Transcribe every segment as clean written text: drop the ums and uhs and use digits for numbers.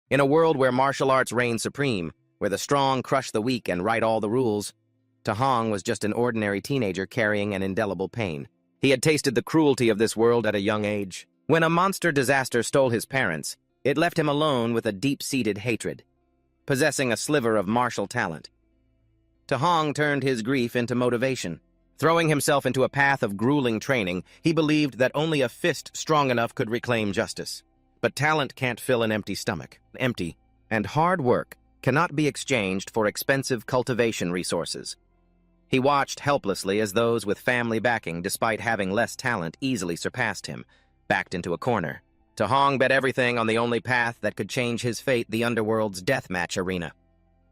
In a world where martial arts reign supreme, where the strong crush the weak and write all the rules, Hong was just an ordinary teenager carrying an indelible pain. He had tasted the cruelty of this world at a young age. When a monster disaster stole his parents, it left him alone with a deep-seated hatred, possessing a sliver of martial talent. Hong turned his grief into motivation. Throwing himself into a path of grueling training, he believed that only a fist strong enough could reclaim justice. But talent can't fill an empty stomach. Empty, and hard work cannot be exchanged for expensive cultivation resources. He watched helplessly as those with family backing, despite having less talent, easily surpassed him, backed into a corner. Hong bet everything on the only path that could change his fate, the underworld's deathmatch arena.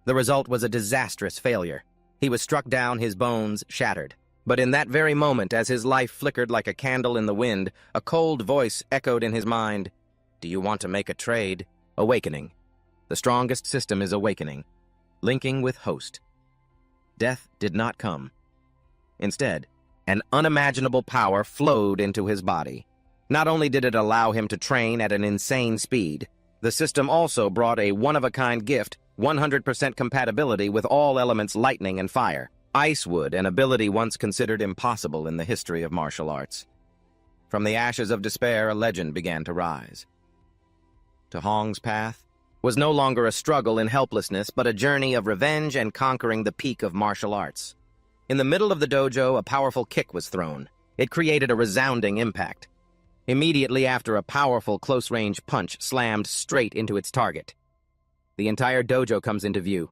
The result was a disastrous failure. He was struck down, his bones shattered. But in that very moment, as his life flickered like a candle in the wind, a cold voice echoed in his mind. Do you want to make a trade? Awakening. The strongest system is awakening. Linking with host. Death did not come. Instead, an unimaginable power flowed into his body. Not only did it allow him to train at an insane speed, the system also brought a one-of-a-kind gift, 100% compatibility with all elements lightning and fire. Ice wood, an ability once considered impossible in the history of martial arts. From the ashes of despair, a legend began to rise. Hong's path was no longer a struggle in helplessness, but a journey of revenge and conquering the peak of martial arts. In the middle of the dojo, a powerful kick was thrown. It created a resounding impact. Immediately after, a powerful close-range punch slammed straight into its target. The entire dojo comes into view.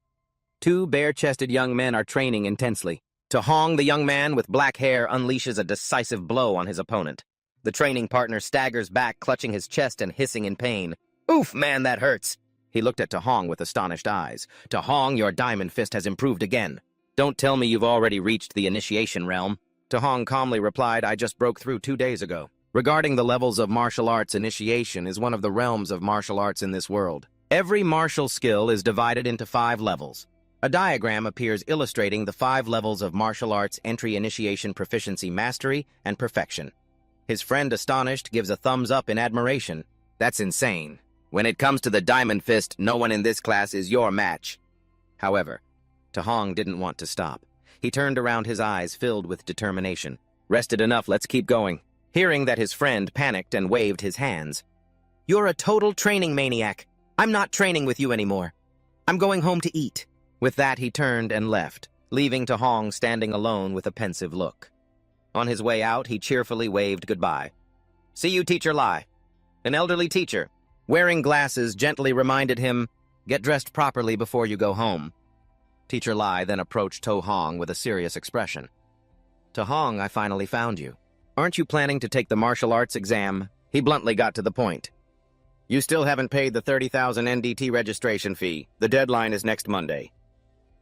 Two bare-chested young men are training intensely. Hong, the young man with black hair, unleashes a decisive blow on his opponent. The training partner staggers back, clutching his chest and hissing in pain. Oof, man, that hurts. He looked at Hong with astonished eyes. Hong, your diamond fist has improved again. Don't tell me you've already reached the initiation realm. Hong calmly replied, I just broke through 2 days ago. Regarding the levels of martial arts, initiation is one of the realms of martial arts in this world. Every martial skill is divided into 5 levels. A diagram appears illustrating the 5 levels of martial arts: entry, initiation, proficiency, mastery, and perfection. His friend, astonished, gives a thumbs up in admiration. That's insane. When it comes to the diamond fist, no one in this class is your match. However, Hong didn't want to stop. He turned around, his eyes filled with determination. Rested enough, let's keep going. Hearing that his friend panicked and waved his hands. You're a total training maniac. I'm not training with you anymore. I'm going home to eat. With that, he turned and left, leaving Hong standing alone with a pensive look. On his way out, he cheerfully waved goodbye. See you, Teacher Lai. An elderly teacher, wearing glasses, gently reminded him, get dressed properly before you go home. Teacher Lai then approached Hong with a serious expression. Hong, I finally found you. Aren't you planning to take the martial arts exam? He bluntly got to the point. You still haven't paid the 30,000 NDT registration fee. The deadline is next Monday.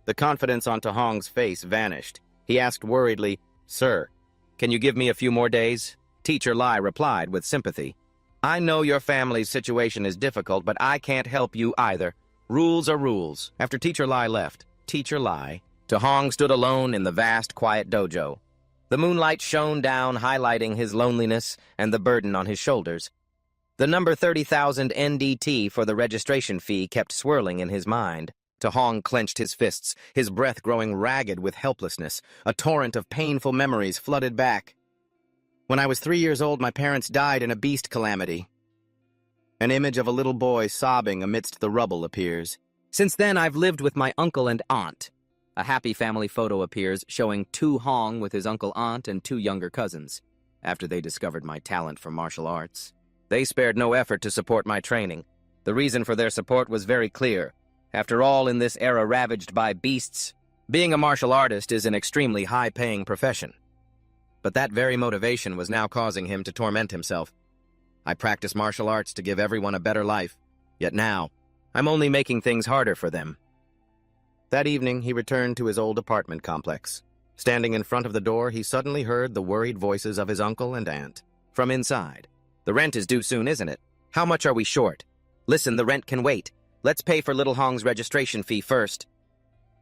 The confidence on Hong's face vanished. He asked worriedly, Sir, can you give me a few more days? Teacher Lai replied with sympathy. I know your family's situation is difficult, but I can't help you either. Rules are rules. After Teacher Lai left, Hong stood alone in the vast, quiet dojo. The moonlight shone down, highlighting his loneliness and the burden on his shoulders. The number 30,000 NDT for the registration fee kept swirling in his mind. Hong clenched his fists, his breath growing ragged with helplessness. A torrent of painful memories flooded back. When I was 3 years old, my parents died in a beast calamity. An image of a little boy sobbing amidst the rubble appears. Since then, I've lived with my uncle and aunt. A happy family photo appears, showing Hong with his uncle, aunt, and 2 younger cousins. After they discovered my talent for martial arts, they spared no effort to support my training. The reason for their support was very clear. After all, in this era ravaged by beasts, being a martial artist is an extremely high-paying profession. But that very motivation was now causing him to torment himself. I practice martial arts to give everyone a better life, yet now, I'm only making things harder for them. That evening, he returned to his old apartment complex. Standing in front of the door, he suddenly heard the worried voices of his uncle and aunt. From inside, the rent is due soon, isn't it? How much are we short? Listen, the rent can wait. Let's pay for little Hong's registration fee first.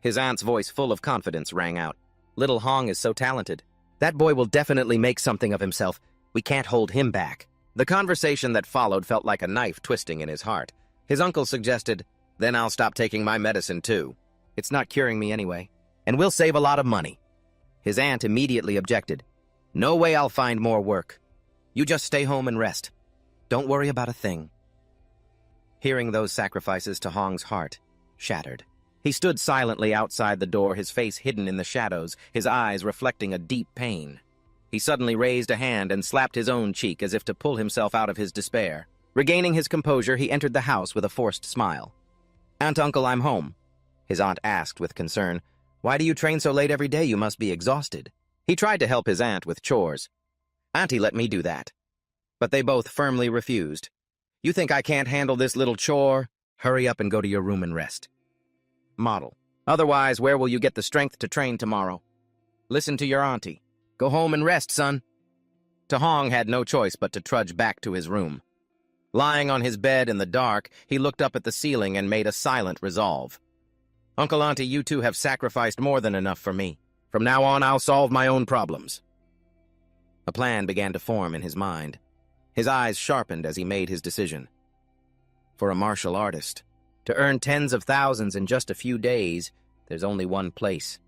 His aunt's voice, full of confidence, rang out. Little Hong is so talented. That boy will definitely make something of himself. We can't hold him back. The conversation that followed felt like a knife twisting in his heart. His uncle suggested, "Then I'll stop taking my medicine too. It's not curing me anyway, and we'll save a lot of money." His aunt immediately objected. "No way I'll find more work. You just stay home and rest. Don't worry about a thing." Hearing those sacrifices, Tahong's heart shattered. He stood silently outside the door, his face hidden in the shadows, his eyes reflecting a deep pain. He suddenly raised a hand and slapped his own cheek as if to pull himself out of his despair. Regaining his composure, he entered the house with a forced smile. "Aunt, uncle, I'm home," his aunt asked with concern. "Why do you train so late every day? You must be exhausted." He tried to help his aunt with chores. "Auntie let me do that." But they both firmly refused. "You think I can't handle this little chore? Hurry up and go to your room and rest." Model. "Otherwise, where will you get the strength to train tomorrow? Listen to your auntie. Go home and rest, son." Tahong had no choice but to trudge back to his room. Lying on his bed in the dark, he looked up at the ceiling and made a silent resolve. "Uncle, auntie, you two have sacrificed more than enough for me. From now on, I'll solve my own problems." A plan began to form in his mind. His eyes sharpened as he made his decision. For a martial artist, to earn tens of thousands in just a few days, there's only one place.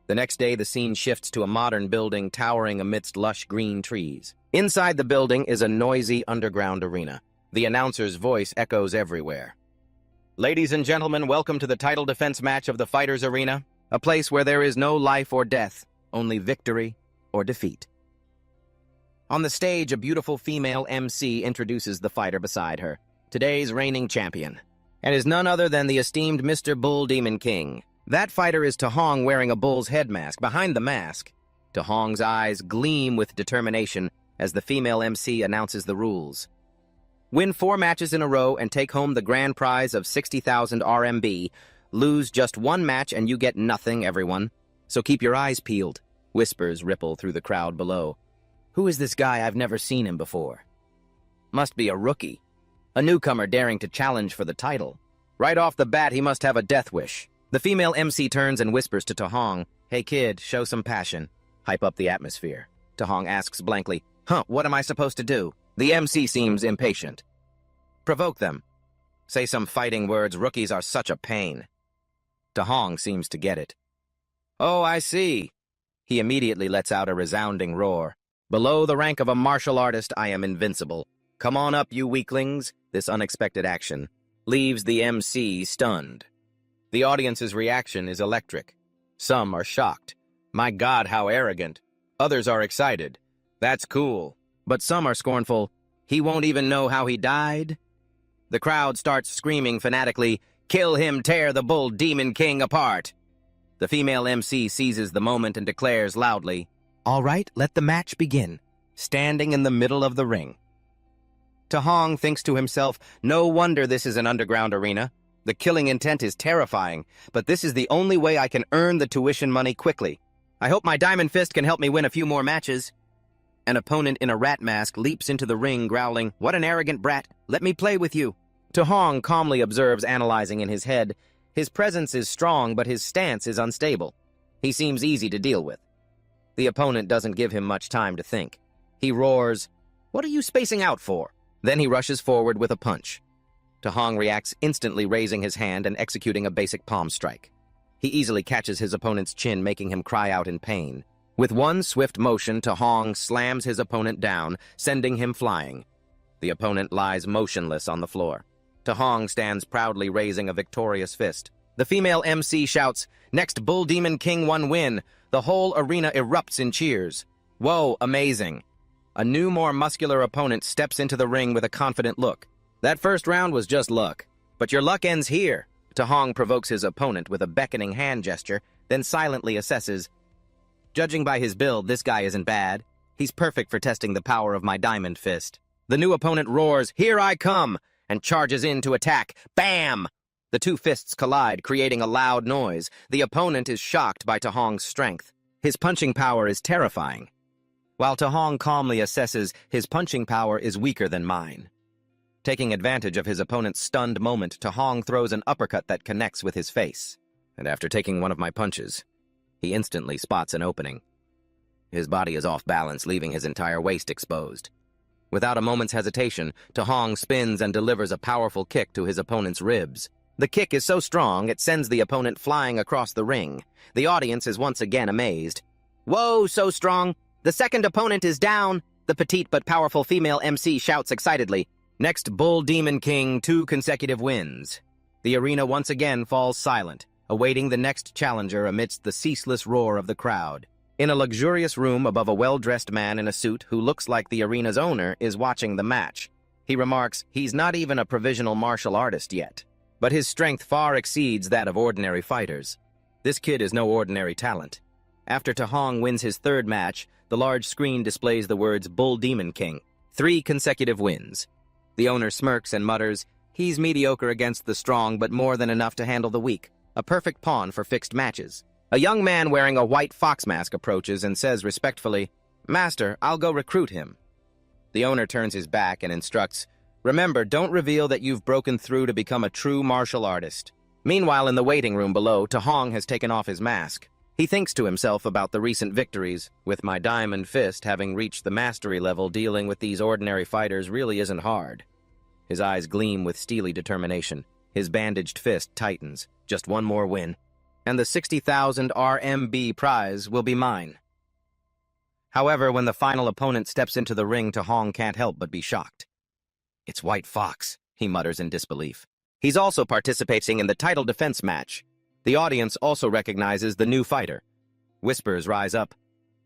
The next day, the scene shifts to a modern building towering amidst lush green trees. Inside the building is a noisy underground arena. The announcer's voice echoes everywhere. "Ladies and gentlemen, welcome to the title defense match of the Fighters Arena, a place where there is no life or death, only victory or defeat." On the stage, a beautiful female MC introduces the fighter beside her, today's reigning champion, and is none other than the esteemed Mr. Bull Demon King. That fighter is Tahong wearing a bull's head mask. Behind the mask, Tahong's eyes gleam with determination as the female MC announces the rules. Win 4 matches in a row and take home the grand prize of 60,000 RMB. Lose just 1 match and you get nothing, everyone. So keep your eyes peeled. Whispers ripple through the crowd below. Who is this guy? I've never seen him before. Must be a rookie. A newcomer daring to challenge for the title. Right off the bat, he must have a death wish. The female MC turns and whispers to Tahong, "Hey kid, show some passion. Hype up the atmosphere." Tahong asks blankly, What am I supposed to do?" The MC seems impatient. "Provoke them. Say some fighting words. Rookies are such a pain." Tahong seems to get it. "Oh, I see." He immediately lets out a resounding roar. "Below the rank of a martial artist, I am invincible. Come on up, you weaklings." This unexpected action leaves the MC stunned. The audience's reaction is electric. Some are shocked. "My God, how arrogant." Others are excited. "That's cool." But some are scornful. "He won't even know how he died." The crowd starts screaming fanatically, "Kill him, tear the Bull Demon King apart." The female MC seizes the moment and declares loudly, "All right, let the match begin," standing in the middle of the ring. Tahong thinks to himself, "No wonder this is an underground arena. The killing intent is terrifying, but this is the only way I can earn the tuition money quickly. I hope my diamond fist can help me win a few more matches." An opponent in a rat mask leaps into the ring, growling, "What an arrogant brat! Let me play with you." Tahong calmly observes, analyzing in his head. His presence is strong, but his stance is unstable. He seems easy to deal with. The opponent doesn't give him much time to think. He roars, "What are you spacing out for?" Then he rushes forward with a punch. Tahong reacts, instantly raising his hand and executing a basic palm strike. He easily catches his opponent's chin, making him cry out in pain. With one swift motion, Tahong slams his opponent down, sending him flying. The opponent lies motionless on the floor. Tahong stands proudly, raising a victorious fist. The female MC shouts, "Next Bull Demon King 1 win." The whole arena erupts in cheers. "Whoa, amazing." A new, more muscular opponent steps into the ring with a confident look. "That first round was just luck. But your luck ends here." Tahong provokes his opponent with a beckoning hand gesture, then silently assesses, "Judging by his build, this guy isn't bad. He's perfect for testing the power of my diamond fist." The new opponent roars, "Here I come!" and charges in to attack. Bam! The two fists collide, creating a loud noise. The opponent is shocked by Tahong's strength. His punching power is terrifying. While Tahong calmly assesses, his punching power is weaker than mine. Taking advantage of his opponent's stunned moment, Tahong throws an uppercut that connects with his face. And after taking one of my punches, he instantly spots an opening. His body is off balance, leaving his entire waist exposed. Without a moment's hesitation, To Hong spins and delivers a powerful kick to his opponent's ribs. The kick is so strong, it sends the opponent flying across the ring. The audience is once again amazed. "Whoa, so strong! The second opponent is down!" The petite but powerful female MC shouts excitedly. Next, Bull Demon King, 2 consecutive wins. The arena once again falls silent, awaiting the next challenger amidst the ceaseless roar of the crowd. In a luxurious room above a well-dressed man in a suit who looks like the arena's owner is watching the match. He remarks he's not even a provisional martial artist yet, but his strength far exceeds that of ordinary fighters. This kid is no ordinary talent. After To Hong wins his third match, the large screen displays the words Bull Demon King, 3 consecutive wins. The owner smirks and mutters, "He's mediocre against the strong, but more than enough to handle the weak. A perfect pawn for fixed matches." A young man wearing a white fox mask approaches and says respectfully, "Master, I'll go recruit him." The owner turns his back and instructs, "Remember, don't reveal that you've broken through to become a true martial artist." Meanwhile, in the waiting room below, To Hong has taken off his mask. He thinks to himself about the recent victories. With my diamond fist having reached the mastery level, dealing with these ordinary fighters really isn't hard. His eyes gleam with steely determination. His bandaged fist tightens. Just one more win, and the 60,000 RMB prize will be mine. However, when the final opponent steps into the ring, To Hong can't help but be shocked. "It's White Fox," he mutters in disbelief. He's also participating in the title defense match. The audience also recognizes the new fighter. Whispers rise up.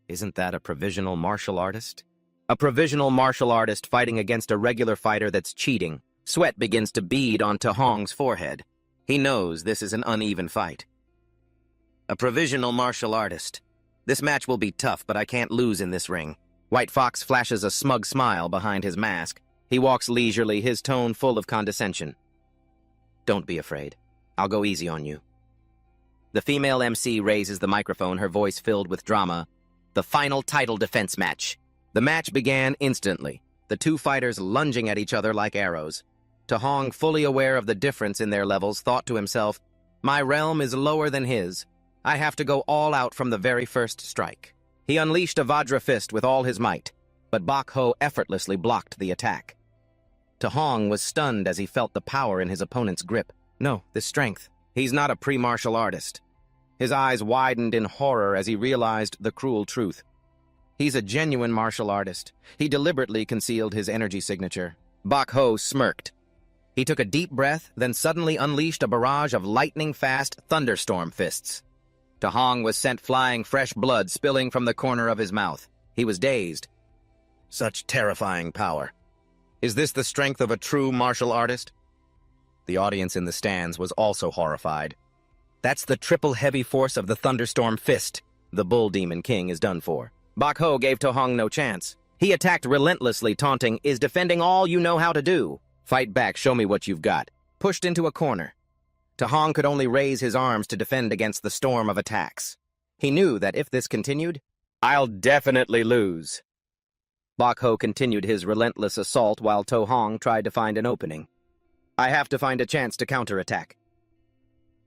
Isn't that a provisional martial artist? A provisional martial artist fighting against a regular fighter that's cheating. Sweat begins to bead on To Hong's forehead. He knows this is an uneven fight. A provisional martial artist. This match will be tough, but I can't lose in this ring. White Fox flashes a smug smile behind his mask. He walks leisurely, his tone full of condescension. "Don't be afraid. I'll go easy on you." The female MC raises the microphone, her voice filled with drama. The final title defense match. The match began instantly, the two fighters lunging at each other like arrows. To Hong, fully aware of the difference in their levels, thought to himself, "My realm is lower than his. I have to go all out from the very first strike." He unleashed a Vajra fist with all his might, but Bok Ho effortlessly blocked the attack. To Hong was stunned as he felt the power in his opponent's grip. No, this strength. He's not a pre-martial artist. His eyes widened in horror as he realized the cruel truth. He's a genuine martial artist. He deliberately concealed his energy signature. Bok Ho smirked. He took a deep breath, then suddenly unleashed a barrage of lightning-fast thunderstorm fists. To Hong was sent flying, fresh blood spilling from the corner of his mouth. He was dazed. Such terrifying power. Is this the strength of a true martial artist? The audience in the stands was also horrified. That's the triple heavy force of the thunderstorm fist. The Bull Demon King is done for. Bok Ho gave To Hong no chance. He attacked relentlessly, taunting, "Is defending all you know how to do. Fight back, show me what you've got." Pushed into a corner. To Hong could only raise his arms to defend against the storm of attacks. He knew that if this continued, "I'll definitely lose." Bok Ho continued his relentless assault while To Hong tried to find an opening. "I have to find a chance to counterattack."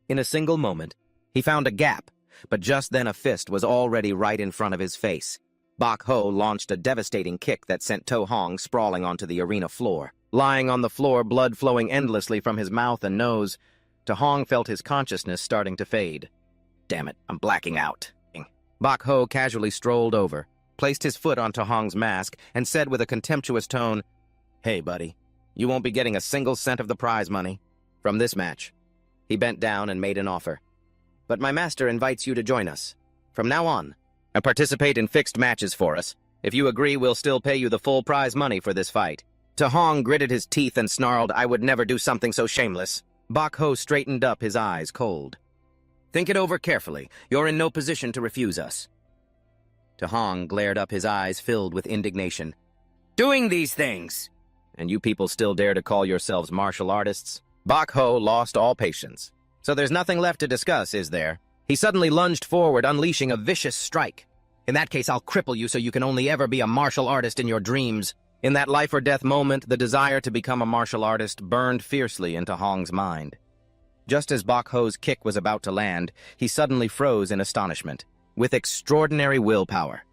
In a single moment, he found a gap, but just then a fist was already right in front of his face. Bok Ho launched a devastating kick that sent To Hong sprawling onto the arena floor. Lying on the floor, blood flowing endlessly from his mouth and nose, To Hong felt his consciousness starting to fade. "Damn it, I'm blacking out." Bok Ho casually strolled over, placed his foot on To Hong's mask, and said with a contemptuous tone, "Hey, buddy, you won't be getting a single cent of the prize money from this match." He bent down and made an offer. "But my master invites you to join us from now on and participate in fixed matches for us. If you agree, we'll still pay you the full prize money for this fight." To Hong gritted his teeth and snarled, "I would never do something so shameless." Bok Ho straightened up, his eyes cold. "Think it over carefully. You're in no position to refuse us." To Hong glared up, his eyes filled with indignation. "Doing these things! And you people still dare to call yourselves martial artists?" Bok Ho lost all patience. "So there's nothing left to discuss, is there?" He suddenly lunged forward, unleashing a vicious strike. "In that case, I'll cripple you so you can only ever be a martial artist in your dreams." In that life-or-death moment, the desire to become a martial artist burned fiercely into Hong's mind. Just as Bok Ho's kick was about to land, he suddenly froze in astonishment. With extraordinary willpower,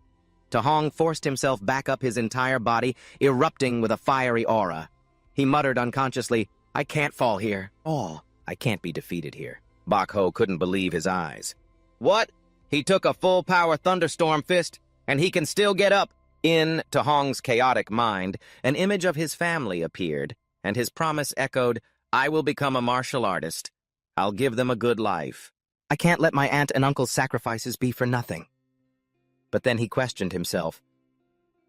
Tahong forced himself back up his entire body, erupting with a fiery aura. He muttered unconsciously, "I can't fall here. Oh, I can't be defeated here." Bok Ho couldn't believe his eyes. "What? He took a full-power thunderstorm fist, and he can still get up?" In Tahong's chaotic mind, an image of his family appeared, and his promise echoed, "I will become a martial artist. I'll give them a good life. I can't let my aunt and uncle's sacrifices be for nothing." But then he questioned himself.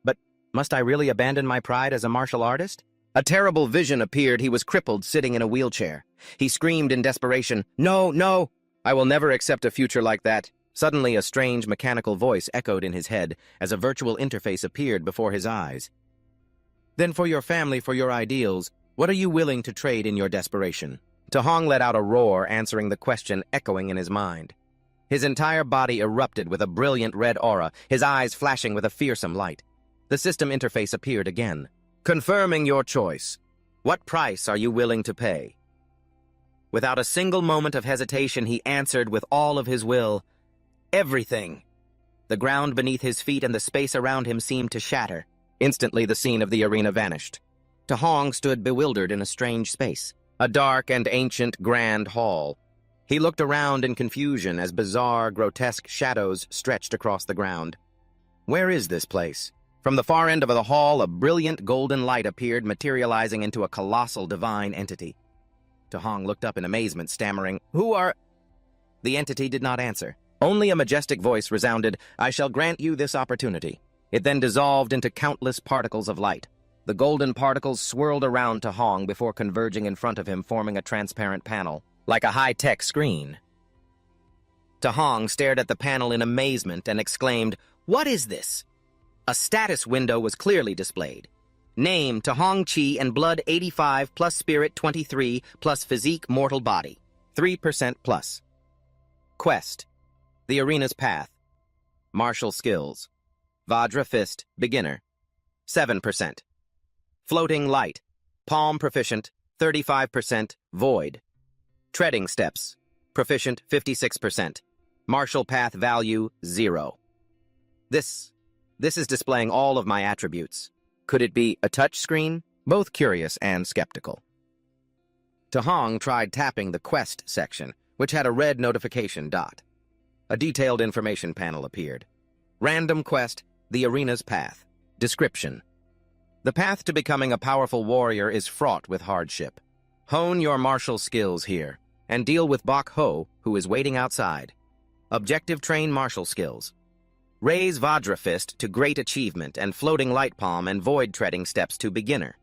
But must I really abandon my pride as a martial artist? A terrible vision appeared. He was crippled, sitting in a wheelchair. He screamed in desperation, "No, no! I will never accept a future like that." Suddenly, a strange mechanical voice echoed in his head as a virtual interface appeared before his eyes. "Then for your family, for your ideals, what are you willing to trade in your desperation?" Tahong let out a roar, answering the question echoing in his mind. His entire body erupted with a brilliant red aura, his eyes flashing with a fearsome light. The system interface appeared again. "Confirming your choice. What price are you willing to pay?" Without a single moment of hesitation, he answered with all of his will, "Everything." The ground beneath his feet and the space around him seemed to shatter. Instantly, the scene of the arena vanished. Tahong stood bewildered in a strange space, a dark and ancient grand hall. He looked around in confusion as bizarre, grotesque shadows stretched across the ground. Where is this place? From the far end of the hall, a brilliant golden light appeared, materializing into a colossal divine entity. Tahong looked up in amazement, stammering, "Who are—" The entity did not answer. Only a majestic voice resounded, "I shall grant you this opportunity." It then dissolved into countless particles of light. The golden particles swirled around Tahong before converging in front of him, forming a transparent panel, like a high-tech screen. Tahong stared at the panel in amazement and exclaimed, "What is this?" A status window was clearly displayed. Name, Tahong Chi and blood 85 plus spirit 23 plus physique mortal body, 3% plus. Quest, the arena's path. Martial skills. Vajra fist, beginner, 7%. Floating light, palm proficient, 35%, void. Treading steps, proficient 56%. Martial path value 0. This is displaying all of my attributes. Could it be a touch screen? Both curious and skeptical. Tahong tried tapping the quest section, which had a red notification dot. A detailed information panel appeared. Random quest, the arena's path. Description. The path to becoming a powerful warrior is fraught with hardship. Hone your martial skills here, and deal with Bok Ho, who is waiting outside. Objective: train martial skills. Raise Vajra Fist to great achievement and Floating Light Palm and Void Treading Steps to beginner.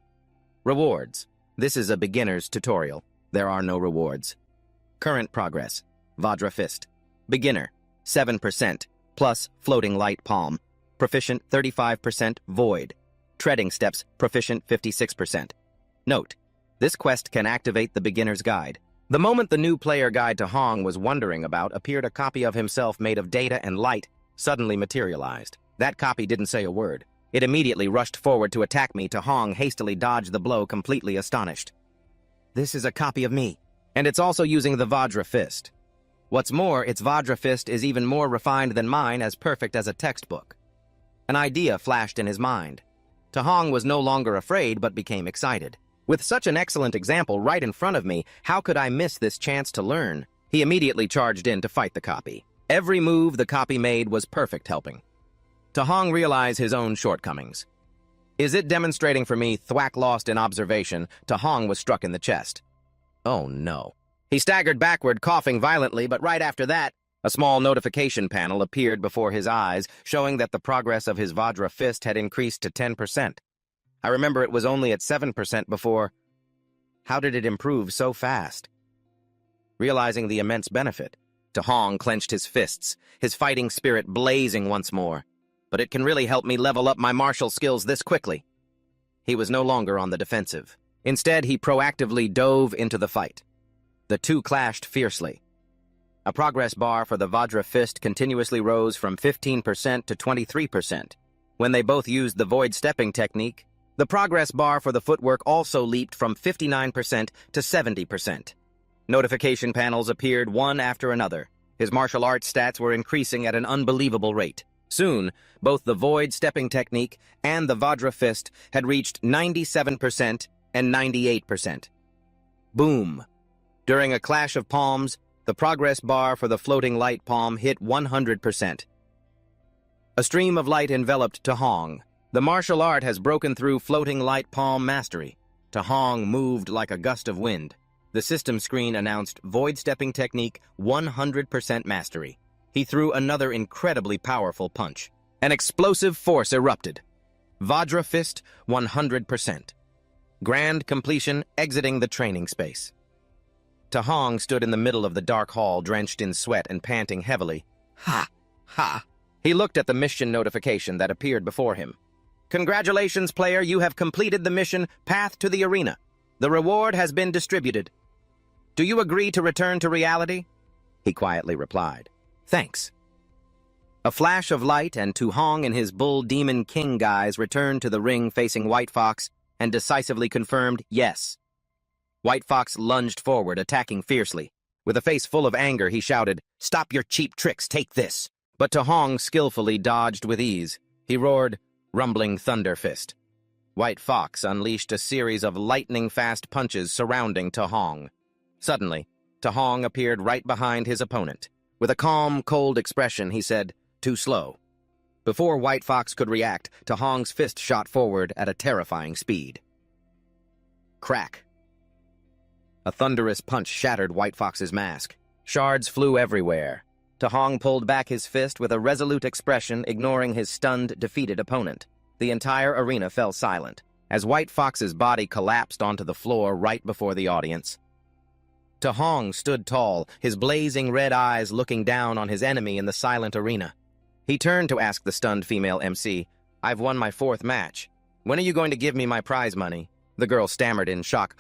Rewards. This is a beginner's tutorial. There are no rewards. Current progress. Vajra Fist. Beginner, 7%, plus Floating Light Palm. Proficient 35%, Void. Treading Steps, proficient 56%. Note, this quest can activate the beginner's guide. The moment the new player guide Tahong was wondering about appeared, a copy of himself made of data and light suddenly materialized. That copy didn't say a word. It immediately rushed forward to attack me. Tahong hastily dodged the blow, completely astonished. This is a copy of me, and it's also using the Vajra Fist. What's more, its Vajra Fist is even more refined than mine, as perfect as a textbook. An idea flashed in his mind. Tahong was no longer afraid, but became excited. With such an excellent example right in front of me, how could I miss this chance to learn? He immediately charged in to fight the copy. Every move the copy made was perfect helping. Tahong realized his own shortcomings. Is it demonstrating for me? Thwack lost in observation. Tahong was struck in the chest. Oh no. He staggered backward, coughing violently, but right after that, a small notification panel appeared before his eyes, showing that the progress of his Vajra Fist had increased to 10%. I remember it was only at 7% before. How did it improve so fast? Realizing the immense benefit, Tahong clenched his fists, his fighting spirit blazing once more. But it can really help me level up my martial skills this quickly. He was no longer on the defensive. Instead, he proactively dove into the fight. The two clashed fiercely. A progress bar for the Vajra Fist continuously rose from 15% to 23%. When they both used the void stepping technique, the progress bar for the footwork also leaped from 59% to 70%. Notification panels appeared one after another. His martial arts stats were increasing at an unbelievable rate. Soon, both the void stepping technique and the Vajra fist had reached 97% and 98%. Boom! During a clash of palms, the progress bar for the floating light palm hit 100%. A stream of light enveloped Tahong. The martial art has broken through floating light palm mastery. Tahong moved like a gust of wind. The system screen announced void stepping technique 100% mastery. He threw another incredibly powerful punch. An explosive force erupted. Vajra fist 100%. Grand completion exiting the training space. Tahong stood in the middle of the dark hall, drenched in sweat and panting heavily. Ha! Ha! He looked at the mission notification that appeared before him. Congratulations, player, you have completed the mission Path to the Arena. The reward has been distributed. Do you agree to return to reality? He quietly replied. Thanks. A flash of light and Tahong and his bull demon king guys returned to the ring facing White Fox and decisively confirmed yes. White Fox lunged forward, attacking fiercely. With a face full of anger, he shouted, "Stop your cheap tricks, take this!" But Tahong skillfully dodged with ease. He roared, rumbling thunder fist. White Fox unleashed a series of lightning-fast punches surrounding Tahong. Suddenly, Tahong appeared right behind his opponent. With a calm, cold expression, he said, "Too slow." Before White Fox could react, Tahong's fist shot forward at a terrifying speed. Crack. A thunderous punch shattered White Fox's mask. Shards flew everywhere. Tahong pulled back his fist with a resolute expression, ignoring his stunned, defeated opponent. The entire arena fell silent, as White Fox's body collapsed onto the floor right before the audience. Tahong stood tall, his blazing red eyes looking down on his enemy in the silent arena. He turned to ask the stunned female MC, "I've won my 4th match. When are you going to give me my prize money?" The girl stammered in shock,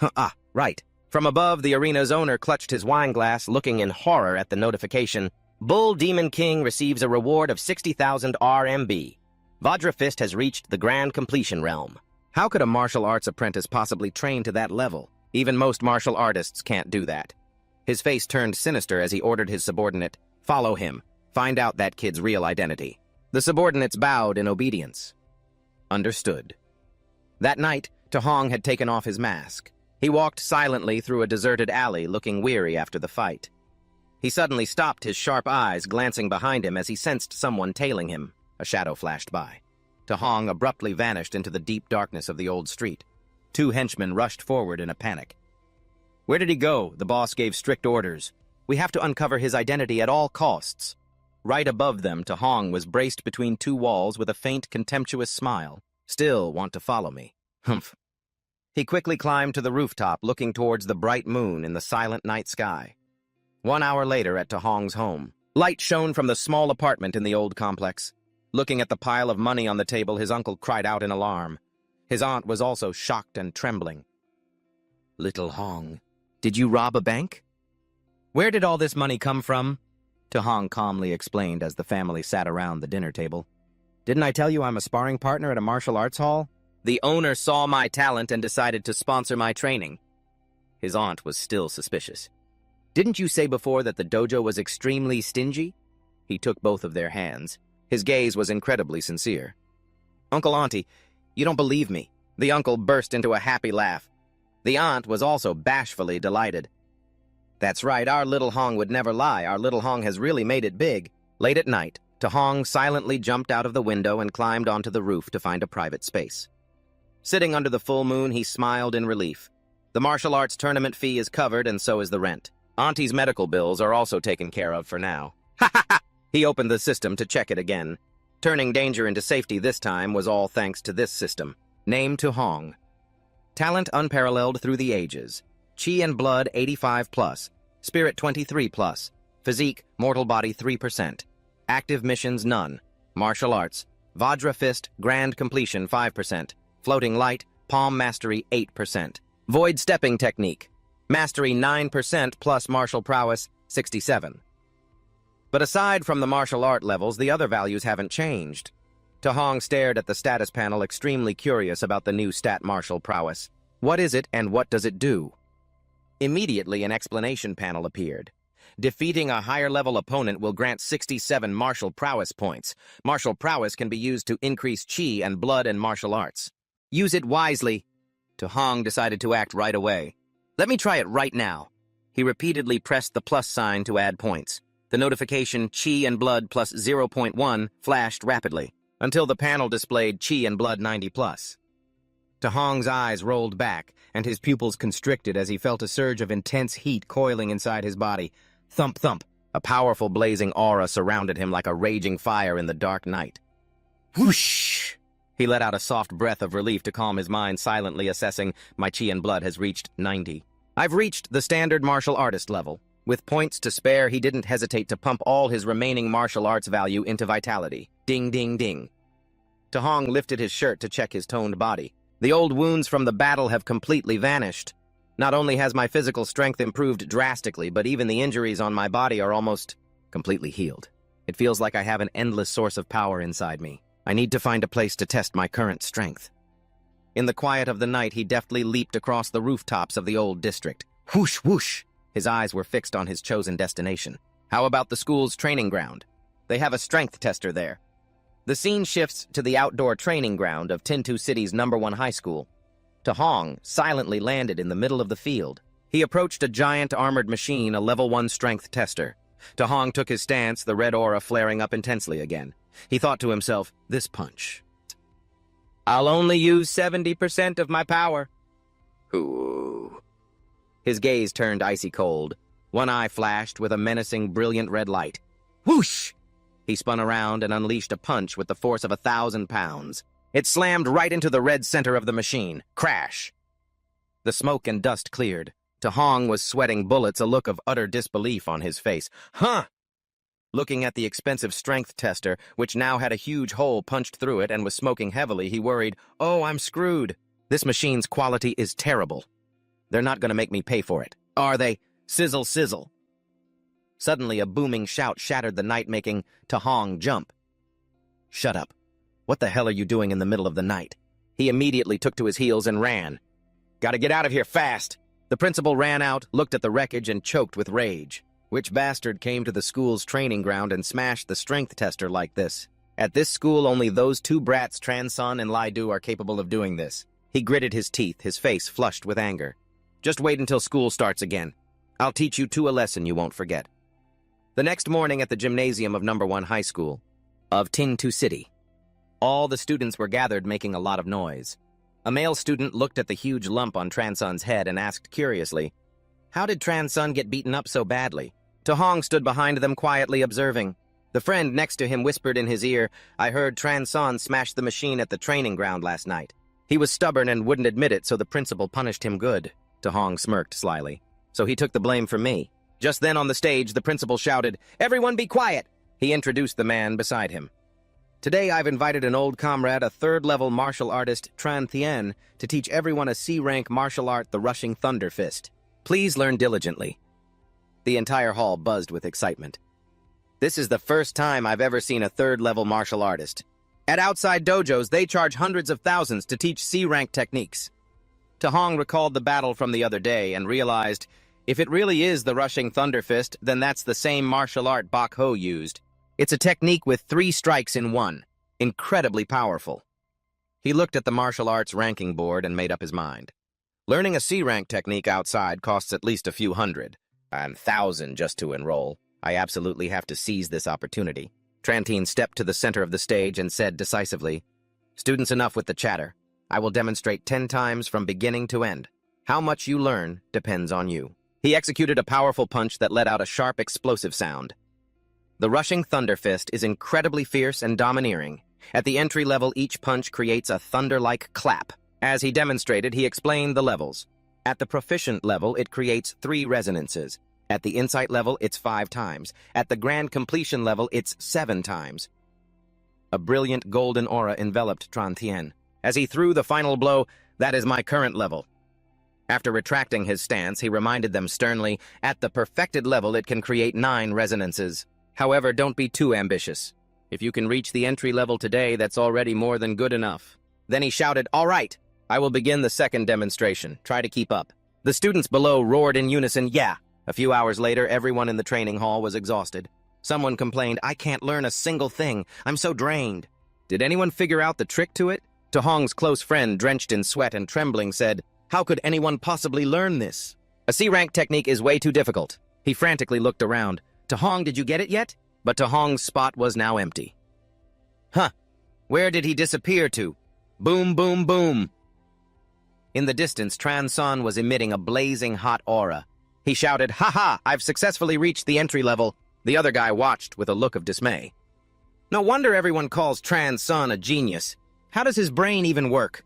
right." From above, the arena's owner clutched his wine glass, looking in horror at the notification. Bull Demon King receives a reward of 60,000 RMB. Vajra Fist has reached the grand completion realm. How could a martial arts apprentice possibly train to that level? Even most martial artists can't do that. His face turned sinister as he ordered his subordinate, "Follow him. Find out that kid's real identity." The subordinates bowed in obedience. Understood. That night, Tahong had taken off his mask. He walked silently through a deserted alley, looking weary after the fight. He suddenly stopped, his sharp eyes glancing behind him as he sensed someone tailing him. A shadow flashed by. Tahong abruptly vanished into the deep darkness of the old street. 2 henchmen rushed forward in a panic. "Where did he go?" The boss gave strict orders. "We have to uncover his identity at all costs." Right above them, Tahong was braced between 2 walls with a faint, contemptuous smile. "Still want to follow me? Humph." He quickly climbed to the rooftop, looking towards the bright moon in the silent night sky. 1 hour later at Tahong's home, light shone from the small apartment in the old complex. Looking at the pile of money on the table, his uncle cried out in alarm. His aunt was also shocked and trembling. "Little Hong, did you rob a bank?" "Where did all this money come from?" Tahong calmly explained as the family sat around the dinner table. "Didn't I tell you I'm a sparring partner at a martial arts hall? The owner saw my talent and decided to sponsor my training." His aunt was still suspicious. "Didn't you say before that the dojo was extremely stingy?" He took both of their hands. His gaze was incredibly sincere. "Uncle, Auntie, you don't believe me." The uncle burst into a happy laugh. The aunt was also bashfully delighted. "That's right, our little Hong would never lie. Our little Hong has really made it big." Late at night, Tahong silently jumped out of the window and climbed onto the roof to find a private space. Sitting under the full moon, he smiled in relief. The martial arts tournament fee is covered, and so is the rent. Auntie's medical bills are also taken care of for now. Ha ha ha! He opened the system to check it again. Turning danger into safety this time was all thanks to this system. Name Tahong. Talent unparalleled through the ages. Chi and blood 85+. Spirit 23+. Physique, mortal body 3%. Active missions none. Martial arts. Vajra fist, grand completion 5%. Floating light, palm mastery 8%. Void stepping technique. Mastery 9% plus martial prowess 67. But aside from the martial art levels, the other values haven't changed. Tahong stared at the status panel, extremely curious about the new stat martial prowess. What is it and what does it do? Immediately, an explanation panel appeared. Defeating a higher-level opponent will grant 67 martial prowess points. Martial prowess can be used to increase chi and blood and martial arts. Use it wisely. Hong decided to act right away. Let me try it right now. He repeatedly pressed the plus sign to add points. The notification Chi and Blood plus 0.1 flashed rapidly, until the panel displayed Chi and Blood 90+. Hong's eyes rolled back, and his pupils constricted as he felt a surge of intense heat coiling inside his body. Thump, thump. A powerful blazing aura surrounded him like a raging fire in the dark night. Whoosh! He let out a soft breath of relief to calm his mind, silently assessing, my chi and blood has reached 90. I've reached the standard martial artist level. With points to spare, he didn't hesitate to pump all his remaining martial arts value into vitality. Ding, ding, ding. Hong lifted his shirt to check his toned body. The old wounds from the battle have completely vanished. Not only has my physical strength improved drastically, but even the injuries on my body are almost completely healed. It feels like I have an endless source of power inside me. I need to find a place to test my current strength. In the quiet of the night, he deftly leaped across the rooftops of the old district. Whoosh, whoosh! His eyes were fixed on his chosen destination. How about the school's training ground? They have a strength tester there. The scene shifts to the outdoor training ground of Tintu City's #1 high school. Hong silently landed in the middle of the field. He approached a giant armored machine, a level 1 strength tester. Hong took his stance, the red aura flaring up intensely again. He thought to himself, this punch. I'll only use 70% of my power. Ooh. His gaze turned icy cold. One eye flashed with a menacing, brilliant red light. Whoosh! He spun around and unleashed a punch with the force of 1,000 pounds. It slammed right into the red center of the machine. Crash! The smoke and dust cleared. Hong was sweating bullets, a look of utter disbelief on his face. Huh! Looking at the expensive strength tester, which now had a huge hole punched through it and was smoking heavily, he worried, oh, I'm screwed. This machine's quality is terrible. They're not going to make me pay for it, are they? Sizzle, sizzle. Suddenly, a booming shout shattered the night, making Hong jump. Shut up. What the hell are you doing in the middle of the night? He immediately took to his heels and ran. Gotta get out of here fast. The principal ran out, looked at the wreckage, and choked with rage. Which bastard came to the school's training ground and smashed the strength tester like this? At this school, only those two brats, Transon and Laidu, are capable of doing this. He gritted his teeth, his face flushed with anger. Just wait until school starts again. I'll teach you two a lesson you won't forget. The next morning at the gymnasium of #1 high school of Tintu City, all the students were gathered making a lot of noise. A male student looked at the huge lump on Transon's head and asked curiously, how did Transon get beaten up so badly? Hong stood behind them quietly observing. The friend next to him whispered in his ear, I heard Transon smash the machine at the training ground last night. He was stubborn and wouldn't admit it, so the principal punished him good. Hong smirked slyly. So he took the blame for me. Just then on the stage, the principal shouted, everyone be quiet! He introduced the man beside him. Today I've invited an old comrade, a third-level martial artist, Tran Thien, to teach everyone a C-rank martial art, the Rushing Thunder Fist. Please learn diligently. The entire hall buzzed with excitement. This is the first time I've ever seen a third-level martial artist. At outside dojos, they charge hundreds of thousands to teach C-rank techniques. Hong recalled the battle from the other day and realized, if it really is the Rushing Thunder Fist, then that's the same martial art Bak Ho used. It's a technique with 3 strikes in one. Incredibly powerful. He looked at the martial arts ranking board and made up his mind. Learning a C-rank technique outside costs at least a few hundred. And 1,000 just to enroll. I absolutely have to seize this opportunity. Trantine stepped to the center of the stage and said decisively, students, enough with the chatter. I will demonstrate 10 times from beginning to end. How much you learn depends on you. He executed a powerful punch that let out a sharp, explosive sound. The Rushing Thunder Fist is incredibly fierce and domineering. At the entry level, each punch creates a thunder-like clap. As he demonstrated, he explained the levels. At the proficient level, it creates 3 resonances. At the insight level, it's 5 times. At the grand completion level, it's 7 times. A brilliant golden aura enveloped Tran Thien. As he threw the final blow, that is my current level. After retracting his stance, he reminded them sternly, at the perfected level, it can create 9 resonances. However, don't be too ambitious. If you can reach the entry level today, that's already more than good enough. Then he shouted, all right, I will begin the second demonstration. Try to keep up. The students below roared in unison, yeah. A few hours later, everyone in the training hall was exhausted. Someone complained, "I can't learn a single thing. I'm so drained." Did anyone figure out the trick to it? To Hong's close friend, drenched in sweat and trembling, said, "How could anyone possibly learn this? A C-rank technique is way too difficult." He frantically looked around. "To Hong, did you get it yet?" But To Hong's spot was now empty. Huh. Where did he disappear to? Boom, boom, boom. In the distance, Tran Son was emitting a blazing hot aura. He shouted, "Ha ha! I've successfully reached the entry level." The other guy watched with a look of dismay. No wonder everyone calls Tran Son a genius. How does his brain even work?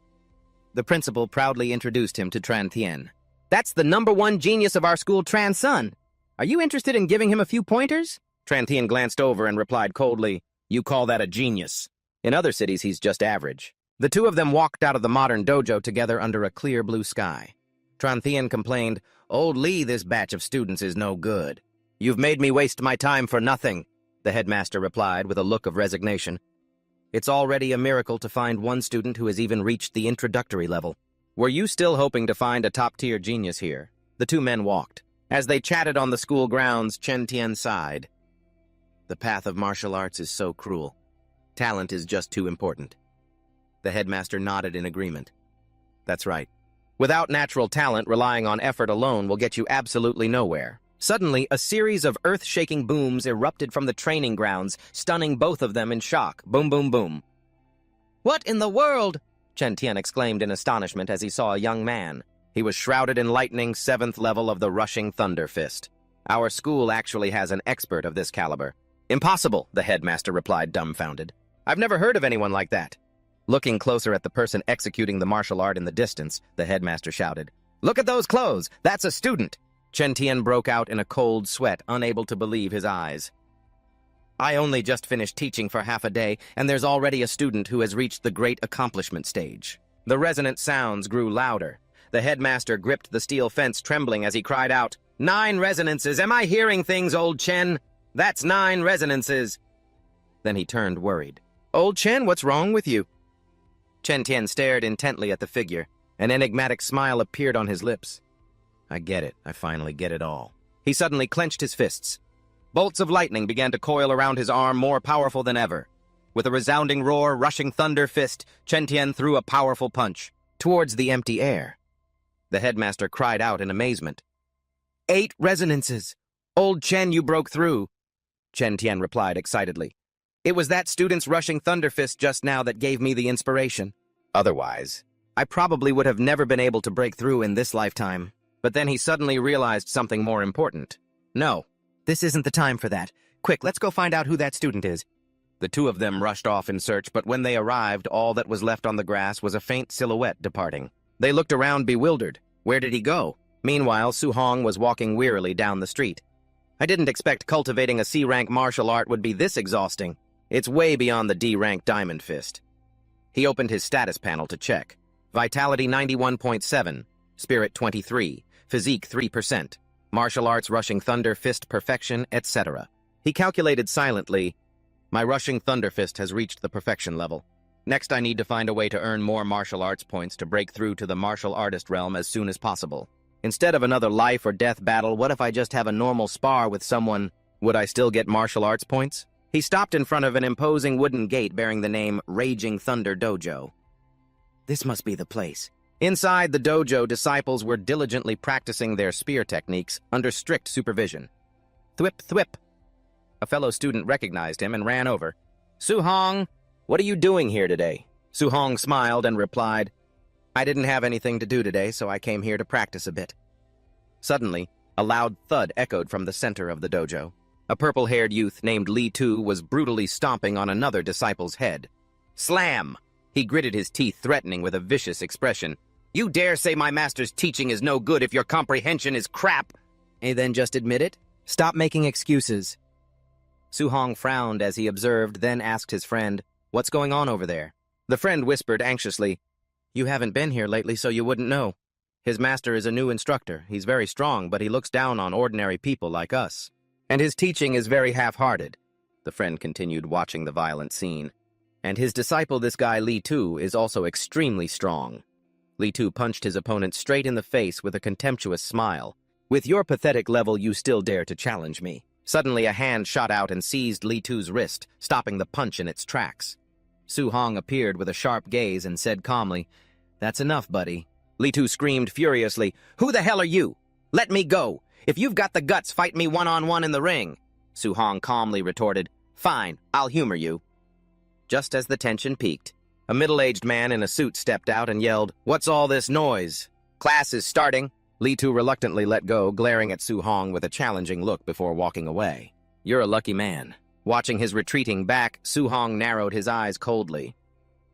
The principal proudly introduced him to Tran Tien. "That's the #1 genius of our school, Tran Son. Are you interested in giving him a few pointers?" Tran Tien glanced over and replied coldly, "You call that a genius? In other cities, he's just average." The two of them walked out of the modern dojo together under a clear blue sky. Tran Tien complained, "Old Lee, this batch of students is no good." "You've made me waste my time for nothing," the headmaster replied with a look of resignation. "It's already a miracle to find one student who has even reached the introductory level. Were you still hoping to find a top-tier genius here?" The two men walked. As they chatted on the school grounds, Chen Tian sighed. "The path of martial arts is so cruel. Talent is just too important." The headmaster nodded in agreement. "That's right. Without natural talent, relying on effort alone will get you absolutely nowhere." Suddenly, a series of earth-shaking booms erupted from the training grounds, stunning both of them in shock. Boom, boom, boom. "What in the world?" Chen Tian exclaimed in astonishment as he saw a young man. He was shrouded in lightning, 7th level of the rushing Thunder Fist. "Our school actually has an expert of this caliber." "Impossible," the headmaster replied, dumbfounded. "I've never heard of anyone like that." Looking closer at the person executing the martial art in the distance, the headmaster shouted, "Look at those clothes! That's a student!" Chen Tian broke out in a cold sweat, unable to believe his eyes. "I only just finished teaching for half a day, and there's already a student who has reached the great accomplishment stage." The resonant sounds grew louder. The headmaster gripped the steel fence, trembling as he cried out, "9 resonances! Am I hearing things, old Chen? That's 9 resonances!" Then he turned worried. "Old Chen, what's wrong with you?" Chen Tian stared intently at the figure. An enigmatic smile appeared on his lips. "I get it. I finally get it all." He suddenly clenched his fists. Bolts of lightning began to coil around his arm, more powerful than ever. With a resounding roar, rushing Thunder Fist, Chen Tian threw a powerful punch towards the empty air. The headmaster cried out in amazement. 8 resonances! Old Chen, you broke through!" Chen Tian replied excitedly. "It was that student's rushing Thunder Fist just now that gave me the inspiration. Otherwise, I probably would have never been able to break through in this lifetime." But then he suddenly realized something more important. "No, this isn't the time for that. Quick, let's go find out who that student is." The two of them rushed off in search, but when they arrived, all that was left on the grass was a faint silhouette departing. They looked around bewildered. Where did he go? Meanwhile, Su Hong was walking wearily down the street. "I didn't expect cultivating a C-rank martial art would be this exhausting. It's way beyond the D-rank Diamond Fist." He opened his status panel to check. Vitality 91.7, Spirit 23, Physique 3%, Martial Arts Rushing Thunder Fist Perfection, etc. He calculated silently, "My Rushing Thunder Fist has reached the perfection level. Next I need to find a way to earn more martial arts points to break through to the martial artist realm as soon as possible. Instead of another life or death battle, what if I just have a normal spar with someone? Would I still get martial arts points?" He stopped in front of an imposing wooden gate bearing the name Raging Thunder Dojo. This must be the place. Inside the dojo, disciples were diligently practicing their spear techniques under strict supervision. "Thwip, thwip." A fellow student recognized him and ran over. "Su Hong, what are you doing here today?" Su Hong smiled and replied, "I didn't have anything to do today, so I came here to practice a bit." Suddenly, a loud thud echoed from the center of the dojo. A purple-haired youth named Li Tu was brutally stomping on another disciple's head. Slam! He gritted his teeth, threatening with a vicious expression. "You dare say my master's teaching is no good if your comprehension is crap?" Then just admit it. Stop making excuses." Su Hong frowned as he observed, then asked his friend, "What's going on over there?" The friend whispered anxiously, "You haven't been here lately, so you wouldn't know. His master is a new instructor. He's very strong, but he looks down on ordinary people like us. And his teaching is very half-hearted." The friend continued, watching the violent scene. "And his disciple, this guy Li Tu, is also extremely strong." Li Tu punched his opponent straight in the face with a contemptuous smile. With your pathetic level, you still dare to challenge me. Suddenly, a hand shot out and seized Li Tu's wrist, stopping the punch in its tracks. Su Hong appeared with a sharp gaze and said calmly, "That's enough, buddy." Li Tu screamed furiously, "Who the hell are you? Let me go! If you've got the guts, fight me one-on-one in the ring." Su Hong calmly retorted, "Fine, I'll humor you." Just as the tension peaked, a middle-aged man in a suit stepped out and yelled, "What's all this noise? Class is starting." Li Tu reluctantly let go, glaring at Su Hong with a challenging look before walking away. "You're a lucky man." Watching his retreating back, Su Hong narrowed his eyes coldly.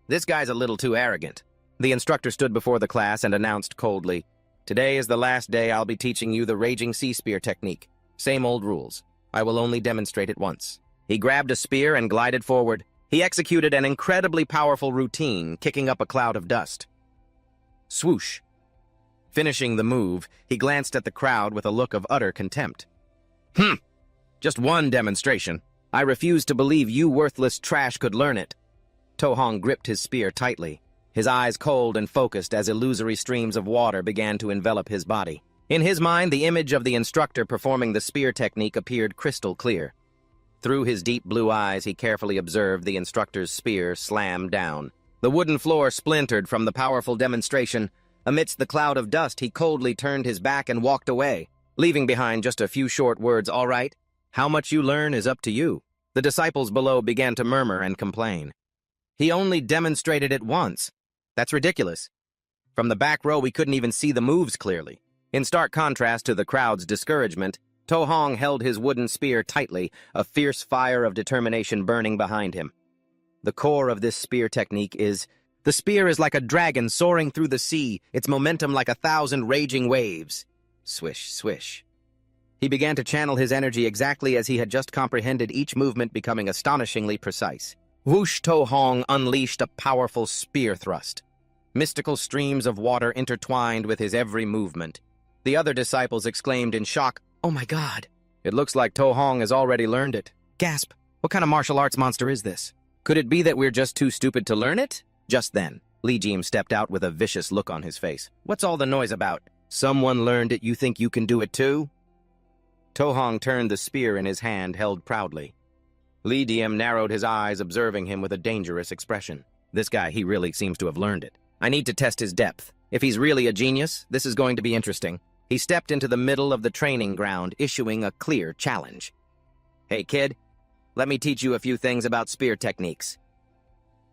"This guy's a little too arrogant." The instructor stood before the class and announced coldly, "Today is the last day I'll be teaching you the Raging Sea Spear technique. Same old rules. I will only demonstrate it once." He grabbed a spear and glided forward. He executed an incredibly powerful routine, kicking up a cloud of dust. Swoosh. Finishing the move, he glanced at the crowd with a look of utter contempt. Just one demonstration. I refuse to believe you worthless trash could learn it." To Hong gripped his spear tightly, his eyes cold and focused as illusory streams of water began to envelop his body. In his mind, the image of the instructor performing the spear technique appeared crystal clear. Through his deep blue eyes, he carefully observed the instructor's spear slam down. The wooden floor splintered from the powerful demonstration. Amidst the cloud of dust, he coldly turned his back and walked away, leaving behind just a few short words, "All right, how much you learn is up to you." The disciples below began to murmur and complain. "He only demonstrated it once. That's ridiculous. From the back row, we couldn't even see the moves clearly." In stark contrast to the crowd's discouragement, To Hong held his wooden spear tightly, a fierce fire of determination burning behind him. The core of this spear technique is, the spear is like a dragon soaring through the sea, its momentum like 1,000 raging waves. Swish, swish. He began to channel his energy exactly as he had just comprehended, each movement becoming astonishingly precise. Whoosh! To Hong unleashed a powerful spear thrust. Mystical streams of water intertwined with his every movement. The other disciples exclaimed in shock, "Oh my God!" It looks like To Hong has already learned it. Gasp! What kind of martial arts monster is this? Could it be that we're just too stupid to learn it? Just then, Li Jim stepped out with a vicious look on his face. "What's all the noise about? Someone learned it, you think you can do it too?" To Hong turned the spear in his hand, held proudly. Li Jim narrowed his eyes, observing him with a dangerous expression. This guy, he really seems to have learned it. I need to test his depth. If he's really a genius, this is going to be interesting. He stepped into the middle of the training ground, issuing a clear challenge. "Hey, kid, let me teach you a few things about spear techniques."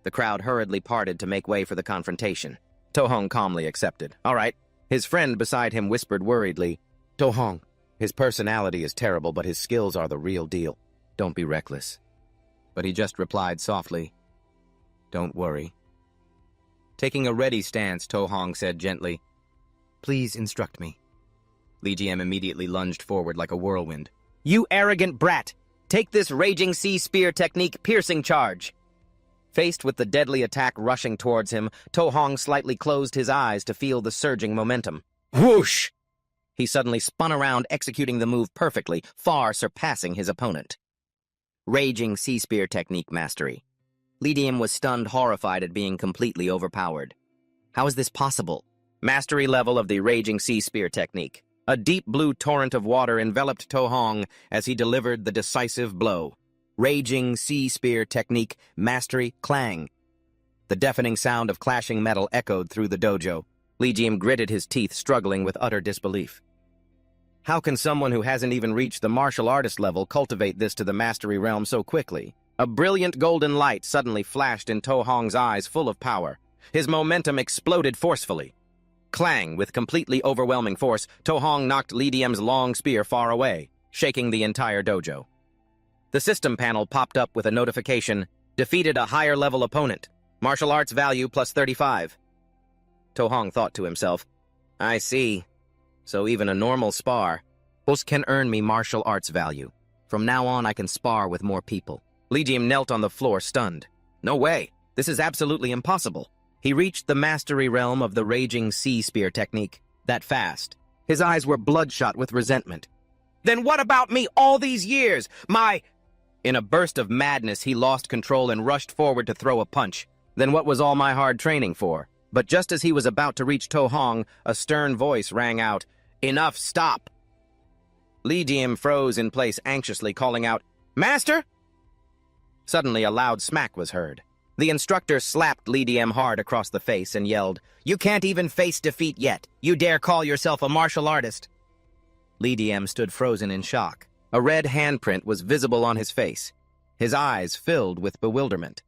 The crowd hurriedly parted to make way for the confrontation. To Hong calmly accepted. "All right." His friend beside him whispered worriedly, "To Hong, his personality is terrible, but his skills are the real deal. Don't be reckless." But he just replied softly, "Don't worry." Taking a ready stance, To Hong said gently, "Please instruct me." Li Jim immediately lunged forward like a whirlwind. "You arrogant brat! Take this Raging Sea Spear technique piercing charge!" Faced with the deadly attack rushing towards him, To Hong slightly closed his eyes to feel the surging momentum. Whoosh! He suddenly spun around, executing the move perfectly, far surpassing his opponent. Raging Sea Spear technique mastery. Li Jim was stunned, horrified at being completely overpowered. How is this possible? Mastery level of the Raging Sea Spear technique. A deep blue torrent of water enveloped To Hong as he delivered the decisive blow. Raging Sea Spear technique mastery clang. The deafening sound of clashing metal echoed through the dojo. Li Jim gritted his teeth, struggling with utter disbelief. How can someone who hasn't even reached the martial artist level cultivate this to the mastery realm so quickly? A brilliant golden light suddenly flashed in To Hong's eyes, full of power. His momentum exploded forcefully. Clang! With completely overwhelming force, To Hong knocked Li Jim's long spear far away, shaking the entire dojo. The system panel popped up with a notification, "Defeated a higher-level opponent. Martial arts value plus 35. To Hong thought to himself, "I see. So even a normal spar can earn me martial arts value. From now on, I can spar with more people." Li Jim knelt on the floor, stunned. No way! This is absolutely impossible. He reached the mastery realm of the Raging Sea Spear technique that fast. His eyes were bloodshot with resentment. "Then what about me all these years? In a burst of madness, he lost control and rushed forward to throw a punch. Then what was all my hard training for? But just as he was about to reach To Hong, a stern voice rang out, "Enough, stop!" Li Diem froze in place anxiously, calling out, "Master!" Suddenly, a loud smack was heard. The instructor slapped Li Diem hard across the face and yelled, "You can't even face defeat yet! You dare call yourself a martial artist!" Li Diem stood frozen in shock. A red handprint was visible on his face. His eyes filled with bewilderment.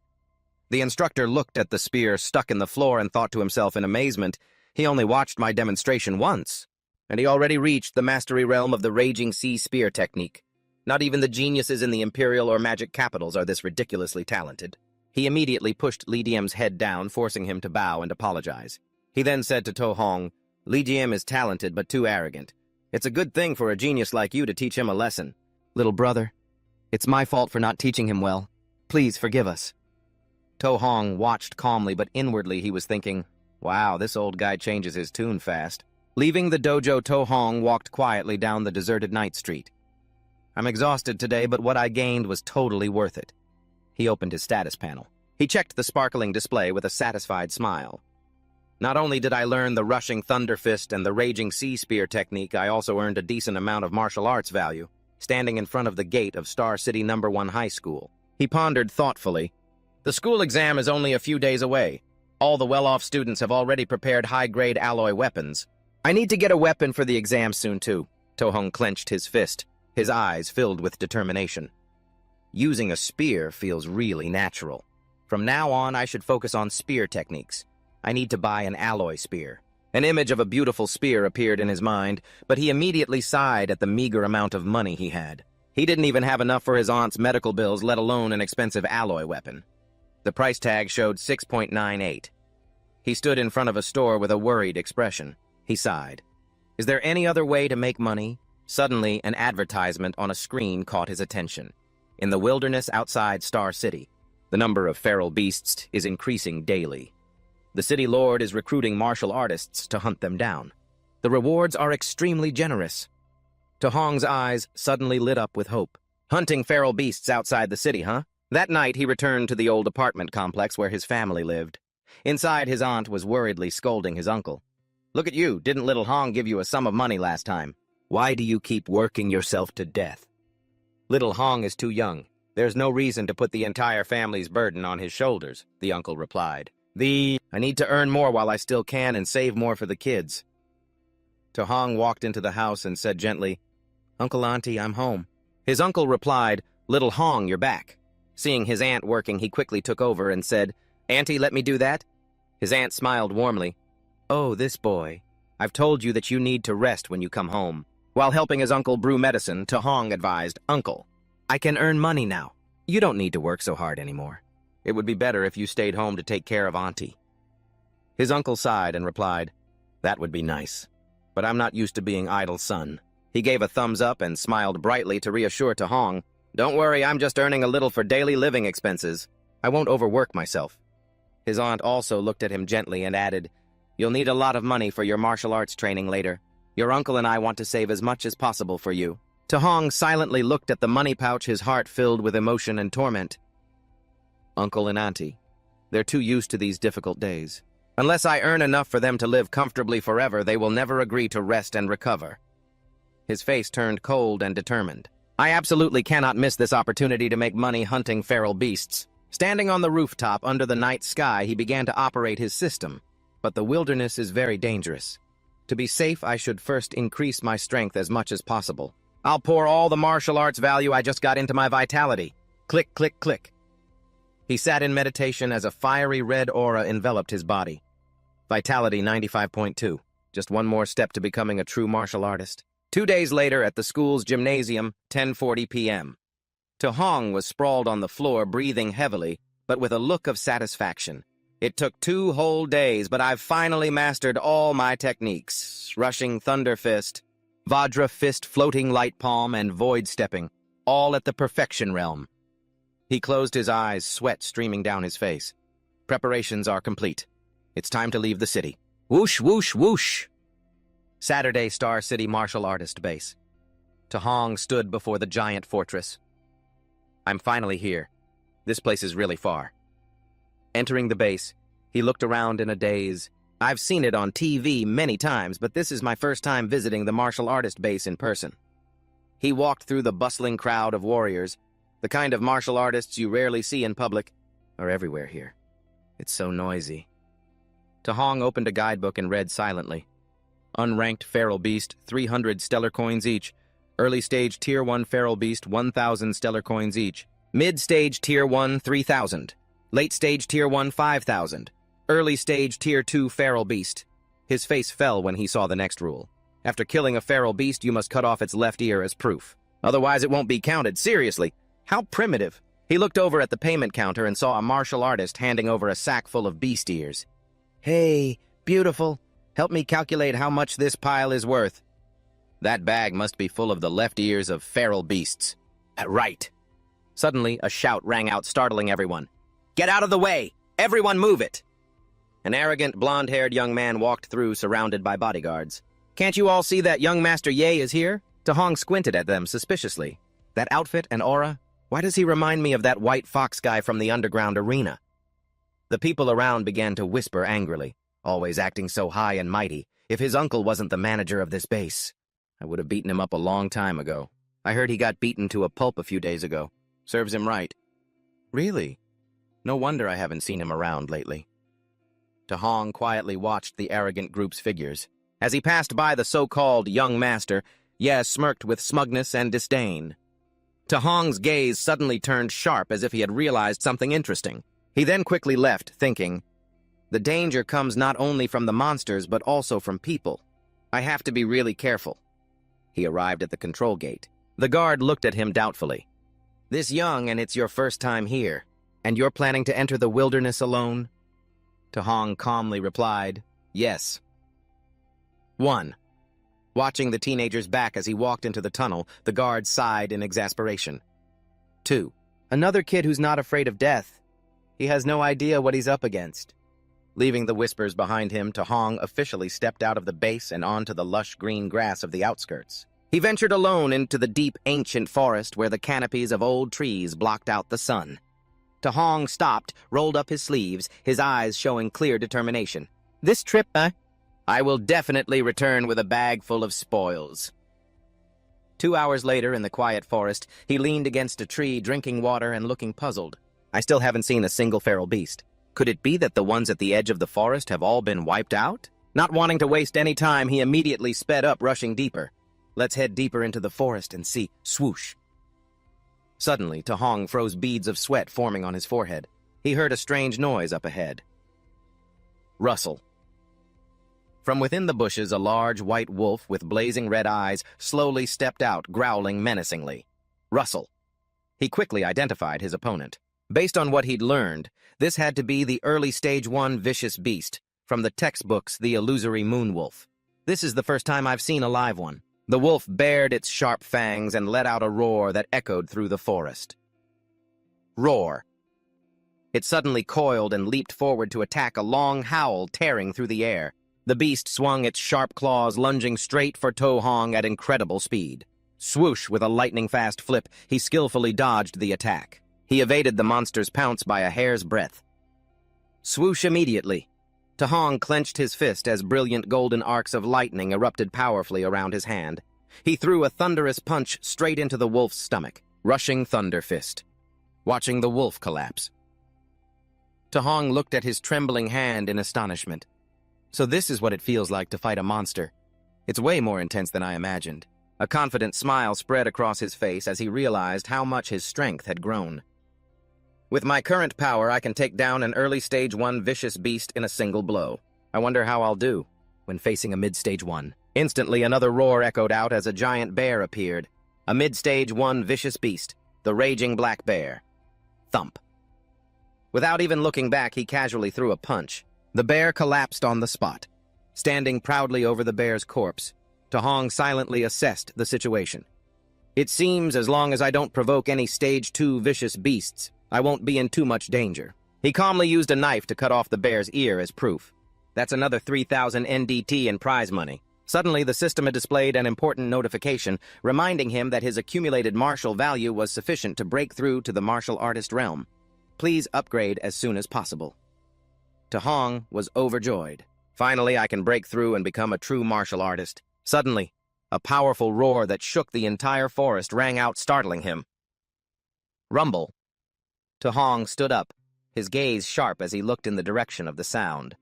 The instructor looked at the spear stuck in the floor and thought to himself in amazement, he only watched my demonstration once, and he already reached the mastery realm of the Raging Sea Spear technique. Not even the geniuses in the imperial or magic capitals are this ridiculously talented. He immediately pushed Li Diem's head down, forcing him to bow and apologize. He then said to To Hong, "Li Diem is talented but too arrogant. It's a good thing for a genius like you to teach him a lesson. Little brother, it's my fault for not teaching him well. Please forgive us." To Hong watched calmly, but inwardly he was thinking, wow, this old guy changes his tune fast. Leaving the dojo, To Hong walked quietly down the deserted night street. "I'm exhausted today, but what I gained was totally worth it." He opened his status panel. He checked the sparkling display with a satisfied smile. "Not only did I learn the rushing thunder fist and the raging sea spear technique, I also earned a decent amount of martial arts value, standing in front of the gate of Star City No. 1 High School." He pondered thoughtfully. "The school exam is only a few days away. All the well-off students have already prepared high-grade alloy weapons. I need to get a weapon for the exam soon, too." To Hong clenched his fist, his eyes filled with determination. "Using a spear feels really natural. From now on, I should focus on spear techniques. I need to buy an alloy spear." An image of a beautiful spear appeared in his mind, but he immediately sighed at the meager amount of money he had. He didn't even have enough for his aunt's medical bills, let alone an expensive alloy weapon. The price tag showed 6.98. He stood in front of a store with a worried expression. He sighed. Is there any other way to make money? Suddenly, an advertisement on a screen caught his attention. In the wilderness outside Star City, the number of feral beasts is increasing daily. The city lord is recruiting martial artists to hunt them down. The rewards are extremely generous. To Hong's eyes suddenly lit up with hope. Hunting feral beasts outside the city, huh? That night, he returned to the old apartment complex where his family lived. Inside, his aunt was worriedly scolding his uncle. "Look at you, didn't little Hong give you a sum of money last time? Why do you keep working yourself to death?" "Little Hong is too young. There's no reason to put the entire family's burden on his shoulders," the uncle replied. I need to earn more while I still can and save more for the kids." To Hong walked into the house and said gently, "Uncle, Auntie, I'm home." His uncle replied, "Little Hong, you're back." Seeing his aunt working, he quickly took over and said, "Auntie, let me do that?" His aunt smiled warmly. "Oh, this boy. I've told you that you need to rest when you come home." While helping his uncle brew medicine, To Hong advised, "Uncle, I can earn money now. You don't need to work so hard anymore. It would be better if you stayed home to take care of Auntie." His uncle sighed and replied, "That would be nice, but I'm not used to being idle, son." He gave a thumbs up and smiled brightly to reassure To Hong, "Don't worry, I'm just earning a little for daily living expenses. I won't overwork myself." His aunt also looked at him gently and added, "You'll need a lot of money for your martial arts training later. Your uncle and I want to save as much as possible for you." To Hong silently looked at the money pouch, his heart filled with emotion and torment. Uncle and Auntie, they're too used to these difficult days. Unless I earn enough for them to live comfortably forever, they will never agree to rest and recover. His face turned cold and determined. "I absolutely cannot miss this opportunity to make money hunting feral beasts." Standing on the rooftop under the night sky, he began to operate his system. But the wilderness is very dangerous. To be safe, I should first increase my strength as much as possible. I'll pour all the martial arts value I just got into my vitality. Click, click, click. He sat in meditation as a fiery red aura enveloped his body. Vitality 95.2. Just one more step to becoming a true martial artist. 2 days later, at the school's gymnasium, 10:40 p.m. To Hong was sprawled on the floor, breathing heavily, but with a look of satisfaction. "It took 2 whole days, but I've finally mastered all my techniques. Rushing Thunder Fist, Vajra Fist, Floating Light Palm, and Void Stepping, all at the perfection realm." He closed his eyes, sweat streaming down his face. Preparations are complete. It's time to leave the city. Whoosh, whoosh, whoosh. Saturday, Star City Martial Artist Base. To Hong stood before the giant fortress. "I'm finally here. This place is really far." Entering the base, he looked around in a daze. "I've seen it on TV many times, but this is my first time visiting the martial artist base in person." He walked through the bustling crowd of warriors. The kind of martial artists you rarely see in public are everywhere here. It's so noisy. Tahong opened a guidebook and read silently. Unranked Feral Beast, 300 stellar coins each. Early Stage Tier 1 Feral Beast, 1,000 stellar coins each. Mid-Stage Tier 1, 3,000. Late Stage Tier 1, 5,000. Early Stage Tier 2 Feral Beast. His face fell when he saw the next rule. After killing a feral beast, you must cut off its left ear as proof. Otherwise, it won't be counted. Seriously, how primitive. He looked over at the payment counter and saw a martial artist handing over a sack full of beast ears. Hey, beautiful. Help me calculate how much this pile is worth. That bag must be full of the left ears of feral beasts. Right. Suddenly, a shout rang out, startling everyone. Get out of the way! Everyone move it! An arrogant, blonde-haired young man walked through, surrounded by bodyguards. Can't you all see that young Master Ye is here? Tahong squinted at them suspiciously. That outfit and aura? Why does he remind me of that white fox guy from the underground arena? The people around began to whisper angrily. Always acting so high and mighty. If his uncle wasn't the manager of this base, I would have beaten him up a long time ago. I heard he got beaten to a pulp a few days ago. Serves him right. Really? No wonder I haven't seen him around lately. Tahong quietly watched the arrogant group's figures. As he passed by the so-called young master, Ye smirked with smugness and disdain. Tahong's gaze suddenly turned sharp as if he had realized something interesting. He then quickly left, thinking, the danger comes not only from the monsters, but also from people. I have to be really careful. He arrived at the control gate. The guard looked at him doubtfully. This young, and it's your first time here, and you're planning to enter the wilderness alone? Tahong calmly replied, yes. 1. Watching the teenager's back as he walked into the tunnel, the guard sighed in exasperation. 2. Another kid who's not afraid of death. He has no idea what he's up against. Leaving the whispers behind him, Tahong officially stepped out of the base and onto the lush green grass of the outskirts. He ventured alone into the deep, ancient forest where the canopies of old trees blocked out the sun. Tahong stopped, rolled up his sleeves, his eyes showing clear determination. This trip, I will definitely return with a bag full of spoils. 2 hours later, in the quiet forest, he leaned against a tree, drinking water and looking puzzled. I still haven't seen a single feral beast. Could it be that the ones at the edge of the forest have all been wiped out? Not wanting to waste any time, he immediately sped up, rushing deeper. Let's head deeper into the forest and see. Swoosh. Suddenly, Tahong froze beads of sweat forming on his forehead. He heard a strange noise up ahead. Rustle. From within the bushes, a large white wolf with blazing red eyes slowly stepped out, growling menacingly. Rustle. He quickly identified his opponent. Based on what he'd learned, this had to be the early Stage 1 vicious beast, from the textbooks The Illusory Moon Wolf. This is the first time I've seen a live one. The wolf bared its sharp fangs and let out a roar that echoed through the forest. Roar. It suddenly coiled and leaped forward to attack, a long howl tearing through the air. The beast swung its sharp claws, lunging straight for Tahong at incredible speed. Swoosh, with a lightning-fast flip, he skillfully dodged the attack. He evaded the monster's pounce by a hair's breadth. Swoosh immediately. Tahong clenched his fist as brilliant golden arcs of lightning erupted powerfully around his hand. He threw a thunderous punch straight into the wolf's stomach, rushing thunder fist, watching the wolf collapse. Tahong looked at his trembling hand in astonishment. So this is what it feels like to fight a monster. It's way more intense than I imagined. A confident smile spread across his face as he realized how much his strength had grown. With my current power, I can take down an early Stage 1 vicious beast in a single blow. I wonder how I'll do when facing a mid-Stage 1. Instantly, another roar echoed out as a giant bear appeared. A mid-Stage 1 vicious beast, the raging black bear. Thump. Without even looking back, he casually threw a punch. The bear collapsed on the spot. Standing proudly over the bear's corpse, Tahong silently assessed the situation. It seems as long as I don't provoke any Stage 2 vicious beasts, I won't be in too much danger. He calmly used a knife to cut off the bear's ear as proof. That's another 3,000 NDT in prize money. Suddenly, the system had displayed an important notification, reminding him that his accumulated martial value was sufficient to break through to the martial artist realm. Please upgrade as soon as possible. Tahong was overjoyed. Finally, I can break through and become a true martial artist. Suddenly, A powerful roar that shook the entire forest rang out, startling him. Rumble. Tahong stood up, his gaze sharp as he looked in the direction of the sound.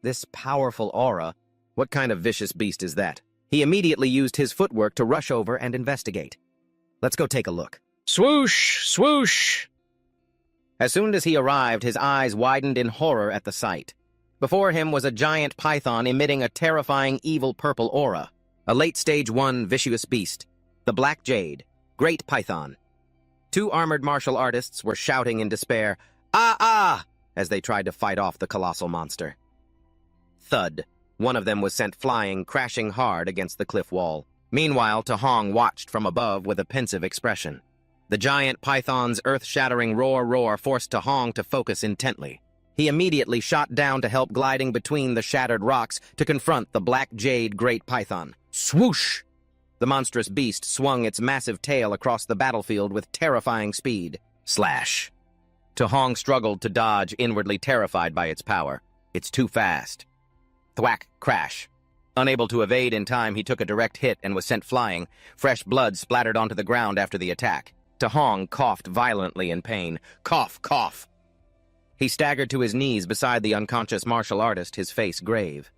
This powerful aura, what kind of vicious beast is that? He immediately used his footwork to rush over and investigate. Let's go take a look. Swoosh! Swoosh! As soon as he arrived, his eyes widened in horror at the sight. Before him was a giant python emitting a terrifying evil purple aura. A late-stage 1 vicious beast, the Black Jade, Great Python. 2 armored martial artists were shouting in despair, "Ah, ah!" as they tried to fight off the colossal monster. Thud. One of them was sent flying, crashing hard against the cliff wall. Meanwhile, Tahong watched from above with a pensive expression. The giant python's earth-shattering roar forced Tahong to focus intently. He immediately shot down to help, gliding between the shattered rocks to confront the Black Jade Great Python. Swoosh! The monstrous beast swung its massive tail across the battlefield with terrifying speed. Slash! Tahong struggled to dodge, inwardly terrified by its power. It's too fast. Thwack! Crash! Unable to evade in time, he took a direct hit and was sent flying. Fresh blood splattered onto the ground after the attack. Tahong coughed violently in pain. Cough, cough! He staggered to his knees beside the unconscious martial artist, his face grave.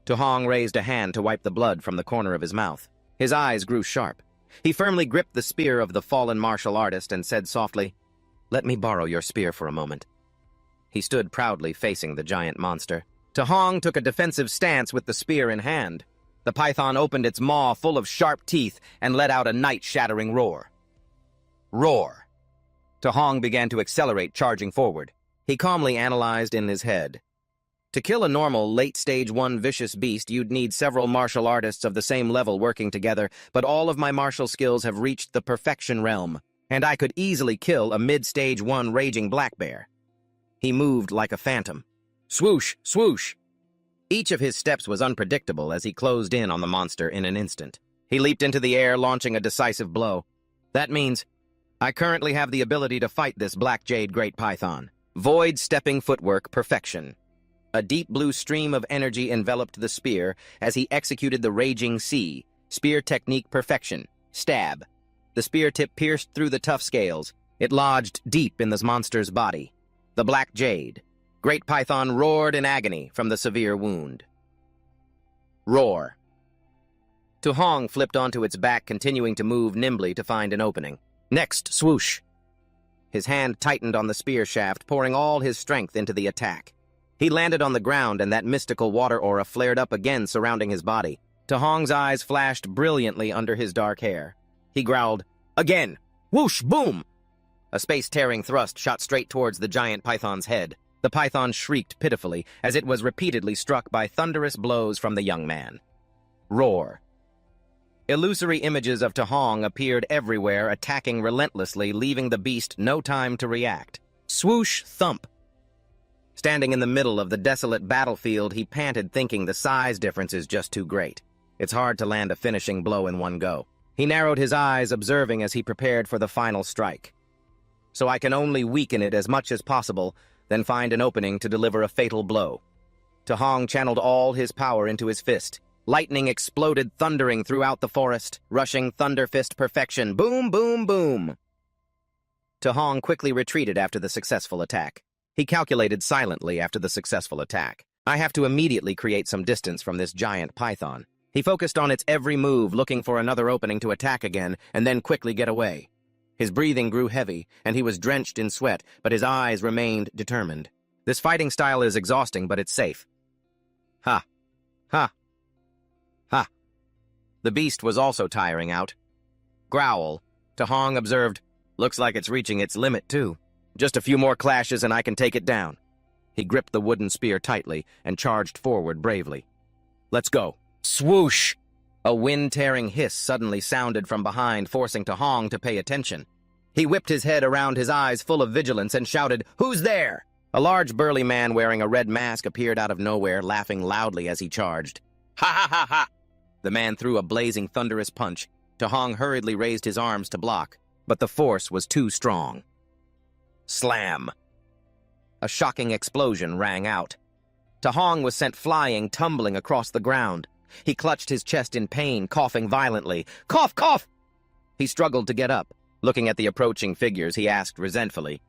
Tahong raised a hand to wipe the blood from the corner of his mouth. His eyes grew sharp. He firmly gripped the spear of the fallen martial artist and said softly, "Let me borrow your spear for a moment." He stood proudly facing the giant monster. Tahong took a defensive stance with the spear in hand. The python opened its maw full of sharp teeth and let out a night-shattering roar. Roar! Tahong began to accelerate, charging forward. He calmly analyzed in his head. To kill a normal late-stage 1 vicious beast, you'd need several martial artists of the same level working together, but all of my martial skills have reached the perfection realm, and I could easily kill a mid-stage 1 raging black bear. He moved like a phantom. Swoosh! Swoosh! Each of his steps was unpredictable as he closed in on the monster in an instant. He leaped into the air, launching a decisive blow. That means I currently have the ability to fight this Black Jade Great Python. Void stepping footwork perfection. A deep blue stream of energy enveloped the spear as he executed the Raging Sea. Spear technique perfection. Stab. The spear tip pierced through the tough scales. It lodged deep in the monster's body. The Black Jade. Great Python roared in agony from the severe wound. Roar. Tahong flipped onto its back, continuing to move nimbly to find an opening. Next, swoosh. His hand tightened on the spear shaft, pouring all his strength into the attack. He landed on the ground, and that mystical water aura flared up again, surrounding his body. Tahong's eyes flashed brilliantly under his dark hair. He growled, "Again! Whoosh! Boom!" A space-tearing thrust shot straight towards the giant python's head. The python shrieked pitifully as it was repeatedly struck by thunderous blows from the young man. Roar. Illusory images of Tahong appeared everywhere, attacking relentlessly, leaving the beast no time to react. Swoosh! Thump! Standing in the middle of the desolate battlefield, he panted, thinking the size difference is just too great. It's hard to land a finishing blow in one go. He narrowed his eyes, observing as he prepared for the final strike. So I can only weaken it as much as possible, then find an opening to deliver a fatal blow. Tahong channeled all his power into his fist. Lightning exploded, thundering throughout the forest, rushing thunder fist perfection. Boom, boom, boom! Tahong quickly retreated after the successful attack. He calculated silently after the successful attack. I have to immediately create some distance from this giant python. He focused on its every move, looking for another opening to attack again, and then quickly get away. His breathing grew heavy, and he was drenched in sweat, but his eyes remained determined. This fighting style is exhausting, but it's safe. Ha! Ha! Ha! The beast was also tiring out. Growl. Tahong observed, "Looks like it's reaching its limit, too. Just a few more clashes and I can take it down." He gripped the wooden spear tightly and charged forward bravely. "Let's go." Swoosh! A wind-tearing hiss suddenly sounded from behind, forcing Tahong to pay attention. He whipped his head around, his eyes full of vigilance, and shouted, "Who's there?" A large burly man wearing a red mask appeared out of nowhere, laughing loudly as he charged. "Ha ha ha ha!" The man threw a blazing, thunderous punch. Tahong hurriedly raised his arms to block, but the force was too strong. Slam! A shocking explosion rang out. Tahong was sent flying, tumbling across the ground. He clutched his chest in pain, coughing violently. Cough, cough! He struggled to get up. Looking at the approaching figures, he asked resentfully,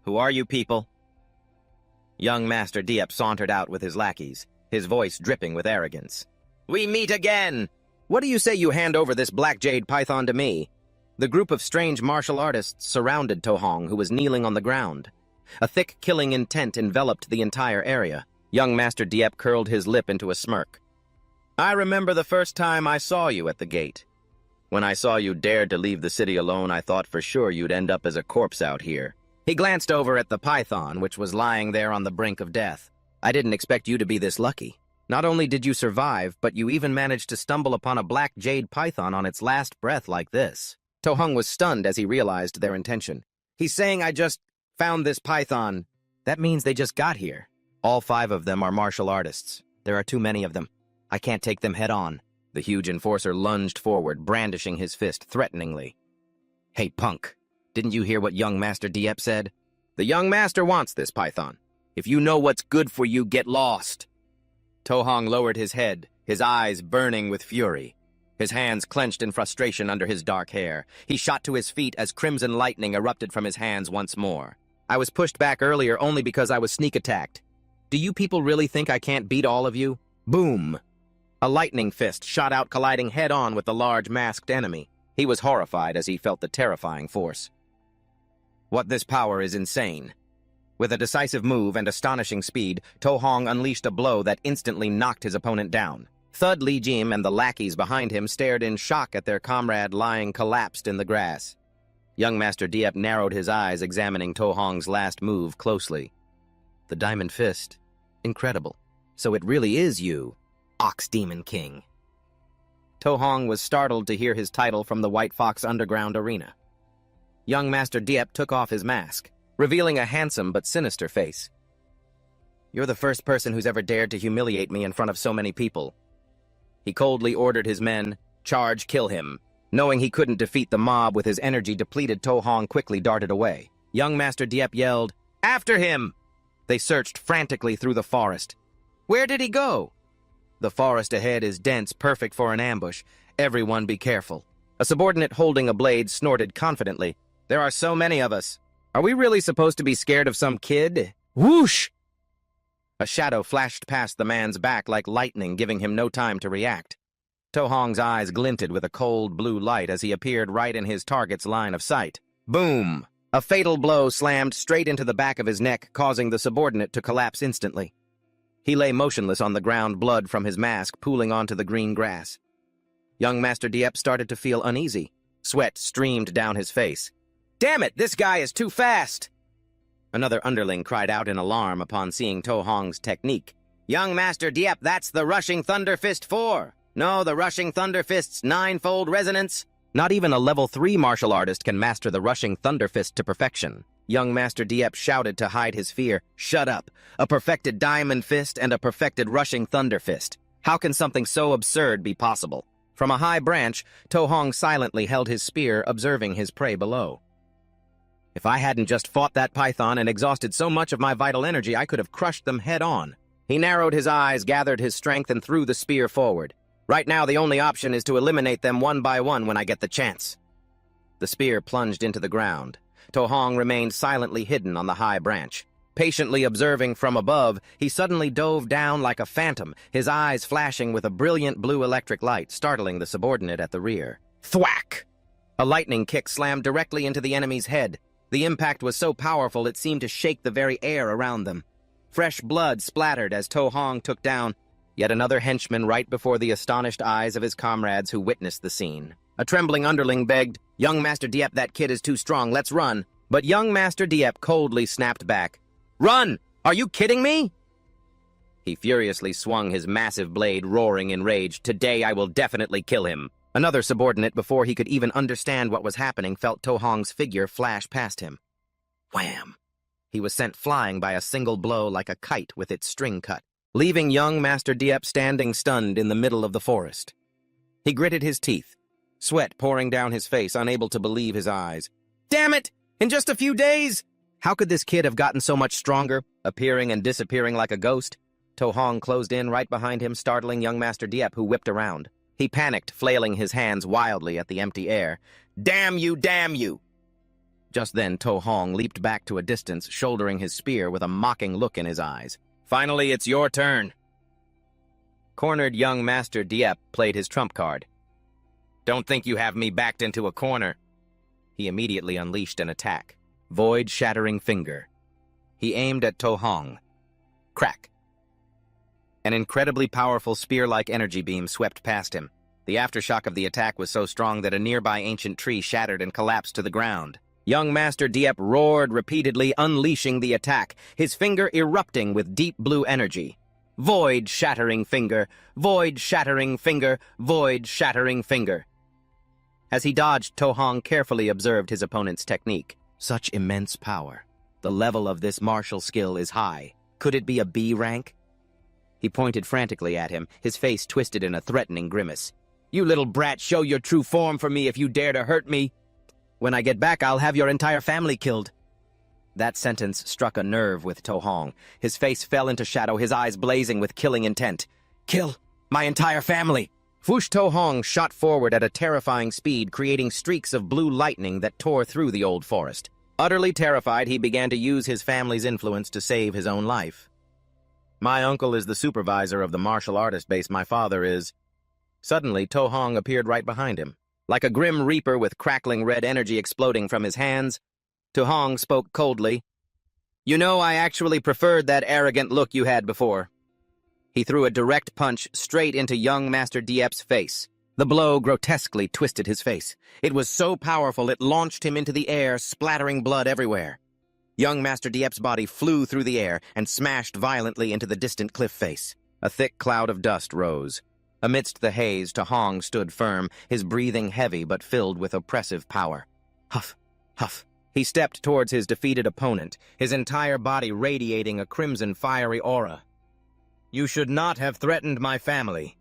"Who are you people?" Young Master Diep sauntered out with his lackeys, his voice dripping with arrogance. "We meet again! What do you say you hand over this black jade python to me?" The group of strange martial artists surrounded To Hong, who was kneeling on the ground. A thick killing intent enveloped the entire area. Young Master Diep curled his lip into a smirk. "I remember the first time I saw you at the gate. When I saw you dared to leave the city alone, I thought for sure you'd end up as a corpse out here." He glanced over at the python, which was lying there on the brink of death. "I didn't expect you to be this lucky. Not only did you survive, but you even managed to stumble upon a black jade python on its last breath like this." To Hong was stunned as he realized their intention. "He's saying I just found this python. That means they just got here. All 5 of them are martial artists. There are too many of them. I can't take them head on." The huge enforcer lunged forward, brandishing his fist threateningly. "Hey, punk, didn't you hear what young Master Diep said? The young master wants this python. If you know what's good for you, get lost." To Hong lowered his head, his eyes burning with fury. His hands clenched in frustration under his dark hair. He shot to his feet as crimson lightning erupted from his hands once more. "I was pushed back earlier only because I was sneak attacked. Do you people really think I can't beat all of you?" Boom! A lightning fist shot out, colliding head-on with the large masked enemy. He was horrified as he felt the terrifying force. What this power is insane. With a decisive move and astonishing speed, To Hong unleashed a blow that instantly knocked his opponent down. Thud Li Jim and the lackeys behind him stared in shock at their comrade lying collapsed in the grass. Young Master Diep narrowed his eyes, examining To Hong's last move closely. "The Diamond Fist. Incredible. So it really is you, Ox Demon King." To Hong was startled to hear his title from the White Fox Underground Arena. Young Master Diep took off his mask, revealing a handsome but sinister face. "You're the first person who's ever dared to humiliate me in front of so many people." He coldly ordered his men, "Charge, kill him." Knowing he couldn't defeat the mob with his energy depleted, To Hong quickly darted away. Young Master Diep yelled, "After him!" They searched frantically through the forest. "Where did he go?" "The forest ahead is dense, perfect for an ambush. Everyone be careful." A subordinate holding a blade snorted confidently. "There are so many of us. Are we really supposed to be scared of some kid?" Whoosh! A shadow flashed past the man's back like lightning, giving him no time to react. To Hong's eyes glinted with a cold blue light as he appeared right in his target's line of sight. Boom! A fatal blow slammed straight into the back of his neck, causing the subordinate to collapse instantly. He lay motionless on the ground, blood from his mask pooling onto the green grass. Young Master Diep started to feel uneasy. Sweat streamed down his face. "Damn it, this guy is too fast!" Another underling cried out in alarm upon seeing To Hong's technique. "Young Master Diep, that's the Rushing Thunder Fist 4. No, the Rushing Thunder Fist's 9-fold resonance." Not even a level 3 martial artist can master the Rushing Thunder Fist to perfection. Young Master Diep shouted to hide his fear. "Shut up! A perfected Diamond Fist and a perfected Rushing Thunder Fist. How can something so absurd be possible?" From a high branch, To Hong silently held his spear, observing his prey below. "If I hadn't just fought that python and exhausted so much of my vital energy, I could have crushed them head-on." He narrowed his eyes, gathered his strength, and threw the spear forward. "Right now, the only option is to eliminate them one by one when I get the chance." The spear plunged into the ground. To Hong remained silently hidden on the high branch. Patiently observing from above, he suddenly dove down like a phantom, his eyes flashing with a brilliant blue electric light, startling the subordinate at the rear. Thwack! A lightning kick slammed directly into the enemy's head. The impact was so powerful it seemed to shake the very air around them. Fresh blood splattered as To Hong took down yet another henchman right before the astonished eyes of his comrades who witnessed the scene. A trembling underling begged, "Young Master Diep, that kid is too strong, let's run." But young Master Diep coldly snapped back. "Run! Are you kidding me?" He furiously swung his massive blade, roaring in rage. "Today I will definitely kill him." Another subordinate, before he could even understand what was happening, felt To Hong's figure flash past him. Wham! He was sent flying by a single blow like a kite with its string cut, leaving young Master Diep standing stunned in the middle of the forest. He gritted his teeth, sweat pouring down his face, unable to believe his eyes. "Damn it! In just a few days!" How could this kid have gotten so much stronger, appearing and disappearing like a ghost? To Hong closed in right behind him, startling young Master Dieppe, who whipped around. He panicked, flailing his hands wildly at the empty air. "Damn you, damn you!" Just then, To Hong leaped back to a distance, shouldering his spear with a mocking look in his eyes. "Finally, it's your turn." Cornered young Master Dieppe played his trump card. "Don't think you have me backed into a corner." He immediately unleashed an attack. Void-shattering finger. He aimed at To Hong. Crack. An incredibly powerful spear-like energy beam swept past him. The aftershock of the attack was so strong that a nearby ancient tree shattered and collapsed to the ground. Young Master Dieppe roared repeatedly, unleashing the attack, his finger erupting with deep blue energy. Void-shattering finger, void-shattering finger, void-shattering finger. As he dodged, To Hong carefully observed his opponent's technique. Such immense power. The level of this martial skill is high. Could it be a B rank? He pointed frantically at him, his face twisted in a threatening grimace. "You little brat, show your true form for me if you dare to hurt me. When I get back, I'll have your entire family killed." That sentence struck a nerve with To Hong. His face fell into shadow, his eyes blazing with killing intent. "Kill my entire family!" Whoosh! To Hong shot forward at a terrifying speed, creating streaks of blue lightning that tore through the old forest. Utterly terrified, he began to use his family's influence to save his own life. "My uncle is the supervisor of the martial artist base my father is." Suddenly, To Hong appeared right behind him. Like a grim reaper with crackling red energy exploding from his hands, To Hong spoke coldly. "You know, I actually preferred that arrogant look you had before." He threw a direct punch straight into young Master Dieppe's face. The blow grotesquely twisted his face. It was so powerful it launched him into the air, splattering blood everywhere. Young Master Dieppe's body flew through the air and smashed violently into the distant cliff face. A thick cloud of dust rose. Amidst the haze, To Hong stood firm, his breathing heavy but filled with oppressive power. Huff, huff. He stepped towards his defeated opponent, his entire body radiating a crimson fiery aura. "You should not have threatened my family."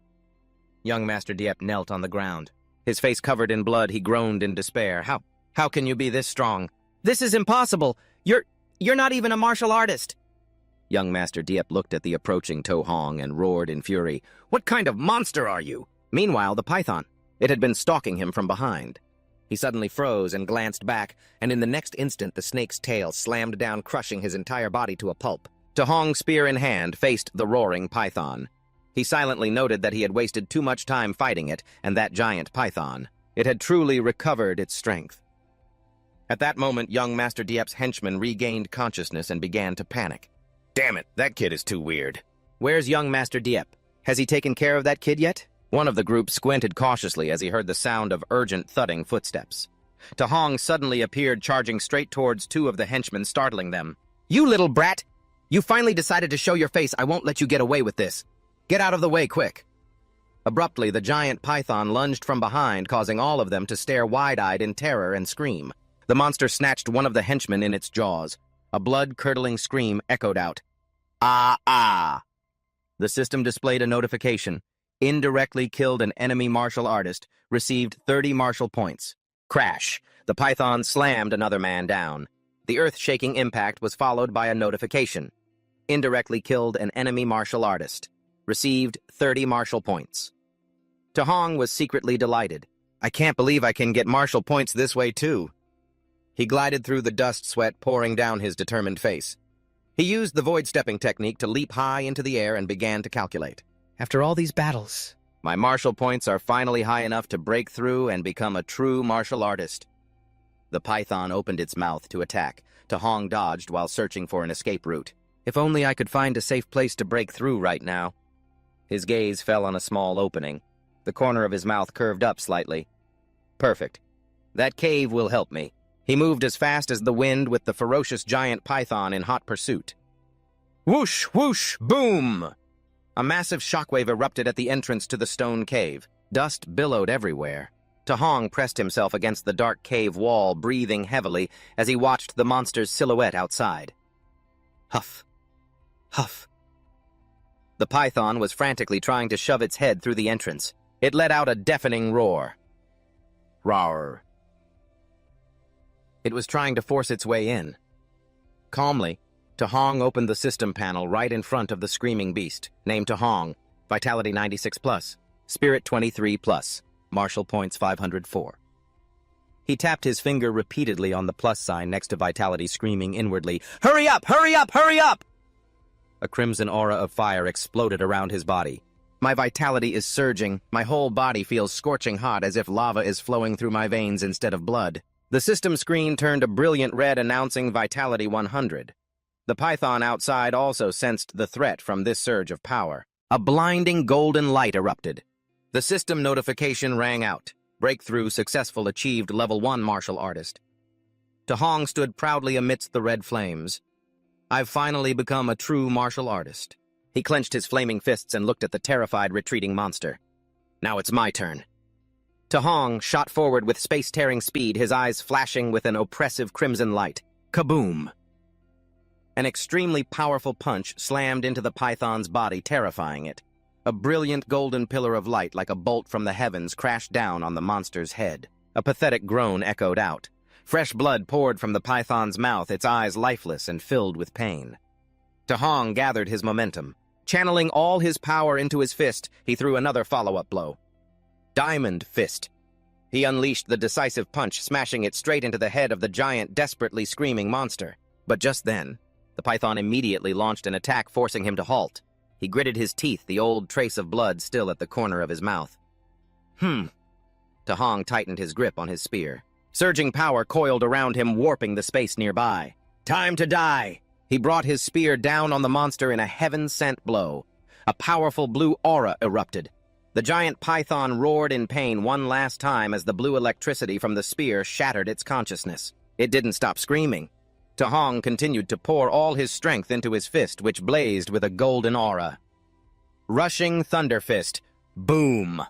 Young Master Dieppe knelt on the ground. His face covered in blood, he groaned in despair. How can you be this strong?" "This is impossible! You're not even a martial artist!" Young Master Dieppe looked at the approaching To Hong and roared in fury. "What kind of monster are you?" Meanwhile, the python. It had been stalking him from behind. He suddenly froze and glanced back, and in the next instant the snake's tail slammed down, crushing his entire body to a pulp. To Hong, spear in hand, faced the roaring python. He silently noted that he had wasted too much time fighting it, and that giant python. It had truly recovered its strength. At that moment, young Master Dieppe's henchman regained consciousness and began to panic. "Damn it, that kid is too weird." "Where's young Master Dieppe? Has he taken care of that kid yet?" One of the group squinted cautiously as he heard the sound of urgent thudding footsteps. To Hong suddenly appeared, charging straight towards two of the henchmen, startling them. "You little brat! You finally decided to show your face. I won't let you get away with this. Get out of the way, quick!" Abruptly, the giant python lunged from behind, causing all of them to stare wide-eyed in terror and scream. The monster snatched one of the henchmen in its jaws. A blood-curdling scream echoed out. "Ah, ah!" The system displayed a notification. Indirectly killed an enemy martial artist, received 30 martial points. Crash! The python slammed another man down. The earth-shaking impact was followed by a notification. Indirectly killed an enemy martial artist. Received 30 martial points. To Hong was secretly delighted. "I can't believe I can get martial points this way, too." He glided through the dust sweat pouring down his determined face. He used the void-stepping technique to leap high into the air and began to calculate. "After all these battles, my martial points are finally high enough to break through and become a true martial artist." The python opened its mouth to attack. To Hong dodged while searching for an escape route. "If only I could find a safe place to break through right now." His gaze fell on a small opening. The corner of his mouth curved up slightly. "Perfect. That cave will help me." He moved as fast as the wind with the ferocious giant python in hot pursuit. Whoosh, whoosh, boom! A massive shockwave erupted at the entrance to the stone cave. Dust billowed everywhere. To Hong pressed himself against the dark cave wall, breathing heavily as he watched the monster's silhouette outside. Huff. Huff. The python was frantically trying to shove its head through the entrance. It let out a deafening roar. Roar. It was trying to force its way in. Calmly, Tahong opened the system panel right in front of the screaming beast, named Tahong, Vitality 96+, Spirit 23+, Martial Points 504. He tapped his finger repeatedly on the plus sign next to Vitality, screaming inwardly, "Hurry up! Hurry up! Hurry up!" A crimson aura of fire exploded around his body. My vitality is surging. My whole body feels scorching hot, as if lava is flowing through my veins instead of blood. The system screen turned a brilliant red, announcing Vitality 100. The python outside also sensed the threat from this surge of power. A blinding golden light erupted. The system notification rang out. Breakthrough successful, achieved level 1 martial artist. Tahong stood proudly amidst the red flames. I've finally become a true martial artist. He clenched his flaming fists and looked at the terrified, retreating monster. Now it's my turn. Tahong shot forward with space-tearing speed, his eyes flashing with an oppressive crimson light. Kaboom! An extremely powerful punch slammed into the python's body, terrifying it. A brilliant golden pillar of light like a bolt from the heavens crashed down on the monster's head. A pathetic groan echoed out. Fresh blood poured from the python's mouth, its eyes lifeless and filled with pain. Tahong gathered his momentum. Channeling all his power into his fist, he threw another follow-up blow. Diamond Fist. He unleashed the decisive punch, smashing it straight into the head of the giant, desperately screaming monster. But just then, the python immediately launched an attack, forcing him to halt. He gritted his teeth, the old trace of blood still at the corner of his mouth. Tahong tightened his grip on his spear. Surging power coiled around him, warping the space nearby. Time to die! He brought his spear down on the monster in a heaven-sent blow. A powerful blue aura erupted. The giant python roared in pain one last time as the blue electricity from the spear shattered its consciousness. It didn't stop screaming. Tahong continued to pour all his strength into his fist, which blazed with a golden aura. Rushing Thunder Fist. Boom!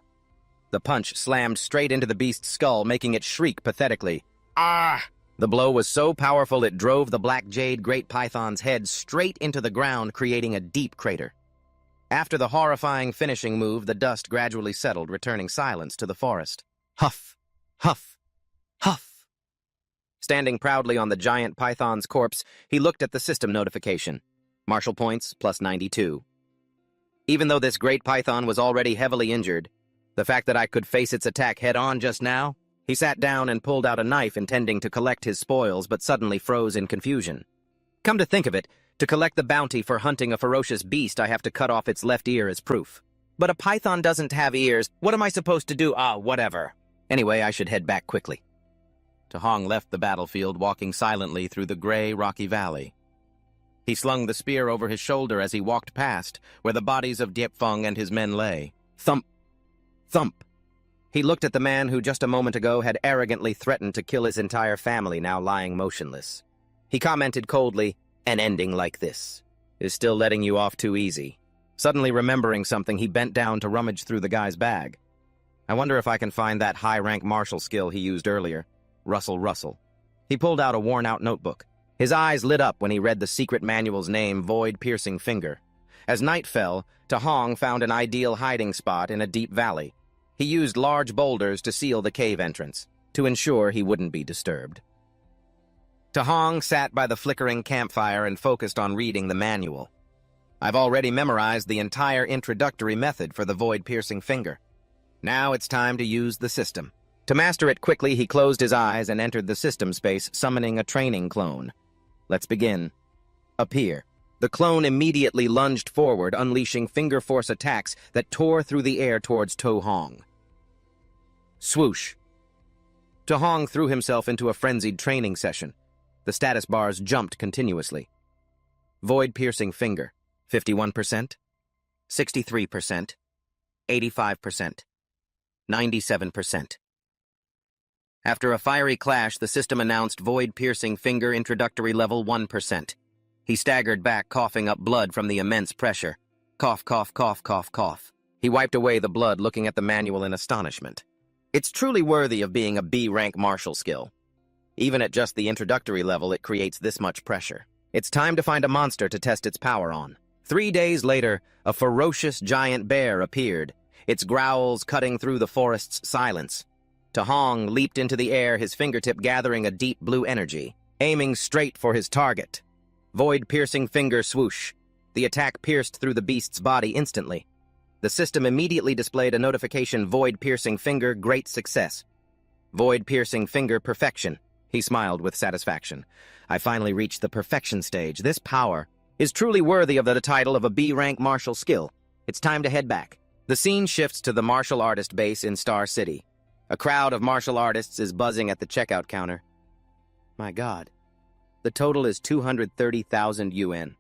The punch slammed straight into the beast's skull, making it shriek pathetically. Ah! The blow was so powerful it drove the black jade great python's head straight into the ground, creating a deep crater. After the horrifying finishing move, the dust gradually settled, returning silence to the forest. Huff! Huff! Huff! Standing proudly on the giant python's corpse, he looked at the system notification. Martial points, plus 92. Even though this great python was already heavily injured, the fact that I could face its attack head-on just now, he sat down and pulled out a knife, intending to collect his spoils, but suddenly froze in confusion. Come to think of it, to collect the bounty for hunting a ferocious beast, I have to cut off its left ear as proof. But a python doesn't have ears. What am I supposed to do? Whatever. Anyway, I should head back quickly. Tahong left the battlefield, walking silently through the gray, rocky valley. He slung the spear over his shoulder as he walked past, where the bodies of Diepfeng and his men lay. Thump! Thump! He looked at the man who just a moment ago had arrogantly threatened to kill his entire family, now lying motionless. He commented coldly, "An ending like this is still letting you off too easy." Suddenly remembering something, he bent down to rummage through the guy's bag. I wonder if I can find that high-rank martial skill he used earlier. Rustle. He pulled out a worn-out notebook. His eyes lit up when he read the secret manual's name, Void-Piercing Finger. As night fell, Tahong found an ideal hiding spot in a deep valley. He used large boulders to seal the cave entrance, to ensure he wouldn't be disturbed. Tahong sat by the flickering campfire and focused on reading the manual. I've already memorized the entire introductory method for the Void-Piercing Finger. Now it's time to use the system. To master it quickly, he closed his eyes and entered the system space, summoning a training clone. Let's begin. Appear. The clone immediately lunged forward, unleashing finger force attacks that tore through the air towards Tahong. Swoosh. Tahong threw himself into a frenzied training session. The status bars jumped continuously. Void-Piercing Finger, 51%, 63%, 85%, 97%. After a fiery clash, the system announced Void-Piercing Finger Introductory Level 1%. He staggered back, coughing up blood from the immense pressure. Cough, cough, cough, cough, cough. He wiped away the blood, looking at the manual in astonishment. It's truly worthy of being a B-rank martial skill. Even at just the introductory level, it creates this much pressure. It's time to find a monster to test its power on. 3 days later, a ferocious giant bear appeared, its growls cutting through the forest's silence. Tahong leaped into the air, his fingertip gathering a deep blue energy, aiming straight for his target. Void-piercing finger swoosh. The attack pierced through the beast's body instantly. The system immediately displayed a notification, Void-piercing finger, great success. Void-piercing finger, perfection. He smiled with satisfaction. I finally reached the perfection stage. This power is truly worthy of the title of a B-rank martial skill. It's time to head back. The scene shifts to the martial artist base in Star City. A crowd of martial artists is buzzing at the checkout counter. My God. The total is 230,000 UN.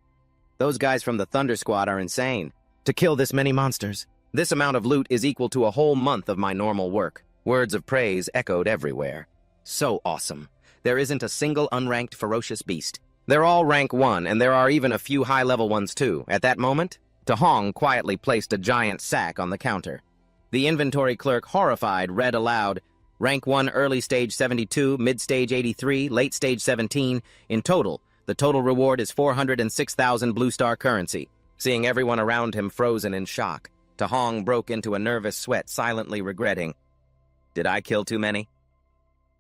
Those guys from the Thunder Squad are insane. To kill this many monsters. This amount of loot is equal to a whole month of my normal work. Words of praise echoed everywhere. So awesome. There isn't a single unranked ferocious beast. They're all rank 1, and there are even a few high-level ones too. At that moment, Tahong quietly placed a giant sack on the counter. The inventory clerk, horrified, read aloud, Rank 1 early stage 72, mid-stage 83, late stage 17. In total, the total reward is 406,000 Blue Star currency. Seeing everyone around him frozen in shock, Tahong broke into a nervous sweat, silently regretting, did I kill too many?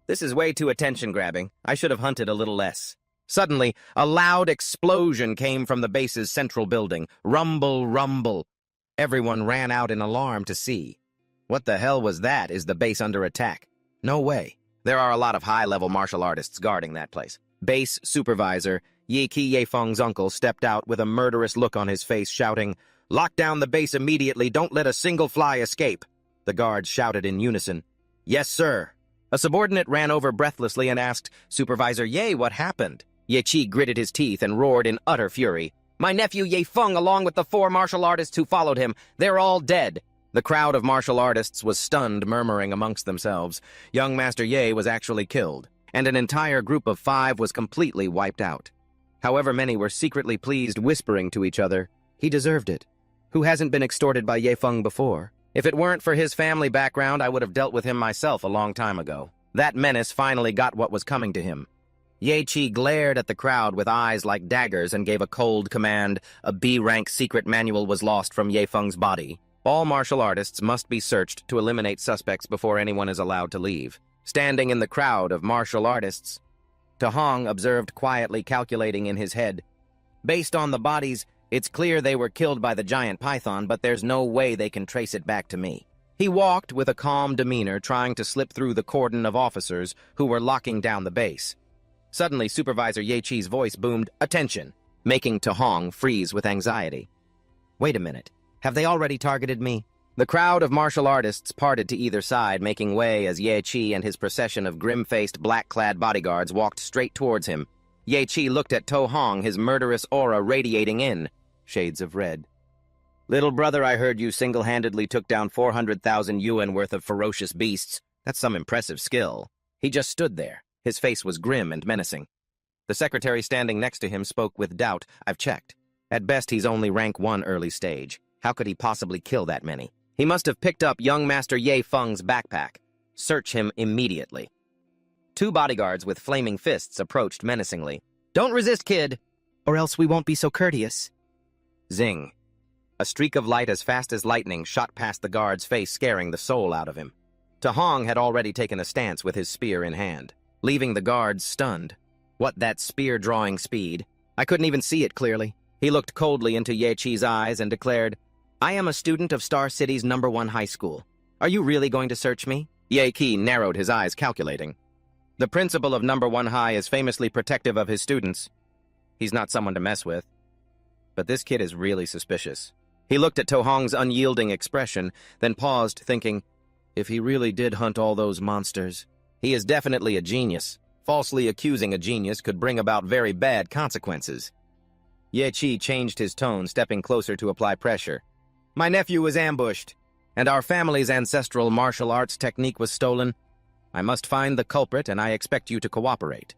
This is way too attention-grabbing. I should have hunted a little less. Suddenly, a loud explosion came from the base's central building. Rumble, rumble. Everyone ran out in alarm to see. What the hell was that? Is the base under attack? No way. There are a lot of high-level martial artists guarding that place. Base supervisor, Ye Ki Ye Feng's uncle, stepped out with a murderous look on his face, shouting, Lock down the base immediately. Don't let a single fly escape. The guards shouted in unison. Yes, sir. A subordinate ran over breathlessly and asked, Supervisor Ye, what happened? Ye Chi gritted his teeth and roared in utter fury. My nephew Ye Feng, along with the 4 martial artists who followed him, they're all dead. The crowd of martial artists was stunned, murmuring amongst themselves. Young Master Ye was actually killed, and an entire group of 5 was completely wiped out. However, many were secretly pleased, whispering to each other, he deserved it. Who hasn't been extorted by Ye Feng before? If it weren't for his family background, I would have dealt with him myself a long time ago. That menace finally got what was coming to him. Ye Chi glared at the crowd with eyes like daggers and gave a cold command. A B-rank secret manual was lost from Ye Feng's body. All martial artists must be searched to eliminate suspects before anyone is allowed to leave. Standing in the crowd of martial artists, Tahong observed quietly, calculating in his head. Based on the bodies, it's clear they were killed by the giant python, but there's no way they can trace it back to me. He walked with a calm demeanor, trying to slip through the cordon of officers who were locking down the base. Suddenly, Supervisor Ye Chi's voice boomed, Attention, making Tahong freeze with anxiety. Wait a minute. Have they already targeted me? The crowd of martial artists parted to either side, making way as Ye Chi and his procession of grim-faced, black-clad bodyguards walked straight towards him. Ye Chi looked at Tahong, his murderous aura radiating in. Shades of red. Little brother, I heard you single-handedly took down 400,000 yuan worth of ferocious beasts. That's some impressive skill. He just stood there. His face was grim and menacing. The secretary standing next to him spoke with doubt. I've checked. At best, he's only rank 1 early stage. How could he possibly kill that many? He must have picked up young Master Ye Feng's backpack. Search him immediately. 2 bodyguards with flaming fists approached menacingly. Don't resist, kid, or else we won't be so courteous. Zing. A streak of light as fast as lightning shot past the guard's face, scaring the soul out of him. Tahong had already taken a stance with his spear in hand, leaving the guards stunned. What that spear-drawing speed? I couldn't even see it clearly. He looked coldly into Ye Chi's eyes and declared, I am a student of Star City's #1 high school. Are you really going to search me? Ye Chi narrowed his eyes, calculating. The principal of #1 high is famously protective of his students. He's not someone to mess with. But this kid is really suspicious. He looked at Tahong's unyielding expression, then paused, thinking, if he really did hunt all those monsters, he is definitely a genius. Falsely accusing a genius could bring about very bad consequences. Ye Chi changed his tone, stepping closer to apply pressure. My nephew was ambushed, and our family's ancestral martial arts technique was stolen. I must find the culprit, and I expect you to cooperate.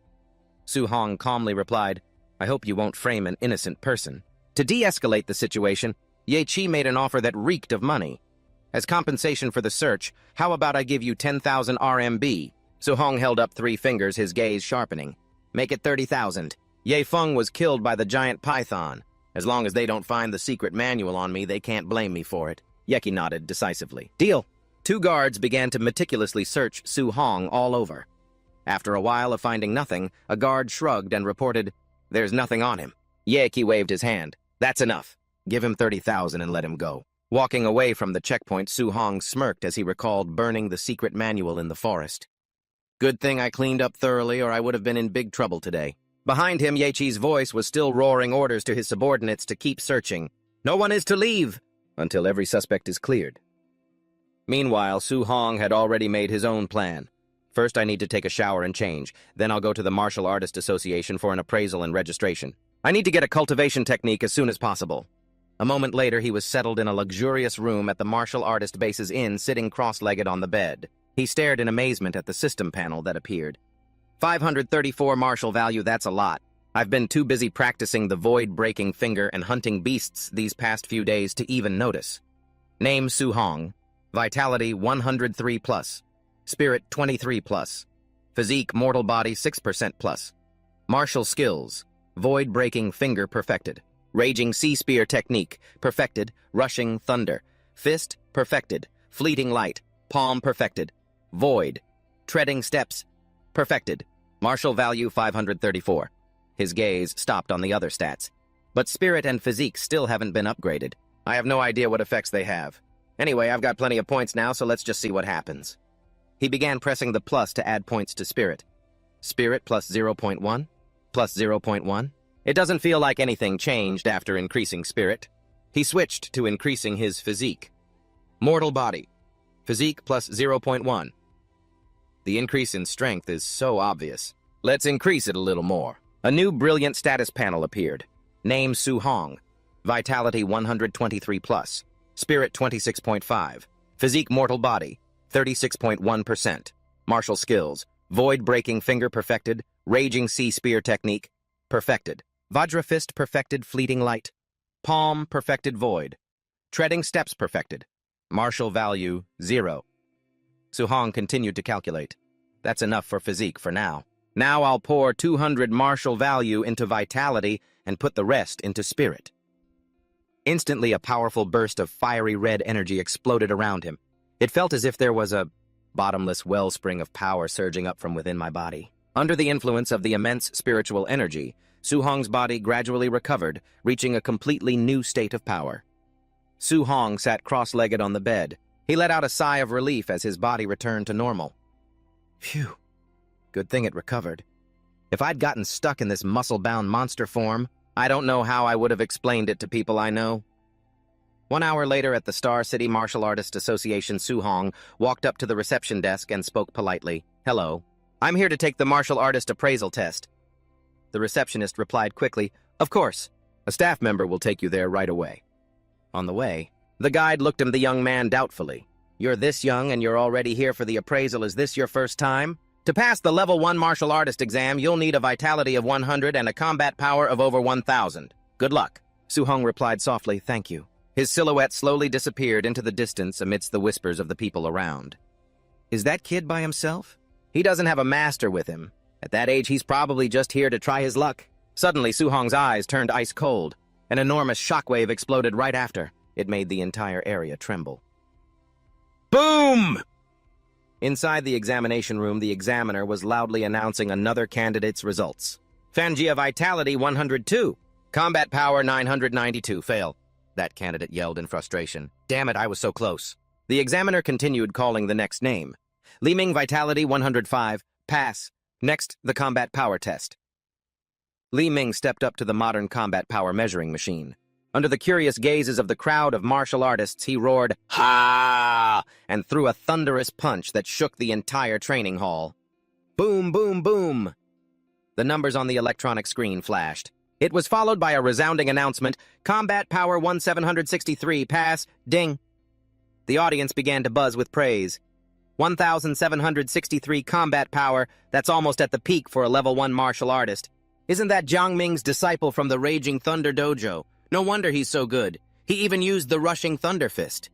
Su Hong calmly replied, I hope you won't frame an innocent person. To de-escalate the situation, Ye Chi made an offer that reeked of money. As compensation for the search, how about I give you 10,000 RMB? Su Hong held up 3 fingers, his gaze sharpening. Make it 30,000. Ye Feng was killed by the giant python. As long as they don't find the secret manual on me, they can't blame me for it. Yeki nodded decisively. Deal. 2 guards began to meticulously search Su Hong all over. After a while of finding nothing, a guard shrugged and reported, There's nothing on him. Yaeki waved his hand. That's enough. Give him 30,000 and let him go. Walking away from the checkpoint, Su Hong smirked as he recalled burning the secret manual in the forest. Good thing I cleaned up thoroughly or I would have been in big trouble today. Behind him, Yaechi's voice was still roaring orders to his subordinates to keep searching. No one is to leave until every suspect is cleared. Meanwhile, Su Hong had already made his own plan. First, I need to take a shower and change. Then I'll go to the Martial Artist Association for an appraisal and registration. I need to get a cultivation technique as soon as possible. A moment later, he was settled in a luxurious room at the Martial Artist Base's Inn, sitting cross-legged on the bed. He stared in amazement at the system panel that appeared. 534 martial value, that's a lot. I've been too busy practicing the void-breaking finger and hunting beasts these past few days to even notice. Name Su Hong. Vitality 103 plus. Spirit 23 plus. Physique mortal body 6% plus. Martial skills. Void-breaking finger perfected. Raging sea spear technique perfected. Rushing thunder. Fist perfected. Fleeting light. Palm perfected. Void. Treading steps perfected. Martial value 534. His gaze stopped on the other stats. But spirit and physique still haven't been upgraded. I have no idea what effects they have. Anyway, I've got plenty of points now, so let's just see what happens. He began pressing the plus to add points to spirit. Spirit plus 0.1, plus 0.1. It doesn't feel like anything changed after increasing spirit. He switched to increasing his physique. Mortal body. Physique plus 0.1. The increase in strength is so obvious. Let's increase it a little more. A new brilliant status panel appeared. Name Su Hong. Vitality 123 plus. Spirit 26.5. Physique mortal body 36.1%. Martial skills. Void-breaking finger perfected. Raging sea spear technique perfected. Vajra fist perfected. Fleeting light. Palm perfected. Void. Treading steps perfected. Martial value 0. Su Hong continued to calculate. That's enough for physique for now. Now I'll pour 200 martial value into vitality and put the rest into spirit. Instantly, a powerful burst of fiery red energy exploded around him. It felt as if there was a bottomless wellspring of power surging up from within my body. Under the influence of the immense spiritual energy, Su Hong's body gradually recovered, reaching a completely new state of power. Su Hong sat cross-legged on the bed. He let out a sigh of relief as his body returned to normal. Phew. Good thing it recovered. If I'd gotten stuck in this muscle-bound monster form, I don't know how I would have explained it to people I know. 1 hour later at the Star City Martial Artist Association, Su Hong walked up to the reception desk and spoke politely. Hello. I'm here to take the martial artist appraisal test. The receptionist replied quickly, Of course. A staff member will take you there right away. On the way, the guide looked at the young man doubtfully. You're this young and you're already here for the appraisal. Is this your first time? To pass the Level 1 Martial Artist exam, you'll need a vitality of 100 and a combat power of over 1,000. Good luck. Su Hong replied softly, Thank you. His silhouette slowly disappeared into the distance amidst the whispers of the people around. Is that kid by himself? He doesn't have a master with him. At that age, he's probably just here to try his luck. Suddenly, Su Hong's eyes turned ice cold. An enormous shockwave exploded right after. It made the entire area tremble. Boom! Inside the examination room, the examiner was loudly announcing another candidate's results. Fangia Vitality 102. Combat Power 992. Fail. That candidate yelled in frustration. Damn it, I was so close. The examiner continued calling the next name. Li Ming Vitality 105. Pass. Next, the Combat Power Test. Li Ming stepped up to the modern combat power measuring machine. Under the curious gazes of the crowd of martial artists, he roared, Ha! And threw a thunderous punch that shook the entire training hall. Boom, boom, boom! The numbers on the electronic screen flashed. It was followed by a resounding announcement, Combat Power 1763, pass, ding. The audience began to buzz with praise. 1,763 combat power, that's almost at the peak for a level 1 martial artist. Isn't that Jiang Ming's disciple from the Raging Thunder Dojo? No wonder he's so good. He even used the Rushing Thunder Fist.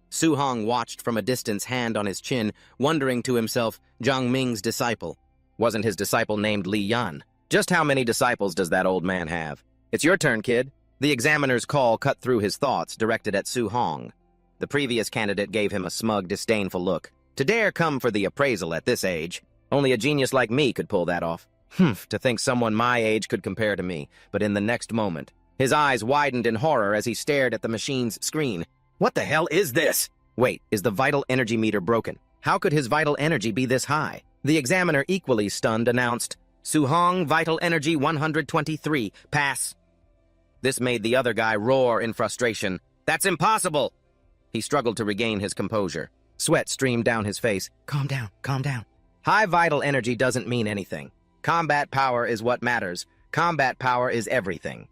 Su Hong watched from a distance, hand on his chin, wondering to himself, Jiang Ming's disciple. Wasn't his disciple named Li Yan? Just how many disciples does that old man have? It's your turn, kid. The examiner's call cut through his thoughts, directed at Su Hong. The previous candidate gave him a smug, disdainful look. To dare come for the appraisal at this age, only a genius like me could pull that off. Humph, to think someone my age could compare to me, but in the next moment, his eyes widened in horror as he stared at the machine's screen. What the hell is this? Wait, is the vital energy meter broken? How could his vital energy be this high? The examiner, equally stunned, announced, Suhong, vital energy 123, pass. This made the other guy roar in frustration. That's impossible! He struggled to regain his composure. Sweat streamed down his face. Calm down, calm down. High vital energy doesn't mean anything. Combat power is what matters. Combat power is everything.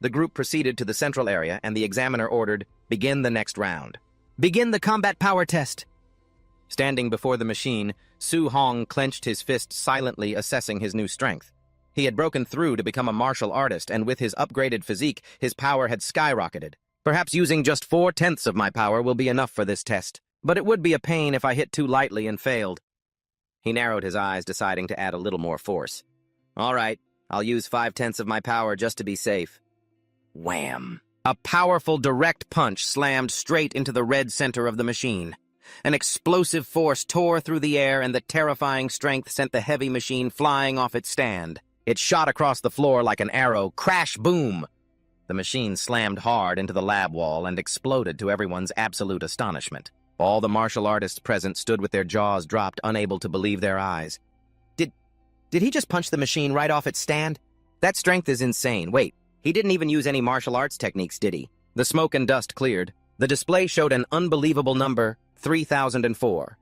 The group proceeded to the central area, and the examiner ordered, begin the next round. Begin the combat power test. Standing before the machine, Suhong clenched his fist, silently assessing his new strength. He had broken through to become a martial artist, and with his upgraded physique, his power had skyrocketed. Perhaps using just 4/10 of my power will be enough for this test, but it would be a pain if I hit too lightly and failed. He narrowed his eyes, deciding to add a little more force. All right, I'll use 5/10 of my power just to be safe. Wham! A powerful direct punch slammed straight into the red center of the machine. An explosive force tore through the air, and the terrifying strength sent the heavy machine flying off its stand. It shot across the floor like an arrow. Crash, boom! The machine slammed hard into the lab wall and exploded to everyone's absolute astonishment. All the martial artists present stood with their jaws dropped, unable to believe their eyes. Did he just punch the machine right off its stand? That strength is insane. Wait, he didn't even use any martial arts techniques, did he? The smoke and dust cleared. The display showed an unbelievable number, 3,004.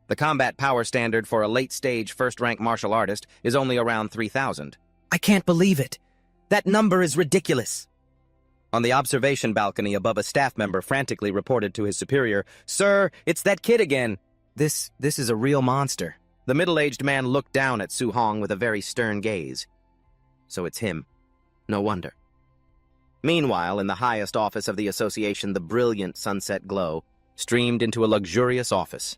The combat power standard for a late-stage first-rank martial artist is only around 3,000. I can't believe it. That number is ridiculous. On the observation balcony above, a staff member frantically reported to his superior, Sir, it's that kid again. This is a real monster. The middle-aged man looked down at Suhong with a very stern gaze. So it's him. No wonder. Meanwhile, in the highest office of the association, the brilliant sunset glow streamed into a luxurious office.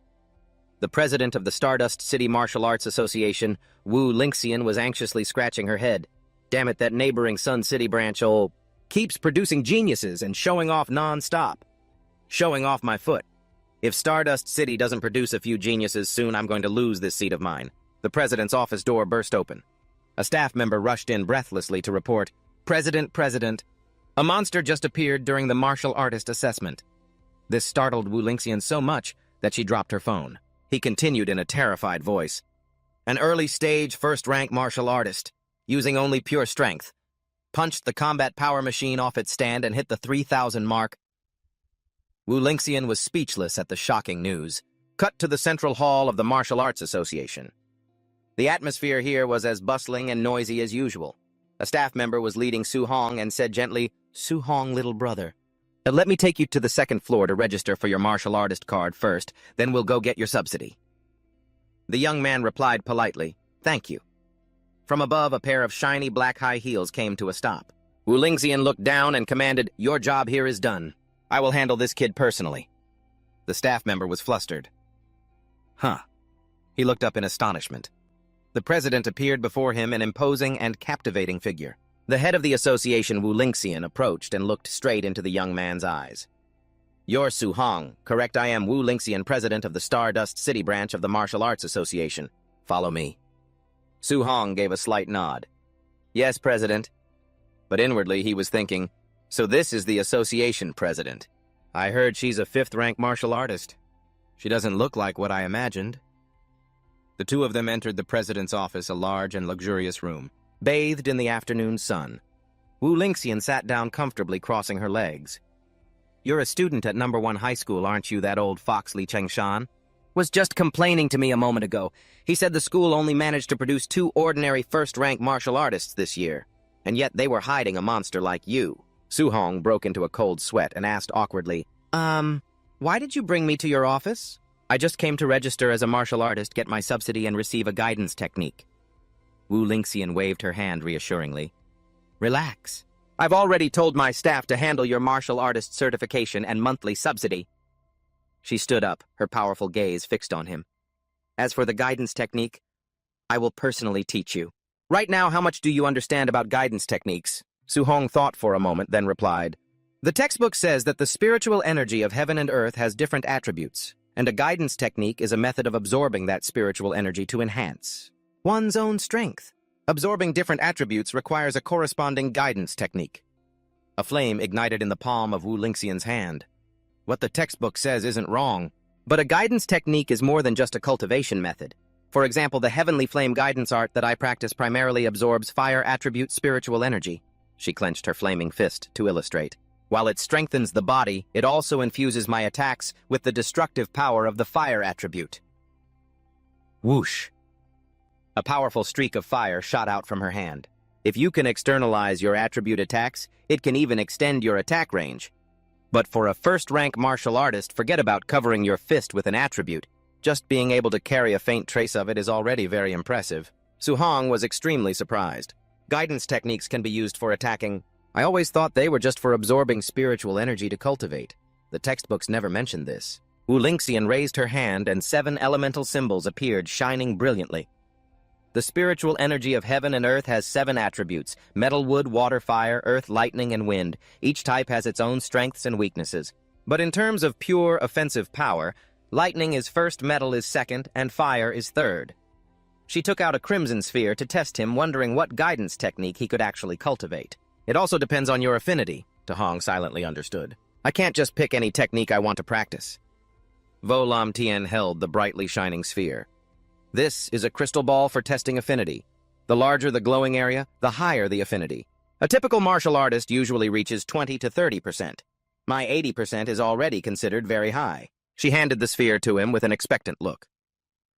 The president of the Stardust City Martial Arts Association, Wu Lingxian, was anxiously scratching her head. Damn it, that neighboring Sun City branch keeps producing geniuses and showing off non-stop. Showing off my foot. If Stardust City doesn't produce a few geniuses soon, I'm going to lose this seat of mine. The president's office door burst open. A staff member rushed in breathlessly to report, President, a monster just appeared during the martial artist assessment. This startled Wu Lingxian so much that she dropped her phone. He continued in a terrified voice. An early-stage first-rank martial artist, using only pure strength, punched the combat power machine off its stand and hit the 3,000 mark. Wu Lingxian was speechless at the shocking news. Cut to the central hall of the Martial Arts Association. The atmosphere here was as bustling and noisy as usual. A staff member was leading Suhong and said gently, Suhong, little brother, let me take you to the second floor to register for your martial artist card first, then we'll go get your subsidy. The young man replied politely, Thank you. From above, a pair of shiny black high heels came to a stop. Wu Lingxian looked down and commanded, Your job here is done. I will handle this kid personally. The staff member was flustered. Huh. He looked up in astonishment. The president appeared before him, an imposing and captivating figure. The head of the association, Wu Lingxian, approached and looked straight into the young man's eyes. You're Suhong, correct? I am Wu Lingxian, president of the Stardust City branch of the Martial Arts Association. Follow me. Suhong gave a slight nod. Yes, president. But inwardly he was thinking, so this is the association president. I heard she's a 5th-rank martial artist. She doesn't look like what I imagined. The two of them entered the president's office, a large and luxurious room, bathed in the afternoon sun. Wu Lingxian sat down comfortably, crossing her legs. You're a student at No. 1 High School, aren't you, that old fox Li Chengshan? Was just complaining to me a moment ago. He said the school only managed to produce 2 ordinary first-rank martial artists this year, and yet they were hiding a monster like you. Suhong broke into a cold sweat and asked awkwardly, why did you bring me to your office? I just came to register as a martial artist, get my subsidy, and receive a guidance technique. Wu Lingxian waved her hand reassuringly. Relax. I've already told my staff to handle your martial artist certification and monthly subsidy. She stood up, her powerful gaze fixed on him. As for the guidance technique, I will personally teach you. Right now, how much do you understand about guidance techniques? Suhong thought for a moment, then replied, The textbook says that the spiritual energy of heaven and earth has different attributes, and a guidance technique is a method of absorbing that spiritual energy to enhance one's own strength. Absorbing different attributes requires a corresponding guidance technique. A flame ignited in the palm of Wu Lingxian's hand. What the textbook says isn't wrong, but a guidance technique is more than just a cultivation method. For example, the Heavenly Flame guidance art that I practice primarily absorbs fire attribute spiritual energy. She clenched her flaming fist to illustrate. While it strengthens the body, it also infuses my attacks with the destructive power of the fire attribute. Whoosh! A powerful streak of fire shot out from her hand. If you can externalize your attribute attacks, it can even extend your attack range. But for a first-rank martial artist, forget about covering your fist with an attribute. Just being able to carry a faint trace of it is already very impressive. Su Hong was extremely surprised. Guidance techniques can be used for attacking. I always thought they were just for absorbing spiritual energy to cultivate. The textbooks never mentioned this. Wu Lingxian raised her hand and 7 elemental symbols appeared, shining brilliantly. The spiritual energy of heaven and earth has 7 attributes: metal, wood, water, fire, earth, lightning, and wind. Each type has its own strengths and weaknesses. But in terms of pure offensive power, lightning is first, metal is second, and fire is third. She took out a crimson sphere to test him, wondering what guidance technique he could actually cultivate. It also depends on your affinity, Ta Hong silently understood. I can't just pick any technique I want to practice. Vo Lam Tien held the brightly shining sphere. This is a crystal ball for testing affinity. The larger the glowing area, the higher the affinity. A typical martial artist usually reaches 20 to 30%. My 80% is already considered very high. She handed the sphere to him with an expectant look.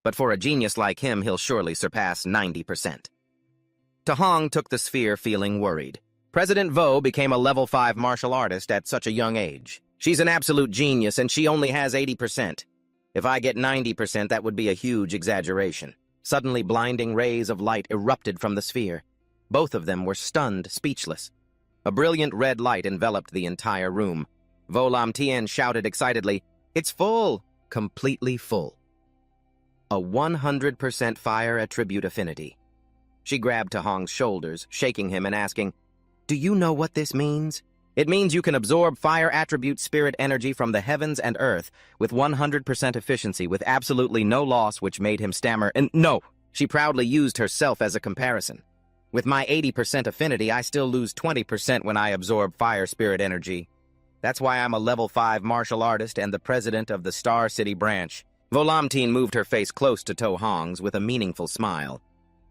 But for a genius like him, he'll surely surpass 90%. Ta Hong took the sphere feeling worried. President Vo became a level 5 martial artist at such a young age. She's an absolute genius and she only has 80%. If I get 90%, that would be a huge exaggeration. Suddenly, blinding rays of light erupted from the sphere. Both of them were stunned, speechless. A brilliant red light enveloped the entire room. Vo Lam Tien shouted excitedly, "It's full! Completely full." A 100% fire attribute affinity. She grabbed Ta Hong's shoulders, shaking him and asking, "Do you know what this means?" "It means you can absorb fire attribute spirit energy from the heavens and earth with 100% efficiency with absolutely no loss," which made him stammer, "And no!" She proudly used herself as a comparison. "With my 80% affinity, I still lose 20% when I absorb fire spirit energy. That's why I'm a level 5 martial artist and the president of the Star City branch." Vo Lam Tien moved her face close to Ta Hong's with a meaningful smile.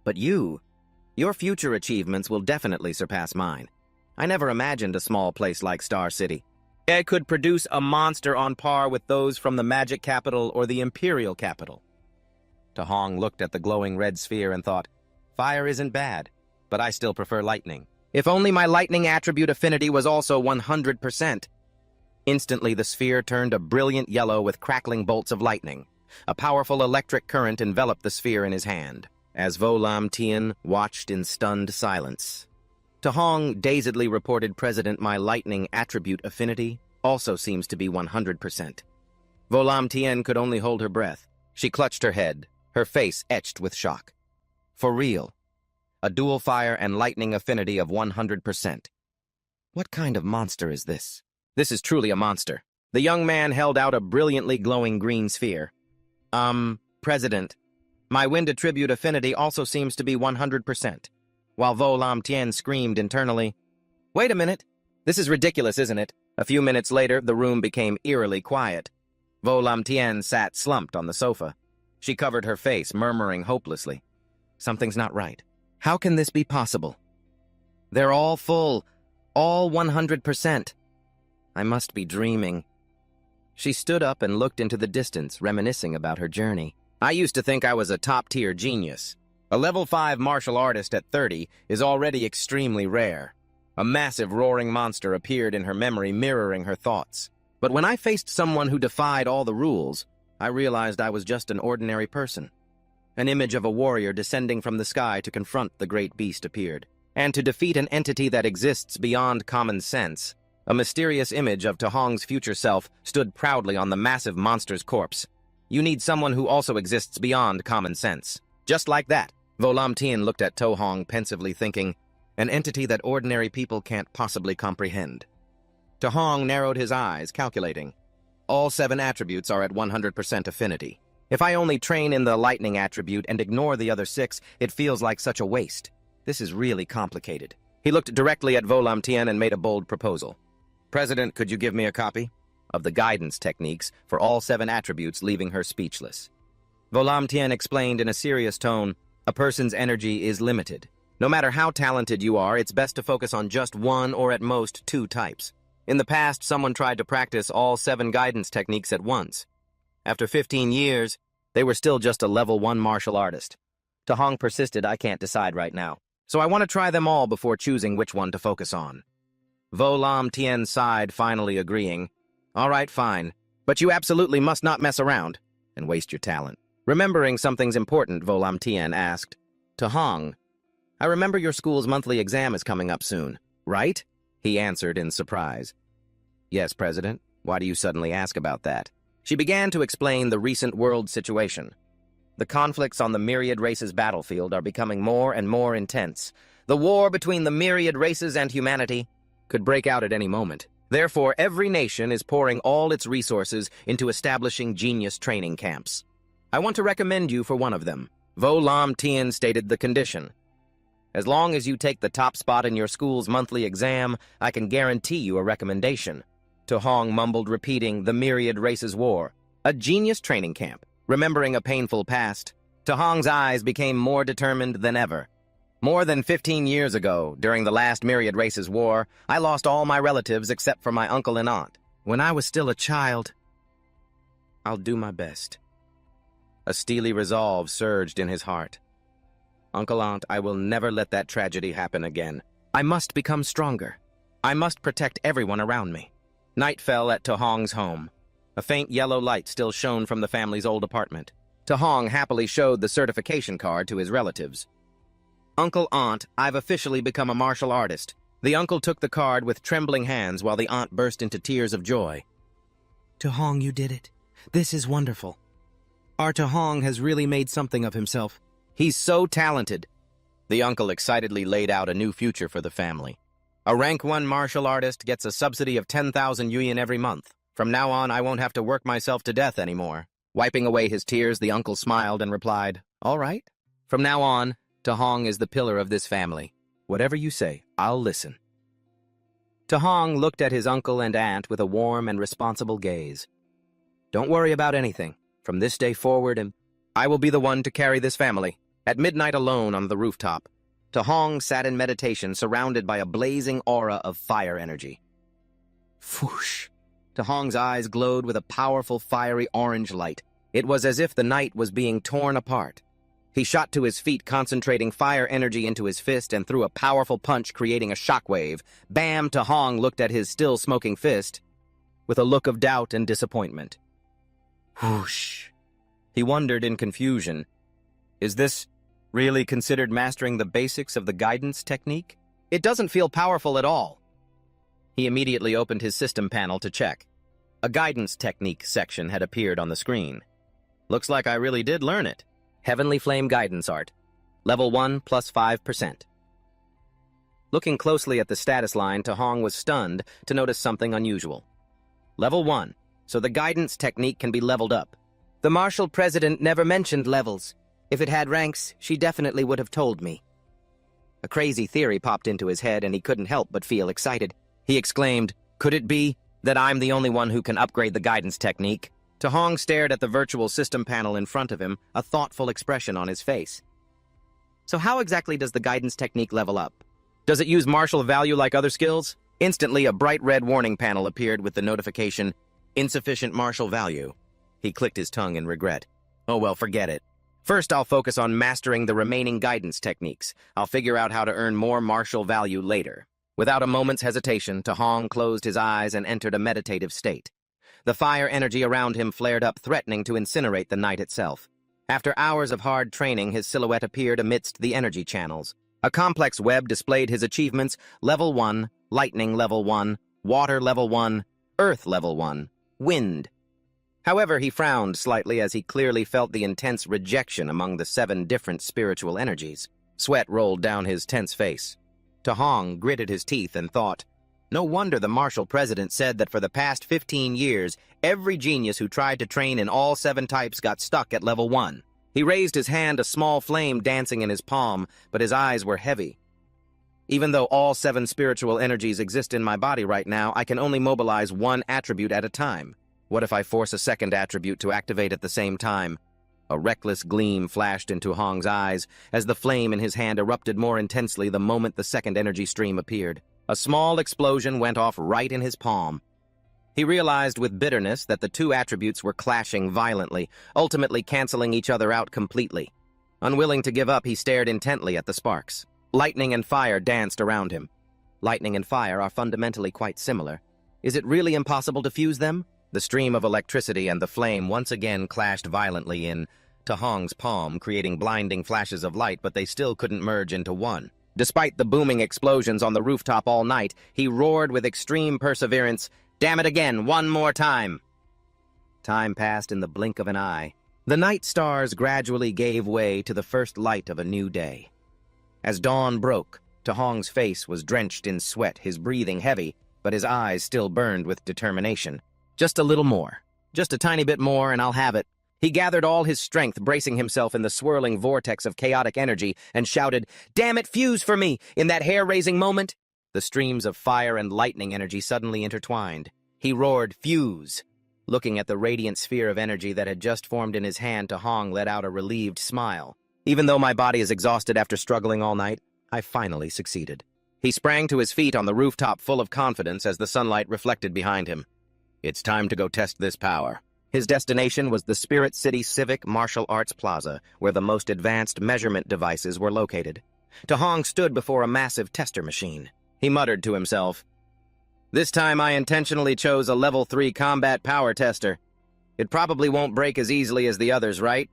"But your future achievements will definitely surpass mine. I never imagined a small place like Star City. It could produce a monster on par with those from the Magic Capital or the Imperial Capital." Ta Hong looked at the glowing red sphere and thought, "Fire isn't bad, but I still prefer lightning. If only my lightning attribute affinity was also 100%. Instantly, the sphere turned a brilliant yellow with crackling bolts of lightning. A powerful electric current enveloped the sphere in his hand, as Vo Lam Tien watched in stunned silence. Ta Hong dazedly reported, "President, my lightning attribute affinity also seems to be 100%. Vo Lam Tien could only hold her breath. She clutched her head, her face etched with shock. For real. A dual fire and lightning affinity of 100%. What kind of monster is this? This is truly a monster. The young man held out a brilliantly glowing green sphere. President, my wind attribute affinity also seems to be 100%. While Vo Lam Tien screamed internally, "Wait a minute! This is ridiculous, isn't it?" A few minutes later, the room became eerily quiet. Vo Lam Tien sat slumped on the sofa. She covered her face, murmuring hopelessly. Something's not right. How can this be possible? They're all full, all 100%. I must be dreaming. She stood up and looked into the distance, reminiscing about her journey. I used to think I was a top-tier genius. A level 5 martial artist at 30 is already extremely rare. A massive roaring monster appeared in her memory, mirroring her thoughts. But when I faced someone who defied all the rules, I realized I was just an ordinary person. An image of a warrior descending from the sky to confront the great beast appeared, and to defeat an entity that exists beyond common sense. A mysterious image of Ta Hong's future self stood proudly on the massive monster's corpse. You need someone who also exists beyond common sense. Just like that. Vo Lam Tien looked at Ta Hong pensively, thinking, an entity that ordinary people can't possibly comprehend. Ta Hong narrowed his eyes, calculating. All 7 attributes are at 100% affinity. If I only train in the lightning attribute and ignore the other 6, it feels like such a waste. This is really complicated. He looked directly at Volam Tien and made a bold proposal. President, could you give me a copy of the guidance techniques for all 7 attributes, leaving her speechless? Volam Tien explained in a serious tone, a person's energy is limited. No matter how talented you are, it's best to focus on just 1 or at most 2 types. In the past, someone tried to practice all 7 guidance techniques at once. After 15 years, they were still just a level 1 martial artist. Tahong persisted, I can't decide right now. So I want to try them all before choosing which one to focus on. Volam Tien sighed, finally agreeing. All right, fine. But you absolutely must not mess around and waste your talent. Remembering something's important, Volam Tien asked. Tahong, I remember your school's monthly exam is coming up soon, right? He answered in surprise. Yes, President. Why do you suddenly ask about that? She began to explain the recent world situation. The conflicts on the myriad races' battlefield are becoming more and more intense. The war between the myriad races and humanity could break out at any moment. Therefore, every nation is pouring all its resources into establishing genius training camps. I want to recommend you for one of them. Volam Tien stated the condition. As long as you take the top spot in your school's monthly exam, I can guarantee you a recommendation. Tahong mumbled, repeating the myriad races war. A genius training camp. Remembering a painful past, Tahong's eyes became more determined than ever. More than 15 years ago, during the last Myriad Races War, I lost all my relatives except for my uncle and aunt. When I was still a child, I'll do my best. A steely resolve surged in his heart. Uncle, aunt, I will never let that tragedy happen again. I must become stronger. I must protect everyone around me. Night fell at Tahong's home. A faint yellow light still shone from the family's old apartment. Tahong happily showed the certification card to his relatives. Uncle, aunt, I've officially become a martial artist. The uncle took the card with trembling hands while the aunt burst into tears of joy. Tahong, you did it. This is wonderful. Our Tahong has really made something of himself. He's so talented. The uncle excitedly laid out a new future for the family. A rank 1 martial artist gets a subsidy of 10,000 yuan every month. From now on, I won't have to work myself to death anymore. Wiping away his tears, the uncle smiled and replied, All right. From now on, Tahong is the pillar of this family. Whatever you say, I'll listen. Tahong looked at his uncle and aunt with a warm and responsible gaze. Don't worry about anything. From this day forward, I will be the one to carry this family. At midnight alone on the rooftop, Tahong sat in meditation surrounded by a blazing aura of fire energy. Whoosh! Tahong's eyes glowed with a powerful fiery orange light. It was as if the night was being torn apart. He shot to his feet, concentrating fire energy into his fist and threw a powerful punch, creating a shockwave. Bam! Tahong looked at his still smoking fist with a look of doubt and disappointment. Whoosh! He wondered in confusion. Is this really considered mastering the basics of the guidance technique? It doesn't feel powerful at all. He immediately opened his system panel to check. A guidance technique section had appeared on the screen. Looks like I really did learn it. Heavenly Flame Guidance Art. Level 1 plus 5%. Looking closely at the status line, Tahong was stunned to notice something unusual. Level 1. So the guidance technique can be leveled up. The martial president never mentioned levels. If it had ranks, she definitely would have told me. A crazy theory popped into his head and he couldn't help but feel excited. He exclaimed, Could it be that I'm the only one who can upgrade the guidance technique? Tahong stared at the virtual system panel in front of him, a thoughtful expression on his face. So how exactly does the guidance technique level up? Does it use martial value like other skills? Instantly, a bright red warning panel appeared with the notification, Insufficient martial value. He clicked his tongue in regret. Oh well, forget it. First, I'll focus on mastering the remaining guidance techniques. I'll figure out how to earn more martial value later. Without a moment's hesitation, Tahong closed his eyes and entered a meditative state. The fire energy around him flared up, threatening to incinerate the night itself. After hours of hard training, his silhouette appeared amidst the energy channels. A complex web displayed his achievements: Level 1, Lightning Level 1, Water Level 1, Earth Level 1, Wind. However, he frowned slightly as he clearly felt the intense rejection among the 7 different spiritual energies. Sweat rolled down his tense face. Tahong gritted his teeth and thought, no wonder the martial president said that for the past 15 years, every genius who tried to train in all 7 types got stuck at level 1. He raised his hand, a small flame dancing in his palm, but his eyes were heavy. Even though all 7 spiritual energies exist in my body right now, I can only mobilize one attribute at a time. What if I force a second attribute to activate at the same time? A reckless gleam flashed into Hong's eyes as the flame in his hand erupted more intensely the moment the second energy stream appeared. A small explosion went off right in his palm. He realized with bitterness that the 2 attributes were clashing violently, ultimately canceling each other out completely. Unwilling to give up, he stared intently at the sparks. Lightning and fire danced around him. Lightning and fire are fundamentally quite similar. Is it really impossible to fuse them? The stream of electricity and the flame once again clashed violently into Hong's palm, creating blinding flashes of light, but they still couldn't merge into one. Despite the booming explosions on the rooftop all night, he roared with extreme perseverance, "Damn it again, one more time!" Time passed in the blink of an eye. The night stars gradually gave way to the first light of a new day. As dawn broke, Hong's face was drenched in sweat, his breathing heavy, but his eyes still burned with determination. Just a little more. Just a tiny bit more, and I'll have it. He gathered all his strength, bracing himself in the swirling vortex of chaotic energy, and shouted, "Damn it, fuse for me!" In that hair-raising moment, the streams of fire and lightning energy suddenly intertwined. He roared, "Fuse!" Looking at the radiant sphere of energy that had just formed in his hand, Hong let out a relieved smile. Even though my body is exhausted after struggling all night, I finally succeeded. He sprang to his feet on the rooftop full of confidence as the sunlight reflected behind him. It's time to go test this power. His destination was the Spirit City Civic Martial Arts Plaza, where the most advanced measurement devices were located. Hong stood before a massive tester machine. He muttered to himself, "This time I intentionally chose a level 3 combat power tester. It probably won't break as easily as the others, right?"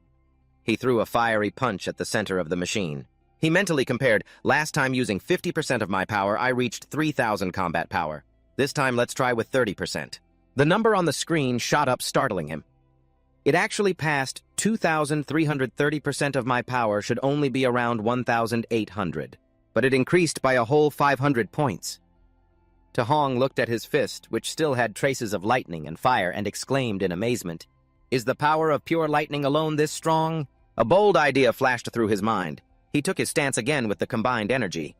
He threw a fiery punch at the center of the machine. He mentally compared, last time using 50% of my power, I reached 3,000 combat power. This time let's try with 30%. The number on the screen shot up, startling him. It actually passed 2,330% of my power should only be around 1,800, but it increased by a whole 500 points. Hong looked at his fist, which still had traces of lightning and fire, and exclaimed in amazement, "Is the power of pure lightning alone this strong?" A bold idea flashed through his mind. He took his stance again with the combined energy.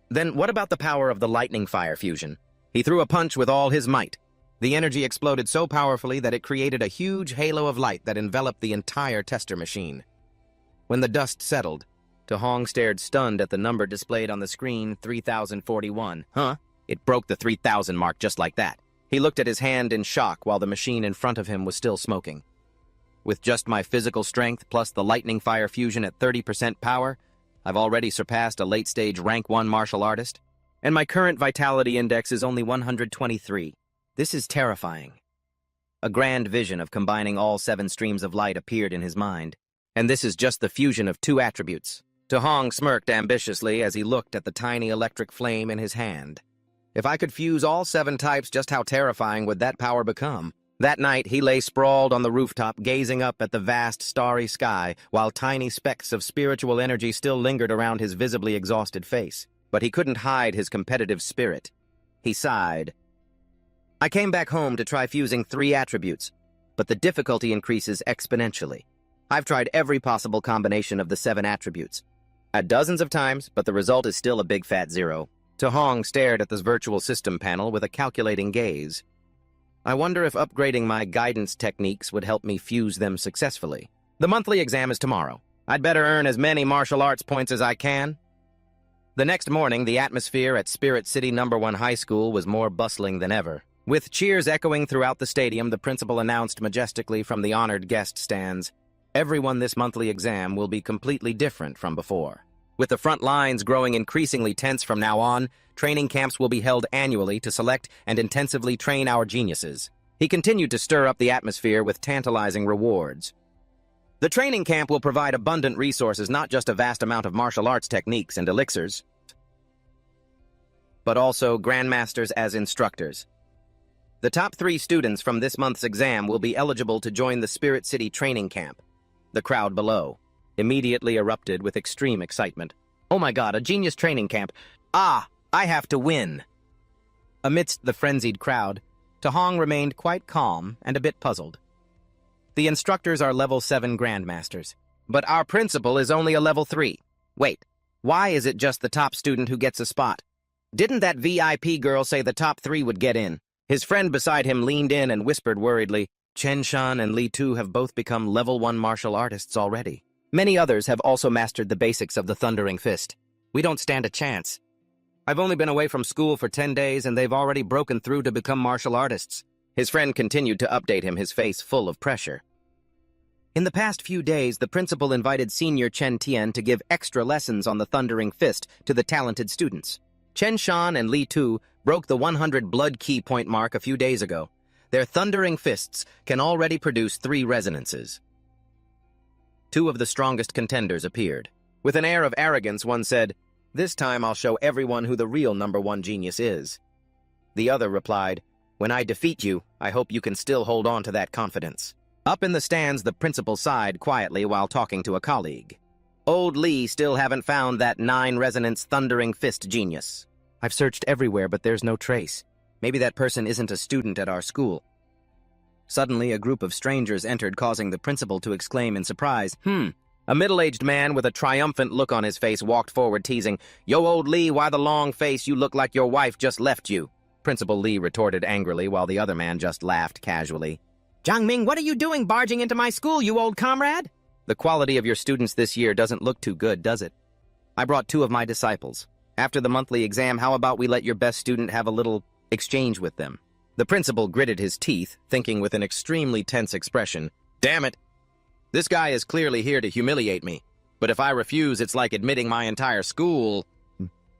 Then what about the power of the lightning-fire fusion? He threw a punch with all his might. The energy exploded so powerfully that it created a huge halo of light that enveloped the entire tester machine. When the dust settled, Hong stared stunned at the number displayed on the screen, 3,041. Huh? It broke the 3,000 mark just like that. He looked at his hand in shock while the machine in front of him was still smoking. With just my physical strength plus the lightning fire fusion at 30% power, I've already surpassed a late-stage rank 1 martial artist, and my current vitality index is only 123. This is terrifying. A grand vision of combining all 7 streams of light appeared in his mind, and this is just the fusion of 2 attributes. Hong smirked ambitiously as he looked at the tiny electric flame in his hand. If I could fuse all 7 types, just how terrifying would that power become? That night, he lay sprawled on the rooftop, gazing up at the vast, starry sky, while tiny specks of spiritual energy still lingered around his visibly exhausted face. But he couldn't hide his competitive spirit. He sighed. I came back home to try fusing 3 attributes, but the difficulty increases exponentially. I've tried every possible combination of the 7 attributes. At dozens of times, but the result is still a big fat 0. Hong stared at this virtual system panel with a calculating gaze. I wonder if upgrading my guidance techniques would help me fuse them successfully. The monthly exam is tomorrow. I'd better earn as many martial arts points as I can. The next morning, the atmosphere at Spirit City No. 1 High School was more bustling than ever. With cheers echoing throughout the stadium, the principal announced majestically from the honored guest stands, "Everyone this monthly exam will be completely different from before." With the front lines growing increasingly tense from now on, training camps will be held annually to select and intensively train our geniuses. He continued to stir up the atmosphere with tantalizing rewards. The training camp will provide abundant resources, not just a vast amount of martial arts techniques and elixirs, but also grandmasters as instructors. The top 3 students from this month's exam will be eligible to join the Spirit City training camp. The crowd below immediately erupted with extreme excitement. "Oh my god, a genius training camp! Ah, I have to win!" Amidst the frenzied crowd, Hong remained quite calm and a bit puzzled. The instructors are level 7 grandmasters. But our principal is only a level 3. Wait, why is it just the top student who gets a spot? Didn't that VIP girl say the top 3 would get in? His friend beside him leaned in and whispered worriedly, Chen Shan and Li Tu have both become level 1 martial artists already. Many others have also mastered the basics of the Thundering Fist. We don't stand a chance. I've only been away from school for 10 days and they've already broken through to become martial artists. His friend continued to update him, his face full of pressure. In the past few days, the principal invited Senior Chen Tian to give extra lessons on the Thundering Fist to the talented students. Chen Shan and Li Tu broke the 100 blood key point mark a few days ago. Their Thundering Fists can already produce 3 resonances. 2 of the strongest contenders appeared. With an air of arrogance, one said, "This time I'll show everyone who the real #1 genius is." The other replied, "When I defeat you, I hope you can still hold on to that confidence." Up in the stands, the principal sighed quietly while talking to a colleague. Old Lee still haven't found that 9-resonance Thundering Fist genius. I've searched everywhere, but there's no trace. Maybe that person isn't a student at our school. Suddenly, a group of strangers entered, causing the principal to exclaim in surprise, A middle-aged man with a triumphant look on his face walked forward, teasing, "Yo, old Lee, why the long face? You look like your wife just left you." Principal Lee retorted angrily, while the other man just laughed casually. "Jiangming, what are you doing barging into my school, you old comrade?" "The quality of your students this year doesn't look too good, does it? I brought 2 of my disciples. After the monthly exam, how about we let your best student have a little exchange with them?" The principal gritted his teeth, thinking with an extremely tense expression, "Damn it! This guy is clearly here to humiliate me. But if I refuse, it's like admitting my entire school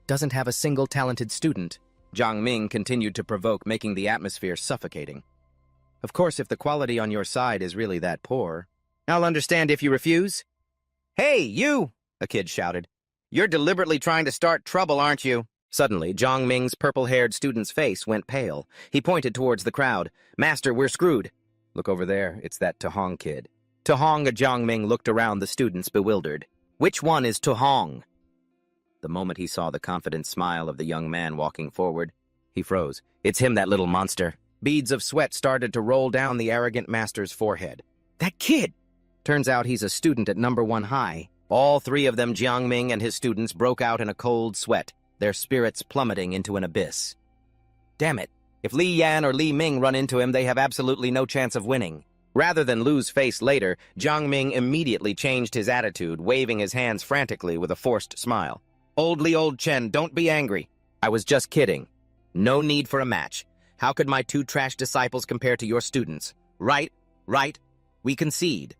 doesn't have a single talented student." Jiang Ming continued to provoke, making the atmosphere suffocating. "Of course, if the quality on your side is really that poor, I'll understand if you refuse." "Hey, you!" a kid shouted. "You're deliberately trying to start trouble, aren't you?" Suddenly, Jiang Ming's purple-haired student's face went pale. He pointed towards the crowd. "Master, we're screwed." "Look over there. It's that Tuhong kid." Tuhong and Jiang Ming looked around the students, bewildered. "Which one is Tuhong?" The moment he saw the confident smile of the young man walking forward, he froze. "It's him, that little monster." Beads of sweat started to roll down the arrogant master's forehead. "That kid! Turns out he's a student at #1 high." All 3 of them, Jiang Ming and his students, broke out in a cold sweat, their spirits plummeting into an abyss. Damn it! If Li Yan or Li Ming run into him, they have absolutely no chance of winning. Rather than lose face later, Jiang Ming immediately changed his attitude, waving his hands frantically with a forced smile. "Old Li, old Chen, don't be angry. I was just kidding. No need for a match. How could my 2 trash disciples compare to your students? Right, we concede."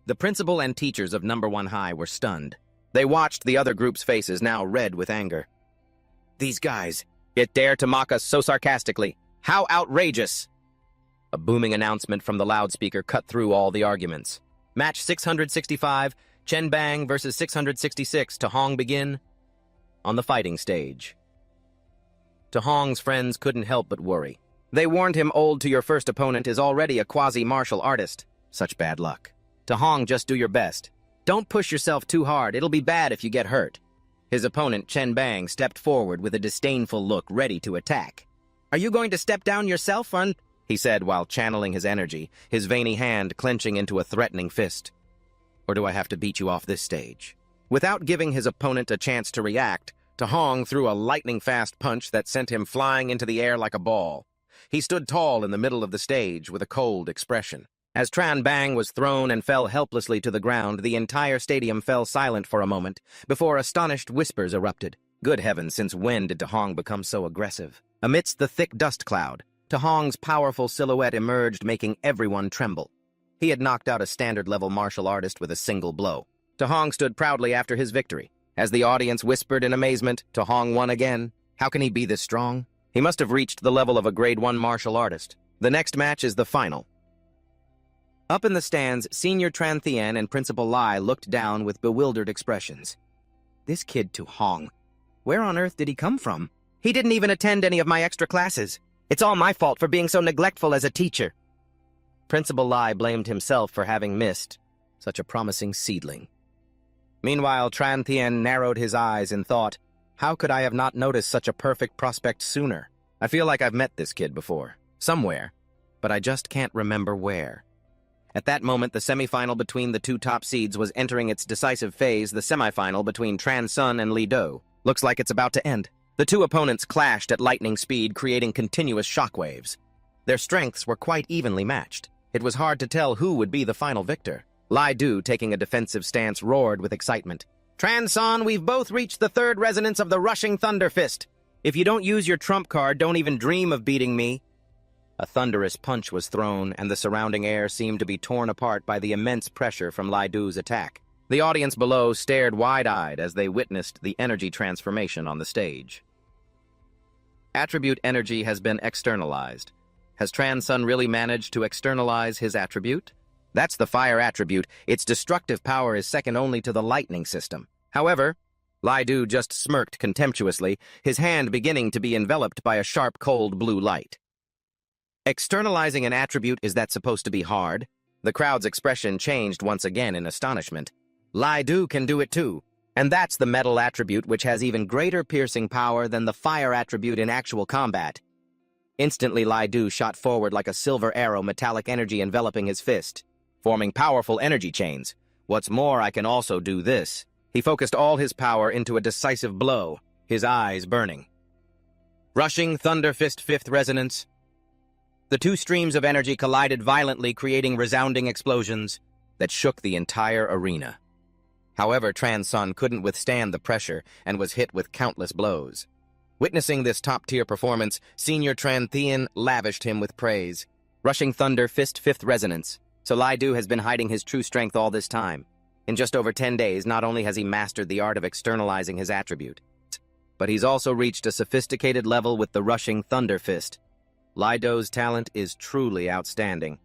The principal and teachers of #1 high were stunned. They watched the other group's faces, now red with anger. "These guys, it dare to mock us so sarcastically. How outrageous!" A booming announcement from the loudspeaker cut through all the arguments. "Match 665, Chen Bang versus 666, Tuhong begin." On the fighting stage. Tuhong's friends couldn't help but worry. They warned him old to your first opponent is already a quasi-martial artist. Such bad luck. Tuhong, just do your best. Don't push yourself too hard, it'll be bad if you get hurt. His opponent, Chen Bang, stepped forward with a disdainful look, ready to attack. "Are you going to step down yourself, he said while channeling his energy, his veiny hand clenching into a threatening fist. "Or do I have to beat you off this stage?" Without giving his opponent a chance to react, Tuhong threw a lightning-fast punch that sent him flying into the air like a ball. He stood tall in the middle of the stage with a cold expression. As Tran Bang was thrown and fell helplessly to the ground, the entire stadium fell silent for a moment, before astonished whispers erupted. Good heavens, since when did Tuhong become so aggressive? Amidst the thick dust cloud, Tuhong's powerful silhouette emerged, making everyone tremble. He had knocked out a standard-level martial artist with a single blow. Tuhong stood proudly after his victory. As the audience whispered in amazement, Tuhong won again. How can he be this strong? He must have reached the level of a grade 1 martial artist. The next match is the final. Up in the stands, Senior Tran Thian and Principal Lai looked down with bewildered expressions. This kid Tuhong, where on earth did he come from? He didn't even attend any of my extra classes. It's all my fault for being so neglectful as a teacher. Principal Lai blamed himself for having missed such a promising seedling. Meanwhile, Tran Thian narrowed his eyes and thought, how could I have not noticed such a perfect prospect sooner? I feel like I've met this kid before, somewhere, but I just can't remember where. At that moment, the semifinal between the two top seeds was entering its decisive phase, the semifinal between Tran Sun and Li Do. Looks like it's about to end. The two opponents clashed at lightning speed, creating continuous shockwaves. Their strengths were quite evenly matched. It was hard to tell who would be the final victor. Li Do, taking a defensive stance, roared with excitement. Tran Sun, we've both reached the third resonance of the rushing Thunder Fist. If you don't use your trump card, don't even dream of beating me. A thunderous punch was thrown, and the surrounding air seemed to be torn apart by the immense pressure from Li Do's attack. The audience below stared wide-eyed as they witnessed the energy transformation on the stage. Attribute energy has been externalized. Has Tran Sun really managed to externalize his attribute? That's the fire attribute. Its destructive power is second only to the lightning system. However, Li Do just smirked contemptuously, his hand beginning to be enveloped by a sharp, cold blue light. Externalizing an attribute, is that supposed to be hard? The crowd's expression changed once again in astonishment. Li Do can do it too. And that's the metal attribute, which has even greater piercing power than the fire attribute in actual combat. Instantly, Li Do shot forward like a silver arrow, metallic energy enveloping his fist, forming powerful energy chains. What's more, I can also do this. He focused all his power into a decisive blow, his eyes burning. Rushing Thunder Fist, fifth resonance. The two streams of energy collided violently, creating resounding explosions that shook the entire arena. However, Tran Sun couldn't withstand the pressure and was hit with countless blows. Witnessing this top-tier performance, Senior Tran Thien lavished him with praise. Rushing Thunder Fist, fifth resonance. So Li Do has been hiding his true strength all this time. In just over 10 days, not only has he mastered the art of externalizing his attribute, but he's also reached a sophisticated level with the Rushing Thunder Fist. Li Do's talent is truly outstanding.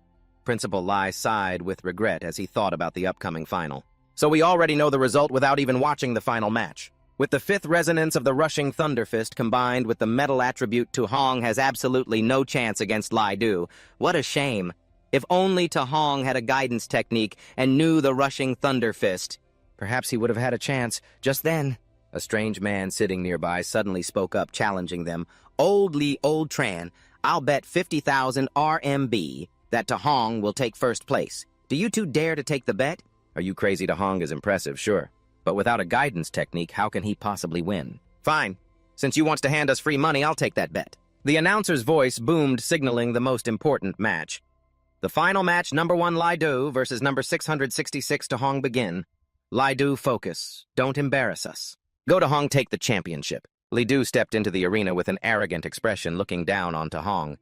Principal Li sighed with regret as he thought about the upcoming final. So we already know the result without even watching the final match. With the fifth resonance of the Rushing Thunder Fist combined with the metal attribute, To Hong has absolutely no chance against Li Do. What a shame. If only To Hong had a guidance technique and knew the Rushing Thunder Fist, perhaps he would have had a chance. Just then, a strange man sitting nearby suddenly spoke up, challenging them. Old Tran, I'll bet 50,000 RMB that To Hong will take first place. Do you two dare to take the bet? Are you crazy? To Hong is impressive, sure. But without a guidance technique, how can he possibly win? Fine. Since you wants to hand us free money, I'll take that bet. The announcer's voice boomed, signaling the most important match. The final match, number 1 Li Do versus number 666 To Hong begin. Li Do, focus. Don't embarrass us. Go To Hong, take the championship. Li Do stepped into the arena with an arrogant expression, looking down on To Hong.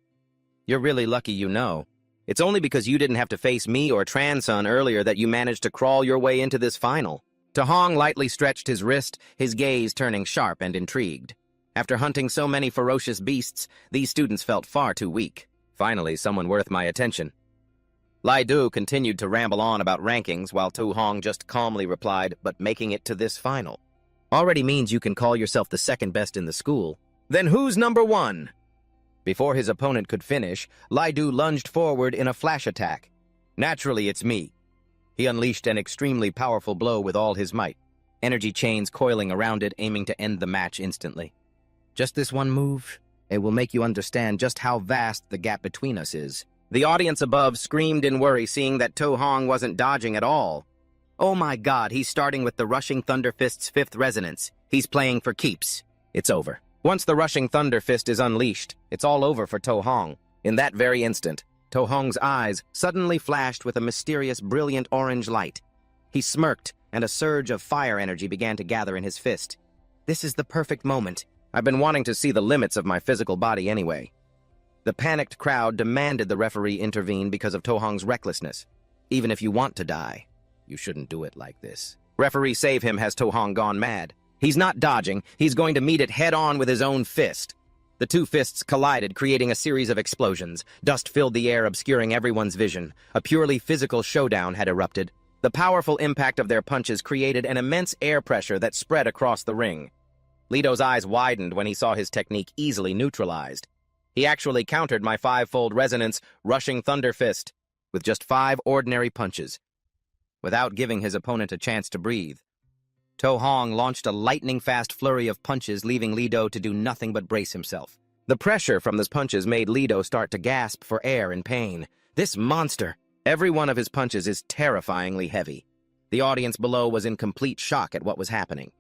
You're really lucky, you know. It's only because you didn't have to face me or Tran Sun earlier that you managed to crawl your way into this final. To Hong lightly stretched his wrist, his gaze turning sharp and intrigued. After hunting so many ferocious beasts, these students felt far too weak. Finally, someone worth my attention. Li Do continued to ramble on about rankings while To Hong just calmly replied, but making it to this final already means you can call yourself the second best in the school. Then who's number 1? Before his opponent could finish, Li Do lunged forward in a flash attack. Naturally, it's me. He unleashed an extremely powerful blow with all his might, energy chains coiling around it, aiming to end the match instantly. Just this one move, it will make you understand just how vast the gap between us is. The audience above screamed in worry, seeing that To Hong wasn't dodging at all. Oh my god, he's starting with the Rushing Thunder Fist's fifth resonance. He's playing for keeps. It's over. Once the Rushing Thunder Fist is unleashed, it's all over for To Hong. In that very instant, To Hong's eyes suddenly flashed with a mysterious, brilliant orange light. He smirked, and a surge of fire energy began to gather in his fist. This is the perfect moment. I've been wanting to see the limits of my physical body anyway. The panicked crowd demanded the referee intervene because of To Hong's recklessness. Even if you want to die, you shouldn't do it like this. Referee, save him. Has To Hong gone mad? He's not dodging. He's going to meet it head-on with his own fist. The two fists collided, creating a series of explosions. Dust filled the air, obscuring everyone's vision. A purely physical showdown had erupted. The powerful impact of their punches created an immense air pressure that spread across the ring. Li Do's eyes widened when he saw his technique easily neutralized. He actually countered my five-fold resonance, Rushing Thunder Fist, with just 5 ordinary punches. Without giving his opponent a chance to breathe, To Hong launched a lightning-fast flurry of punches, leaving Li Do to do nothing but brace himself. The pressure from those punches made Li Do start to gasp for air in pain. This monster! Every one of his punches is terrifyingly heavy. The audience below was in complete shock at what was happening.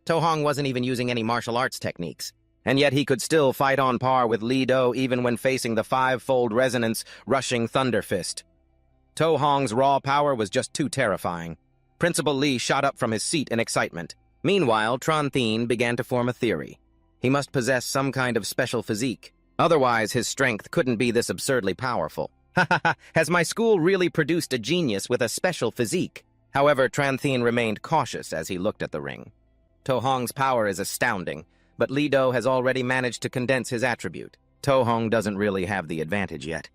To Hong wasn't even using any martial arts techniques, and yet he could still fight on par with Li Do even when facing the five-fold resonance rushing Thunder Fist. To Hong's raw power was just too terrifying. Principal Li shot up from his seat in excitement. Meanwhile, Tran Thien began to form a theory. He must possess some kind of special physique. Otherwise, his strength couldn't be this absurdly powerful. Ha ha ha! Has my school really produced a genius with a special physique? However, Tran Thien remained cautious as he looked at the ring. To Hong's power is astounding, but Li Do has already managed to condense his attribute. To Hong doesn't really have the advantage yet.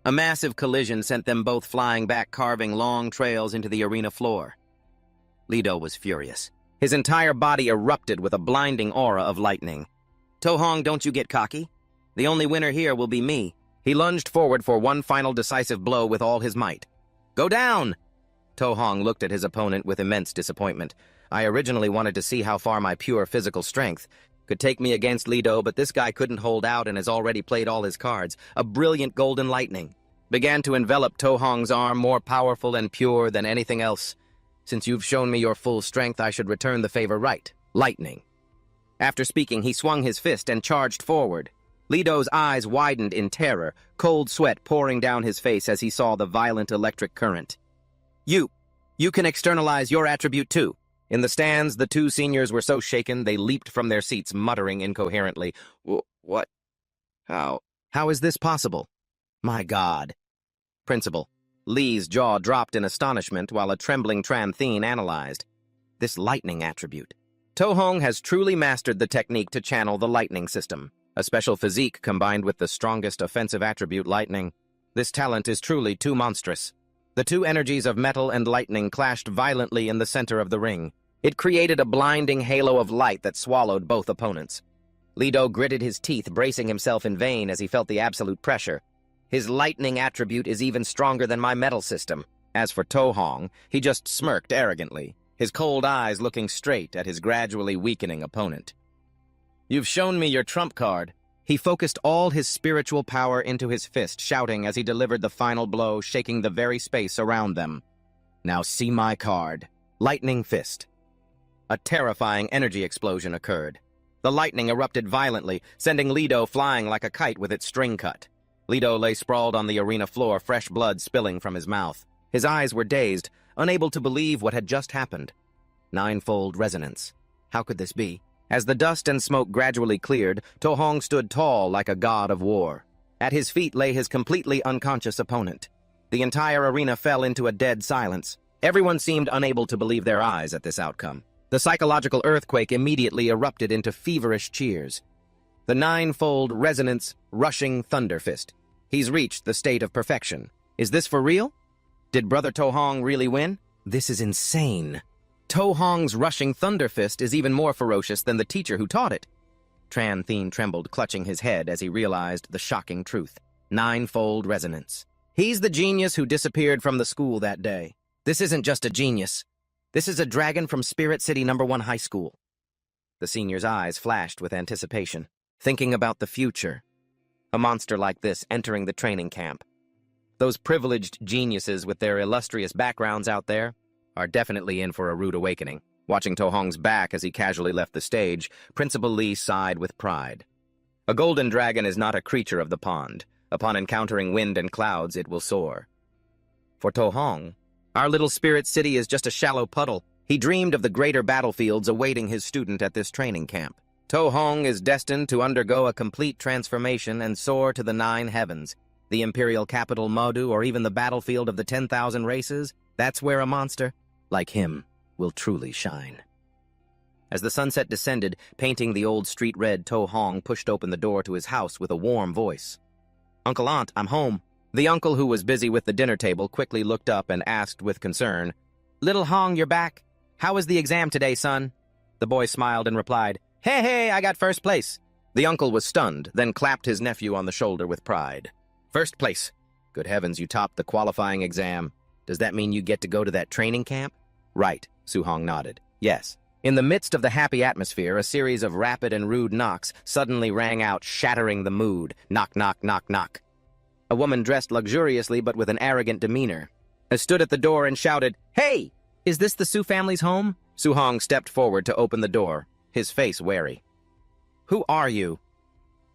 A massive collision sent them both flying back, carving long trails into the arena floor. Li Do was furious. His entire body erupted with a blinding aura of lightning. To Hong, don't you get cocky? The only winner here will be me. He lunged forward for one final decisive blow with all his might. Go down! To Hong looked at his opponent with immense disappointment. I originally wanted to see how far my pure physical strength could take me against Li Do, but this guy couldn't hold out and has already played all his cards. A brilliant golden lightning began to envelop To Hong's arm, more powerful and pure than anything else. Since you've shown me your full strength, I should return the favor right. Lightning. After speaking, he swung his fist and charged forward. Li Do's eyes widened in terror, cold sweat pouring down his face as he saw the violent electric current. You can externalize your attribute too. In the stands, the two seniors were so shaken they leaped from their seats, muttering incoherently. What? How is this possible? My God. Principal. Li's jaw dropped in astonishment while a trembling Tran Thien analyzed. This lightning attribute. To Hong has truly mastered the technique to channel the lightning system. A special physique combined with the strongest offensive attribute, lightning. This talent is truly too monstrous. The two energies of metal and lightning clashed violently in the center of the ring. It created a blinding halo of light that swallowed both opponents. Li Do gritted his teeth, bracing himself in vain as he felt the absolute pressure. His lightning attribute is even stronger than my metal system. As for To Hong, he just smirked arrogantly, his cold eyes looking straight at his gradually weakening opponent. You've shown me your trump card. He focused all his spiritual power into his fist, shouting as he delivered the final blow, shaking the very space around them. Now see my card. Lightning Fist. A terrifying energy explosion occurred. The lightning erupted violently, sending Li Do flying like a kite with its string cut. Li Do lay sprawled on the arena floor, fresh blood spilling from his mouth. His eyes were dazed, unable to believe what had just happened. Ninefold resonance. How could this be? As the dust and smoke gradually cleared, To Hong stood tall like a god of war. At his feet lay his completely unconscious opponent. The entire arena fell into a dead silence. Everyone seemed unable to believe their eyes at this outcome. The psychological earthquake immediately erupted into feverish cheers. The ninefold resonance rushing Thunder Fist. He's reached the state of perfection. Is this for real? Did Brother To Hong really win? This is insane. To Hong's rushing Thunder Fist is even more ferocious than the teacher who taught it. Tran Thien trembled, clutching his head as he realized the shocking truth. Ninefold resonance. He's the genius who disappeared from the school that day. This isn't just a genius. This is a dragon from Spirit City No. 1 High School. The senior's eyes flashed with anticipation, thinking about the future. A monster like this entering the training camp. Those privileged geniuses with their illustrious backgrounds out there are definitely in for a rude awakening. Watching To Hong's back as he casually left the stage, Principal Li sighed with pride. A golden dragon is not a creature of the pond. Upon encountering wind and clouds, it will soar. For To Hong, our little spirit city is just a shallow puddle. He dreamed of the greater battlefields awaiting his student at this training camp. To Hong is destined to undergo a complete transformation and soar to the 9 heavens. The imperial capital Modu, or even the battlefield of the 10,000 races, that's where a monster like him will truly shine. As the sunset descended, painting the old street red, To Hong pushed open the door to his house with a warm voice. Uncle Aunt, I'm home. The uncle, who was busy with the dinner table, quickly looked up and asked with concern, Little Hong, you're back. How was the exam today, son? The boy smiled and replied, Hey, I got first place. The uncle was stunned, then clapped his nephew on the shoulder with pride. First place. Good heavens, you topped the qualifying exam. Does that mean you get to go to that training camp? Right, Su Hong nodded. Yes. In the midst of the happy atmosphere, a series of rapid and rude knocks suddenly rang out, shattering the mood. Knock, knock, knock, knock. a woman dressed luxuriously but with an arrogant demeanor. I stood at the door and shouted, "Hey! Is this the Su family's home?" Su Hong stepped forward to open the door, his face wary. "Who are you?"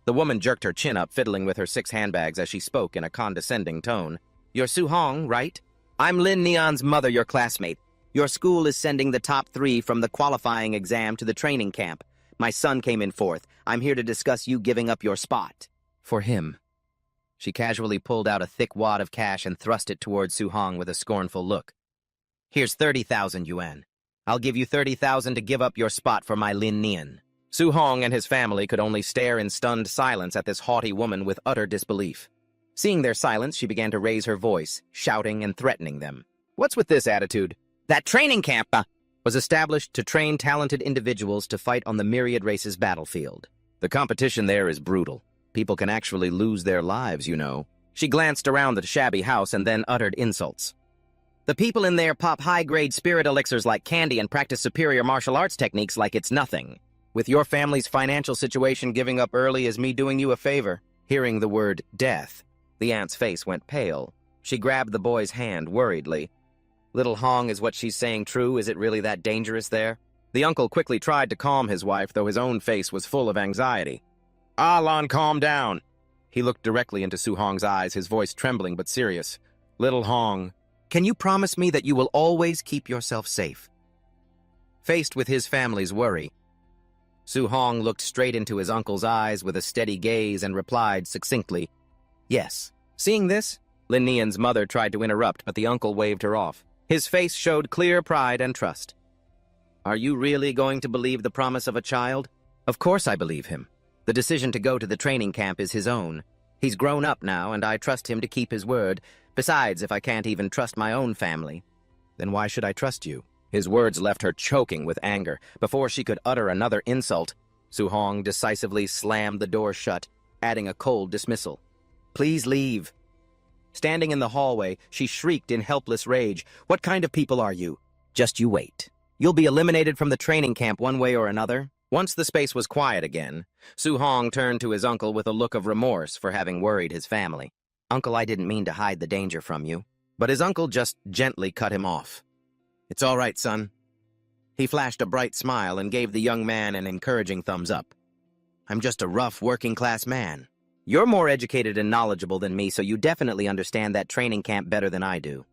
The woman jerked her chin up, fiddling with her 6 handbags as she spoke in a condescending tone. "You're Su Hong, right? I'm Lin Neon's mother, your classmate. Your school is sending the top 3 from the qualifying exam to the training camp. My son came in 4th. I'm here to discuss you giving up your spot." "For him." She casually pulled out a thick wad of cash and thrust it towards Su Hong with a scornful look. "Here's 30,000 yuan. I'll give you 30,000 to give up your spot for my Lin Nian." Su Hong and his family could only stare in stunned silence at this haughty woman with utter disbelief. Seeing their silence, she began to raise her voice, shouting and threatening them. "What's with this attitude? That training camp was established to train talented individuals to fight on the myriad races battlefield. The competition there is brutal. People can actually lose their lives, you know." She glanced around the shabby house and then uttered insults. "The people in there pop high-grade spirit elixirs like candy and practice superior martial arts techniques like it's nothing. With your family's financial situation, giving up early is me doing you a favor." Hearing the word death, the aunt's face went pale. She grabbed the boy's hand worriedly. "Little Hong, is what she's saying true? Is it really that dangerous there?" The uncle quickly tried to calm his wife, though his own face was full of anxiety. "Alon, calm down." He looked directly into Su Hong's eyes, his voice trembling but serious. "Little Hong, can you promise me that you will always keep yourself safe?" Faced with his family's worry, Su Hong looked straight into his uncle's eyes with a steady gaze and replied succinctly, "Yes." Seeing this, Lin Nian's mother tried to interrupt, but the uncle waved her off. His face showed clear pride and trust. "Are you really going to believe the promise of a child?" "Of course I believe him. The decision to go to the training camp is his own. He's grown up now, and I trust him to keep his word. Besides, if I can't even trust my own family, then why should I trust you?" His words left her choking with anger. Before she could utter another insult, Su Hong decisively slammed the door shut, adding a cold dismissal. "Please leave." Standing in the hallway, she shrieked in helpless rage. "What kind of people are you? Just you wait. You'll be eliminated from the training camp one way or another." Once the space was quiet again, Su Hong turned to his uncle with a look of remorse for having worried his family. "Uncle, I didn't mean to hide the danger from you." But his uncle just gently cut him off. "It's all right, son." He flashed a bright smile and gave the young man an encouraging thumbs up. "I'm just a rough, working-class man. You're more educated and knowledgeable than me, so you definitely understand that training camp better than I do.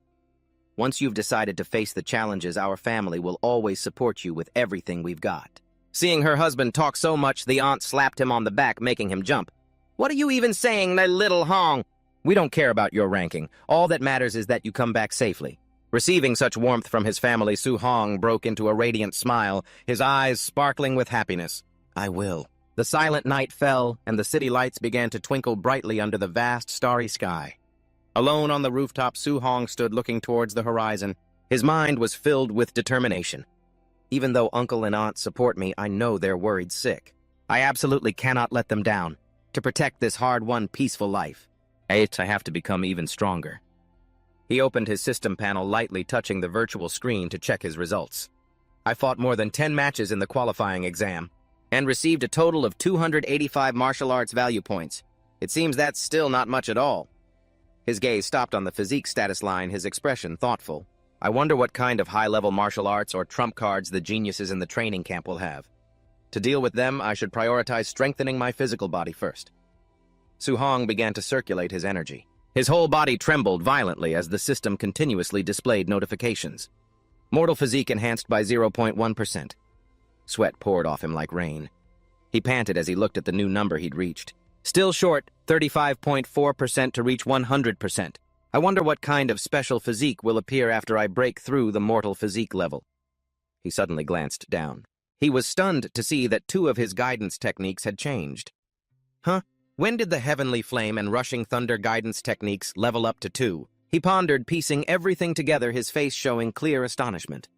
Once you've decided to face the challenges, our family will always support you with everything we've got." Seeing her husband talk so much, the aunt slapped him on the back, making him jump. "What are you even saying, my little Hong?" "We don't care about your ranking. All that matters is that you come back safely." Receiving such warmth from his family, Su Hong broke into a radiant smile, his eyes sparkling with happiness. "I will." The silent night fell, and the city lights began to twinkle brightly under the vast starry sky. Alone on the rooftop, Su Hong stood looking towards the horizon. His mind was filled with determination. Even though uncle and aunt support me, I know they're worried sick. I absolutely cannot let them down. To protect this hard-won, peaceful life, I have to become even stronger. He opened his system panel, lightly touching the virtual screen to check his results. I fought more than 10 matches in the qualifying exam, and received a total of 285 martial arts value points. It seems that's still not much at all. His gaze stopped on the physique status line, his expression thoughtful. I wonder what kind of high-level martial arts or trump cards the geniuses in the training camp will have. To deal with them, I should prioritize strengthening my physical body first. Su Hong began to circulate his energy. His whole body trembled violently as the system continuously displayed notifications. Mortal physique enhanced by 0.1%. Sweat poured off him like rain. He panted as he looked at the new number he'd reached. Still short, 35.4% to reach 100%. I wonder what kind of special physique will appear after I break through the mortal physique level. He suddenly glanced down. He was stunned to see that 2 of his guidance techniques had changed. Huh? When did the Heavenly Flame and Rushing Thunder guidance techniques level up to 2? He pondered, piecing everything together, his face showing clear astonishment.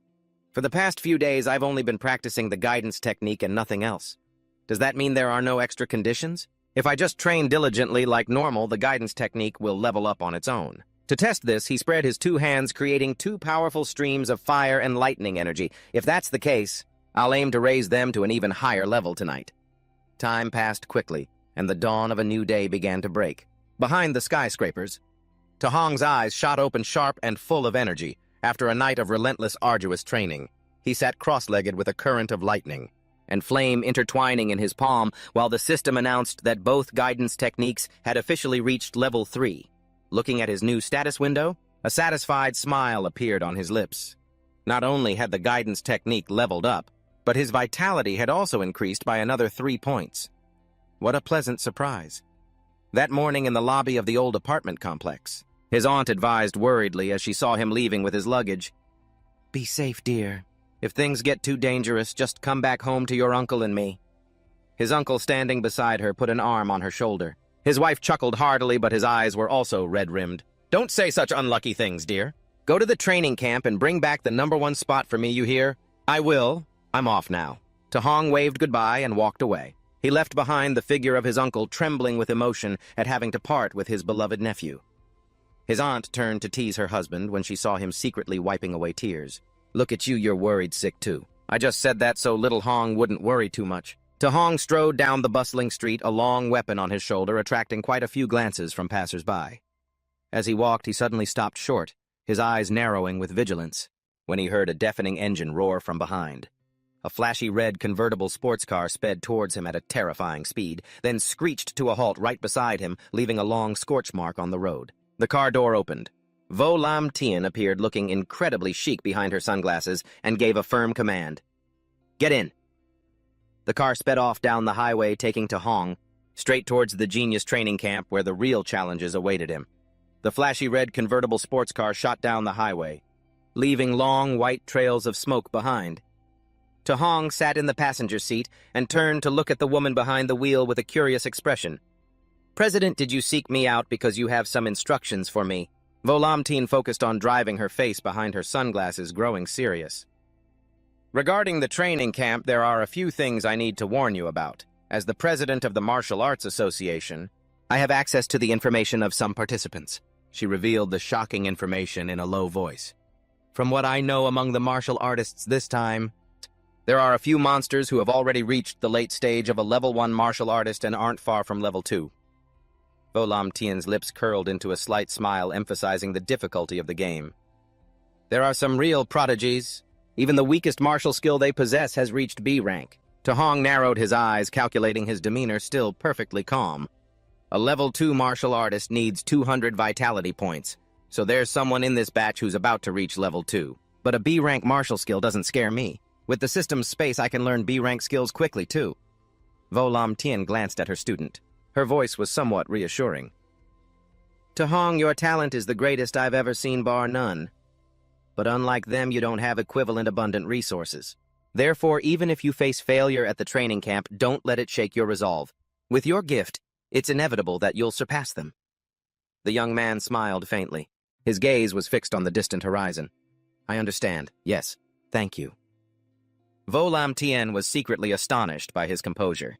For the past few days, I've only been practicing the guidance technique and nothing else. Does that mean there are no extra conditions? If I just train diligently like normal, the guidance technique will level up on its own. To test this, he spread his 2 hands, creating 2 powerful streams of fire and lightning energy. If that's the case, I'll aim to raise them to an even higher level tonight. Time passed quickly, and the dawn of a new day began to break. Behind the skyscrapers, Tahong's eyes shot open sharp and full of energy. After a night of relentless, arduous training, he sat cross-legged with a current of lightning and flame intertwining in his palm while the system announced that both guidance techniques had officially reached level 3. Looking at his new status window, a satisfied smile appeared on his lips. Not only had the guidance technique leveled up, but his vitality had also increased by another 3 points. What a pleasant surprise. That morning in the lobby of the old apartment complex, his aunt advised worriedly as she saw him leaving with his luggage, "Be safe, dear. If things get too dangerous, just come back home to your uncle and me." His uncle, standing beside her, put an arm on her shoulder. His wife chuckled heartily, but his eyes were also red-rimmed. "Don't say such unlucky things, dear. Go to the training camp and bring back the #1 spot for me, you hear?" "I will. I'm off now." Tahong waved goodbye and walked away. He left behind the figure of his uncle, trembling with emotion at having to part with his beloved nephew. His aunt turned to tease her husband when she saw him secretly wiping away tears. "Look at you, you're worried sick too. I just said that so little Hong wouldn't worry too much." Tahong strode down the bustling street, a long weapon on his shoulder, attracting quite a few glances from passers-by. As he walked, he suddenly stopped short, his eyes narrowing with vigilance, when he heard a deafening engine roar from behind. A flashy red convertible sports car sped towards him at a terrifying speed, then screeched to a halt right beside him, leaving a long scorch mark on the road. The car door opened. Vo Lam Tien appeared looking incredibly chic behind her sunglasses and gave a firm command. "Get in." The car sped off down the highway, taking Tahong straight towards the genius training camp where the real challenges awaited him. The flashy red convertible sports car shot down the highway, leaving long white trails of smoke behind. Tahong sat in the passenger seat and turned to look at the woman behind the wheel with a curious expression. "President, did you seek me out because you have some instructions for me?" Vo Lam Tien focused on driving, her face behind her sunglasses growing serious. "Regarding the training camp, there are a few things I need to warn you about. As the president of the Martial Arts Association, I have access to the information of some participants." She revealed the shocking information in a low voice. "From what I know among the martial artists this time, there are a few monsters who have already reached the late stage of a level 1 martial artist and aren't far from level 2. Vo Lam Tien's lips curled into a slight smile, emphasizing the difficulty of the game. "There are some real prodigies. Even the weakest martial skill they possess has reached B rank." Tahong narrowed his eyes, calculating his demeanor still perfectly calm. "A level 2 martial artist needs 200 vitality points, so there's someone in this batch who's about to reach level 2. But a B rank martial skill doesn't scare me. With the system's space, I can learn B rank skills quickly, too." Vo Lam Tien glanced at her student. Her voice was somewhat reassuring. "Tahong, your talent is the greatest I've ever seen, bar none. But unlike them, you don't have equivalent abundant resources. Therefore, even if you face failure at the training camp, don't let it shake your resolve. With your gift, it's inevitable that you'll surpass them." The young man smiled faintly. His gaze was fixed on the distant horizon. "I understand. Yes, thank you." Vo Lam Tien was secretly astonished by his composure.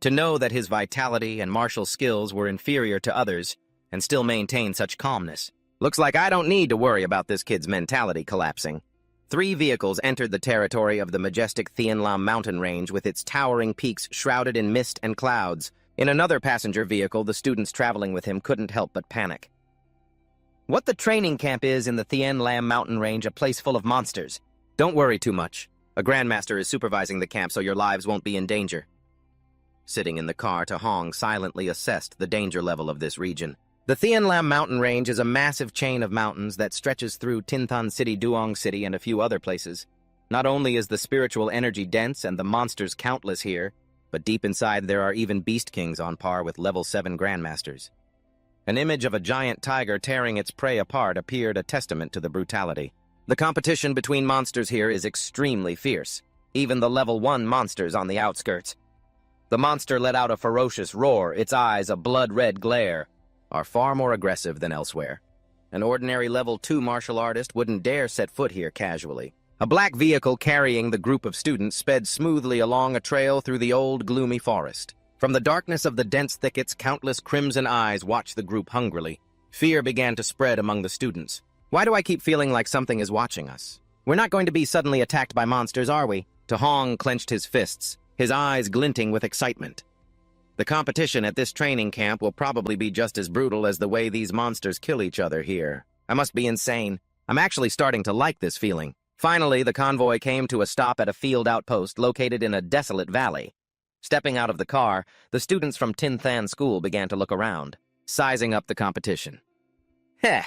To know that his vitality and martial skills were inferior to others and still maintain such calmness. "Looks like I don't need to worry about this kid's mentality collapsing." 3 vehicles entered the territory of the majestic Thien Lam mountain range with its towering peaks shrouded in mist and clouds. In another passenger vehicle, the students traveling with him couldn't help but panic. "What the training camp is in the Thien Lam mountain range, a place full of monsters. Don't worry too much. A grandmaster is supervising the camp, so your lives won't be in danger." Sitting in the car, Tahong silently assessed the danger level of this region. The Thien Lam mountain range is a massive chain of mountains that stretches through Tinthan City, Duong City, and a few other places. Not only is the spiritual energy dense and the monsters countless here, but deep inside there are even beast kings on par with level 7 grandmasters. An image of a giant tiger tearing its prey apart appeared, a testament to the brutality. The competition between monsters here is extremely fierce, even the level 1 monsters on the outskirts. The monster let out a ferocious roar, its eyes a blood-red glare, are far more aggressive than elsewhere. An ordinary level 2 martial artist wouldn't dare set foot here casually. A black vehicle carrying the group of students sped smoothly along a trail through the old, gloomy forest. From the darkness of the dense thickets, countless crimson eyes watched the group hungrily. Fear began to spread among the students. "Why do I keep feeling like something is watching us? We're not going to be suddenly attacked by monsters, are we?" Tahong clenched his fists, his eyes glinting with excitement. The competition at this training camp will probably be just as brutal as the way these monsters kill each other here. I must be insane. I'm actually starting to like this feeling. Finally, the convoy came to a stop at a field outpost located in a desolate valley. Stepping out of the car, the students from Tinthan School began to look around, sizing up the competition. Heh,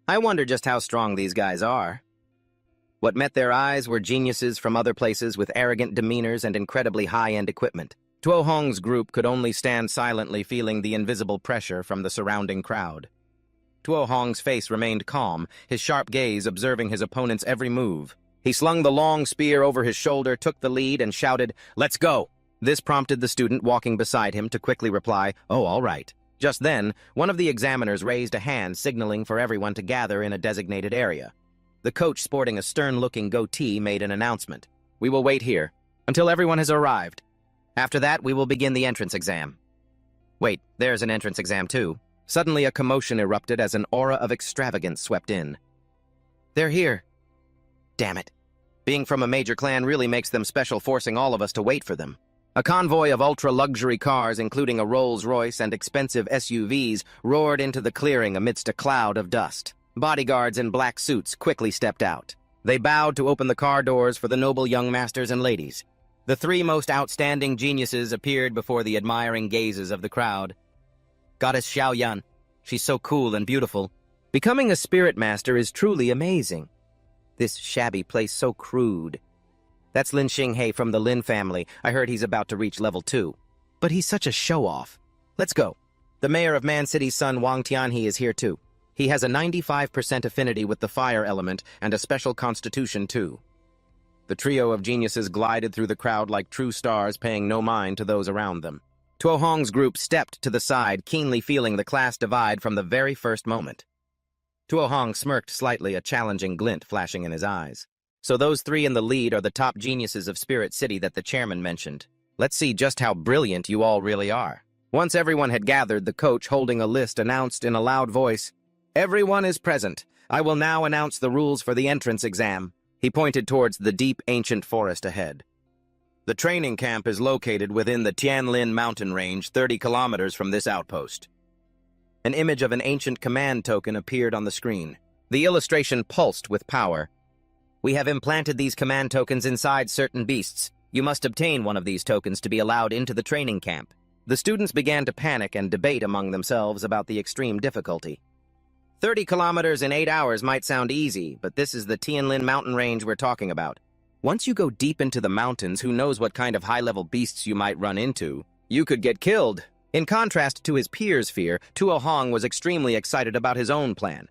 I wonder just how strong these guys are. What met their eyes were geniuses from other places with arrogant demeanors and incredibly high-end equipment. Tuo Hong's group could only stand silently feeling the invisible pressure from the surrounding crowd. Tuo Hong's face remained calm, his sharp gaze observing his opponent's every move. He slung the long spear over his shoulder, took the lead, and shouted, "Let's go!" This prompted the student walking beside him to quickly reply, "Oh, all right." Just then, one of the examiners raised a hand signaling for everyone to gather in a designated area. The coach, sporting a stern-looking goatee, made an announcement. "We will wait here until everyone has arrived. After that, we will begin the entrance exam." Wait, there's an entrance exam too. Suddenly a commotion erupted as an aura of extravagance swept in. "They're here." Damn it. Being from a major clan really makes them special, forcing all of us to wait for them. A convoy of ultra-luxury cars, including a Rolls-Royce and expensive SUVs, roared into the clearing amidst a cloud of dust. Bodyguards in black suits quickly stepped out. They bowed to open the car doors for the noble young masters and ladies. The three most outstanding geniuses appeared before the admiring gazes of the crowd. Goddess Xiaoyan. She's so cool and beautiful. Becoming a spirit master is truly amazing. This shabby place so crude. That's Lin Xinghe from the Lin family. I heard he's about to reach level 2. But he's such a show-off. Let's go. The mayor of Man City's son, Wang Tianhe, is here too. He has a 95% affinity with the fire element and a special constitution too. The trio of geniuses glided through the crowd like true stars, paying no mind to those around them. Tuo Hong's group stepped to the side, keenly feeling the class divide from the very first moment. Tuo Hong smirked slightly, a challenging glint flashing in his eyes. So those three in the lead are the top geniuses of Spirit City that the chairman mentioned. Let's see just how brilliant you all really are. Once everyone had gathered, the coach, holding a list, announced in a loud voice, "Everyone is present. I will now announce the rules for the entrance exam." He pointed towards the deep, ancient forest ahead. The training camp is located within the Tianlin mountain range, 30 kilometers from this outpost. An image of an ancient command token appeared on the screen. The illustration pulsed with power. "We have implanted these command tokens inside certain beasts. You must obtain one of these tokens to be allowed into the training camp." The students began to panic and debate among themselves about the extreme difficulty. 30 kilometers in 8 hours might sound easy, but this is the Tianlin mountain range we're talking about. Once you go deep into the mountains, who knows what kind of high-level beasts you might run into. You could get killed. In contrast to his peers' fear, Tuo Hong was extremely excited about his own plan.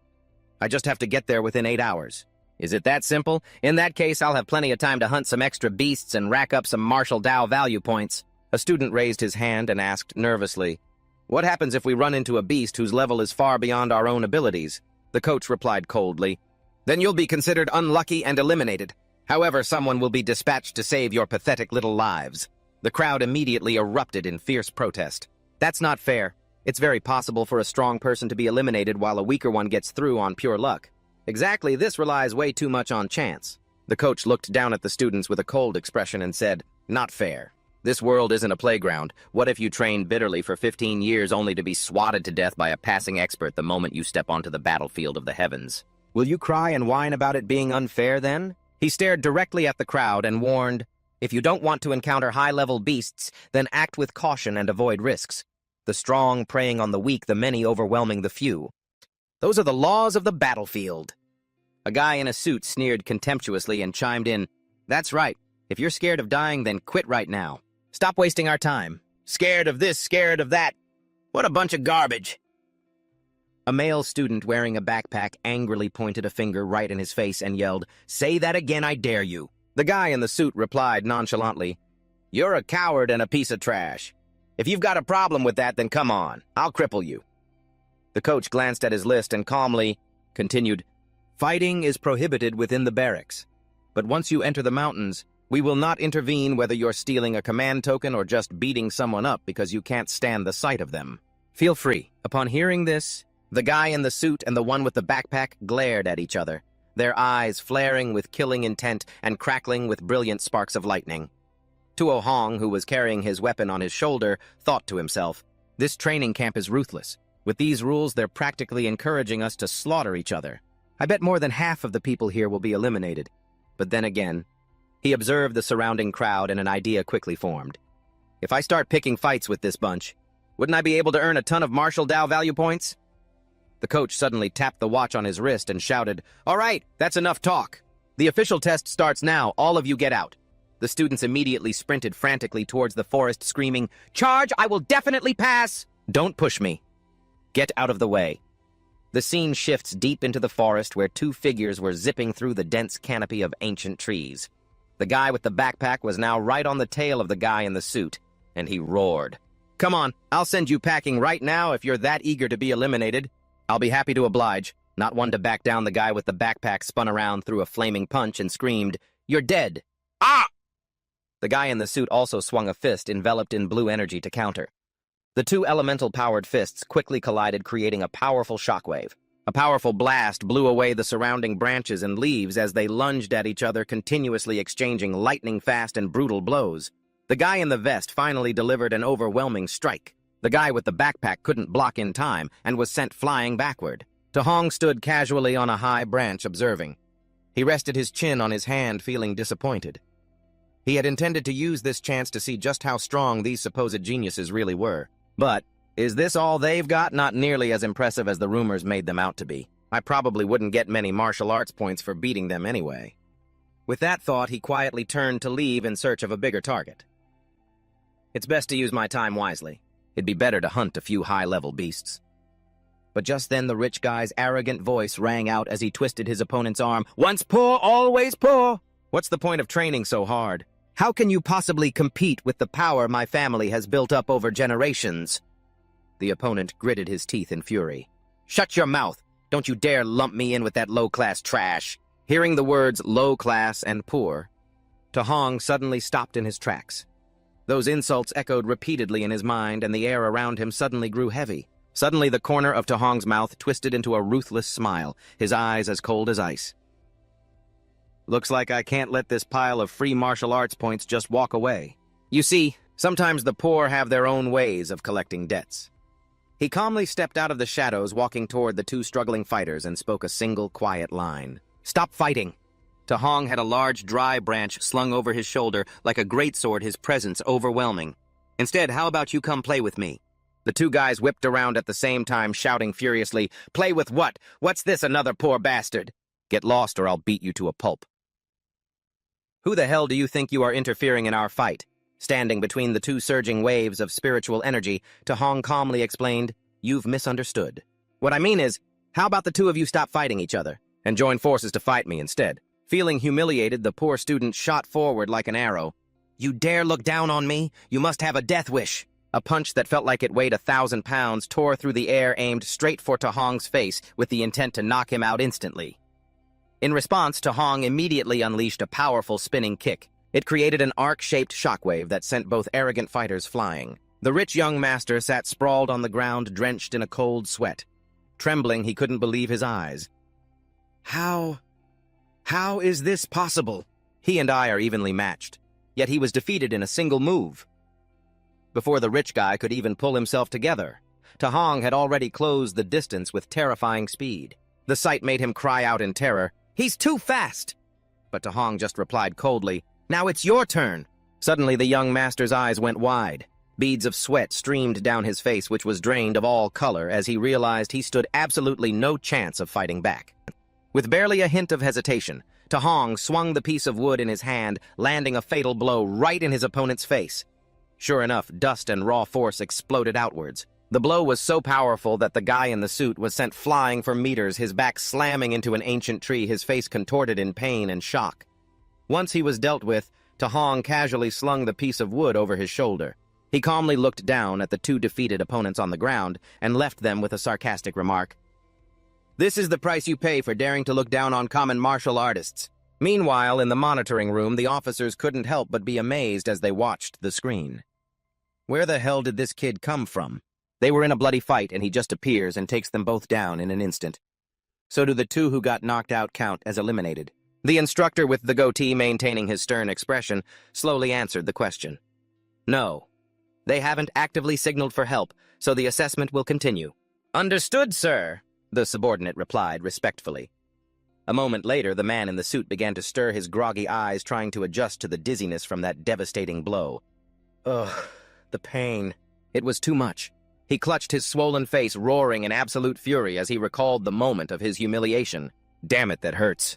"I just have to get there within 8 hours. Is it that simple? In that case, I'll have plenty of time to hunt some extra beasts and rack up some martial Dao value points." A student raised his hand and asked nervously, "What happens if we run into a beast whose level is far beyond our own abilities?" The coach replied coldly, "Then you'll be considered unlucky and eliminated. However, someone will be dispatched to save your pathetic little lives." The crowd immediately erupted in fierce protest. "That's not fair. It's very possible for a strong person to be eliminated while a weaker one gets through on pure luck. Exactly, this relies way too much on chance." The coach looked down at the students with a cold expression and said, "Not fair. This world isn't a playground. What if you trained bitterly for 15 years only to be swatted to death by a passing expert the moment you step onto the battlefield of the heavens? Will you cry and whine about it being unfair then?" He stared directly at the crowd and warned, "If you don't want to encounter high-level beasts, then act with caution and avoid risks. The strong preying on the weak, the many overwhelming the few. Those are the laws of the battlefield." A guy in a suit sneered contemptuously and chimed in, "That's right. If you're scared of dying, then quit right now. Stop wasting our time. Scared of this, scared of that. What a bunch of garbage." A male student wearing a backpack angrily pointed a finger right in his face and yelled, "Say that again, I dare you." The guy in the suit replied nonchalantly, "You're a coward and a piece of trash. If you've got a problem with that, then come on. I'll cripple you." The coach glanced at his list and calmly continued, "Fighting is prohibited within the barracks. But once you enter the mountains, we will not intervene whether you're stealing a command token or just beating someone up because you can't stand the sight of them. Feel free." Upon hearing this, the guy in the suit and the one with the backpack glared at each other, their eyes flaring with killing intent and crackling with brilliant sparks of lightning. Tuo Hong, who was carrying his weapon on his shoulder, thought to himself, "This training camp is ruthless. With these rules, they're practically encouraging us to slaughter each other. I bet more than half of the people here will be eliminated." But then again, he observed the surrounding crowd and an idea quickly formed. If I start picking fights with this bunch, wouldn't I be able to earn a ton of martial Dao value points? The coach suddenly tapped the watch on his wrist and shouted, "All right, that's enough talk. The official test starts now. All of you get out." The students immediately sprinted frantically towards the forest, screaming, "Charge! I will definitely pass!" "Don't push me. Get out of the way." The scene shifts deep into the forest where two figures were zipping through the dense canopy of ancient trees. The guy with the backpack was now right on the tail of the guy in the suit, and he roared. "Come on, I'll send you packing right now if you're that eager to be eliminated." "I'll be happy to oblige." Not one to back down, the guy with the backpack spun around, threw a flaming punch, and screamed, "You're dead!" "Ah!" The guy in the suit also swung a fist enveloped in blue energy to counter. The two elemental-powered fists quickly collided, creating a powerful shockwave. A powerful blast blew away the surrounding branches and leaves as they lunged at each other, continuously exchanging lightning-fast and brutal blows. The guy in the vest finally delivered an overwhelming strike. The guy with the backpack couldn't block in time and was sent flying backward. Hong stood casually on a high branch, observing. He rested his chin on his hand, feeling disappointed. He had intended to use this chance to see just how strong these supposed geniuses really were. But, is this all they've got? Not nearly as impressive as the rumors made them out to be. I probably wouldn't get many martial arts points for beating them anyway. With that thought, he quietly turned to leave in search of a bigger target. It's best to use my time wisely. It'd be better to hunt a few high-level beasts. But just then the rich guy's arrogant voice rang out as he twisted his opponent's arm. "Once poor, always poor! What's the point of training so hard? How can you possibly compete with the power my family has built up over generations?" The opponent gritted his teeth in fury. "Shut your mouth! Don't you dare lump me in with that low-class trash!" Hearing the words low-class and poor, Hong suddenly stopped in his tracks. Those insults echoed repeatedly in his mind, and the air around him suddenly grew heavy. Suddenly, the corner of Hong's mouth twisted into a ruthless smile, his eyes as cold as ice. "Looks like I can't let this pile of free martial arts points just walk away. You see, sometimes the poor have their own ways of collecting debts." He calmly stepped out of the shadows, walking toward the two struggling fighters, and spoke a single quiet line. "Stop fighting!" Hong had a large, dry branch slung over his shoulder, like a greatsword, his presence overwhelming. "Instead, how about you come play with me?" The two guys whipped around at the same time, shouting furiously, "Play with what? What's this, another poor bastard? Get lost or I'll beat you to a pulp." "Who the hell do you think you are interfering in our fight?" Standing between the two surging waves of spiritual energy, Hong calmly explained, "You've misunderstood. What I mean is, how about the two of you stop fighting each other and join forces to fight me instead?" Feeling humiliated, the poor student shot forward like an arrow. "You dare look down on me? You must have a death wish." A punch that felt like it weighed 1,000 pounds tore through the air, aimed straight for Hong's face with the intent to knock him out instantly. In response, Hong immediately unleashed a powerful spinning kick. It created an arc-shaped shockwave that sent both arrogant fighters flying. The rich young master sat sprawled on the ground, drenched in a cold sweat. Trembling, he couldn't believe his eyes. How is this possible? He and I are evenly matched, yet he was defeated in a single move. Before the rich guy could even pull himself together, Hong had already closed the distance with terrifying speed. The sight made him cry out in terror, "He's too fast!" But Hong just replied coldly, "Now it's your turn." Suddenly the young master's eyes went wide. Beads of sweat streamed down his face, which was drained of all color as he realized he stood absolutely no chance of fighting back. With barely a hint of hesitation, Hong swung the piece of wood in his hand, landing a fatal blow right in his opponent's face. Sure enough, dust and raw force exploded outwards. The blow was so powerful that the guy in the suit was sent flying for meters, his back slamming into an ancient tree, his face contorted in pain and shock. Once he was dealt with, Hong casually slung the piece of wood over his shoulder. He calmly looked down at the two defeated opponents on the ground and left them with a sarcastic remark. "This is the price you pay for daring to look down on common martial artists." Meanwhile, in the monitoring room, the officers couldn't help but be amazed as they watched the screen. Where the hell did this kid come from? They were in a bloody fight, and he just appears and takes them both down in an instant. So do the two who got knocked out count as eliminated? The instructor with the goatee maintaining his stern expression slowly answered the question. No. They haven't actively signaled for help, so the assessment will continue. Understood, sir, the subordinate replied respectfully. A moment later, the man in the suit began to stir his groggy eyes, trying to adjust to the dizziness from that devastating blow. Ugh, the pain. It was too much. He clutched his swollen face, roaring in absolute fury as he recalled the moment of his humiliation. Damn it, that hurts.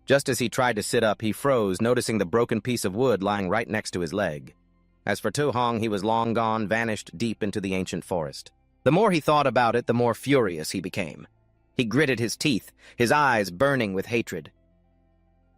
Just as he tried to sit up, he froze, noticing the broken piece of wood lying right next to his leg. As for To Hong, he was long gone, vanished deep into the ancient forest. The more he thought about it, the more furious he became. He gritted his teeth, his eyes burning with hatred.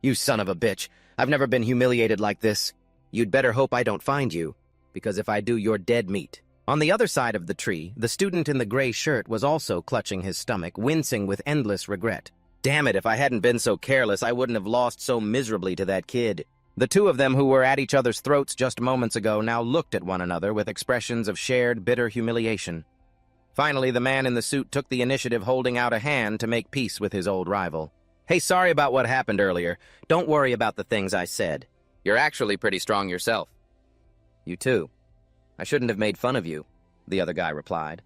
You son of a bitch, I've never been humiliated like this. You'd better hope I don't find you, because if I do, you're dead meat. On the other side of the tree, the student in the gray shirt was also clutching his stomach, wincing with endless regret. Damn it, if I hadn't been so careless, I wouldn't have lost so miserably to that kid. The two of them who were at each other's throats just moments ago now looked at one another with expressions of shared, bitter humiliation. Finally, the man in the suit took the initiative, holding out a hand to make peace with his old rival. Hey, sorry about what happened earlier. Don't worry about the things I said. You're actually pretty strong yourself. You too. I shouldn't have made fun of you, the other guy replied.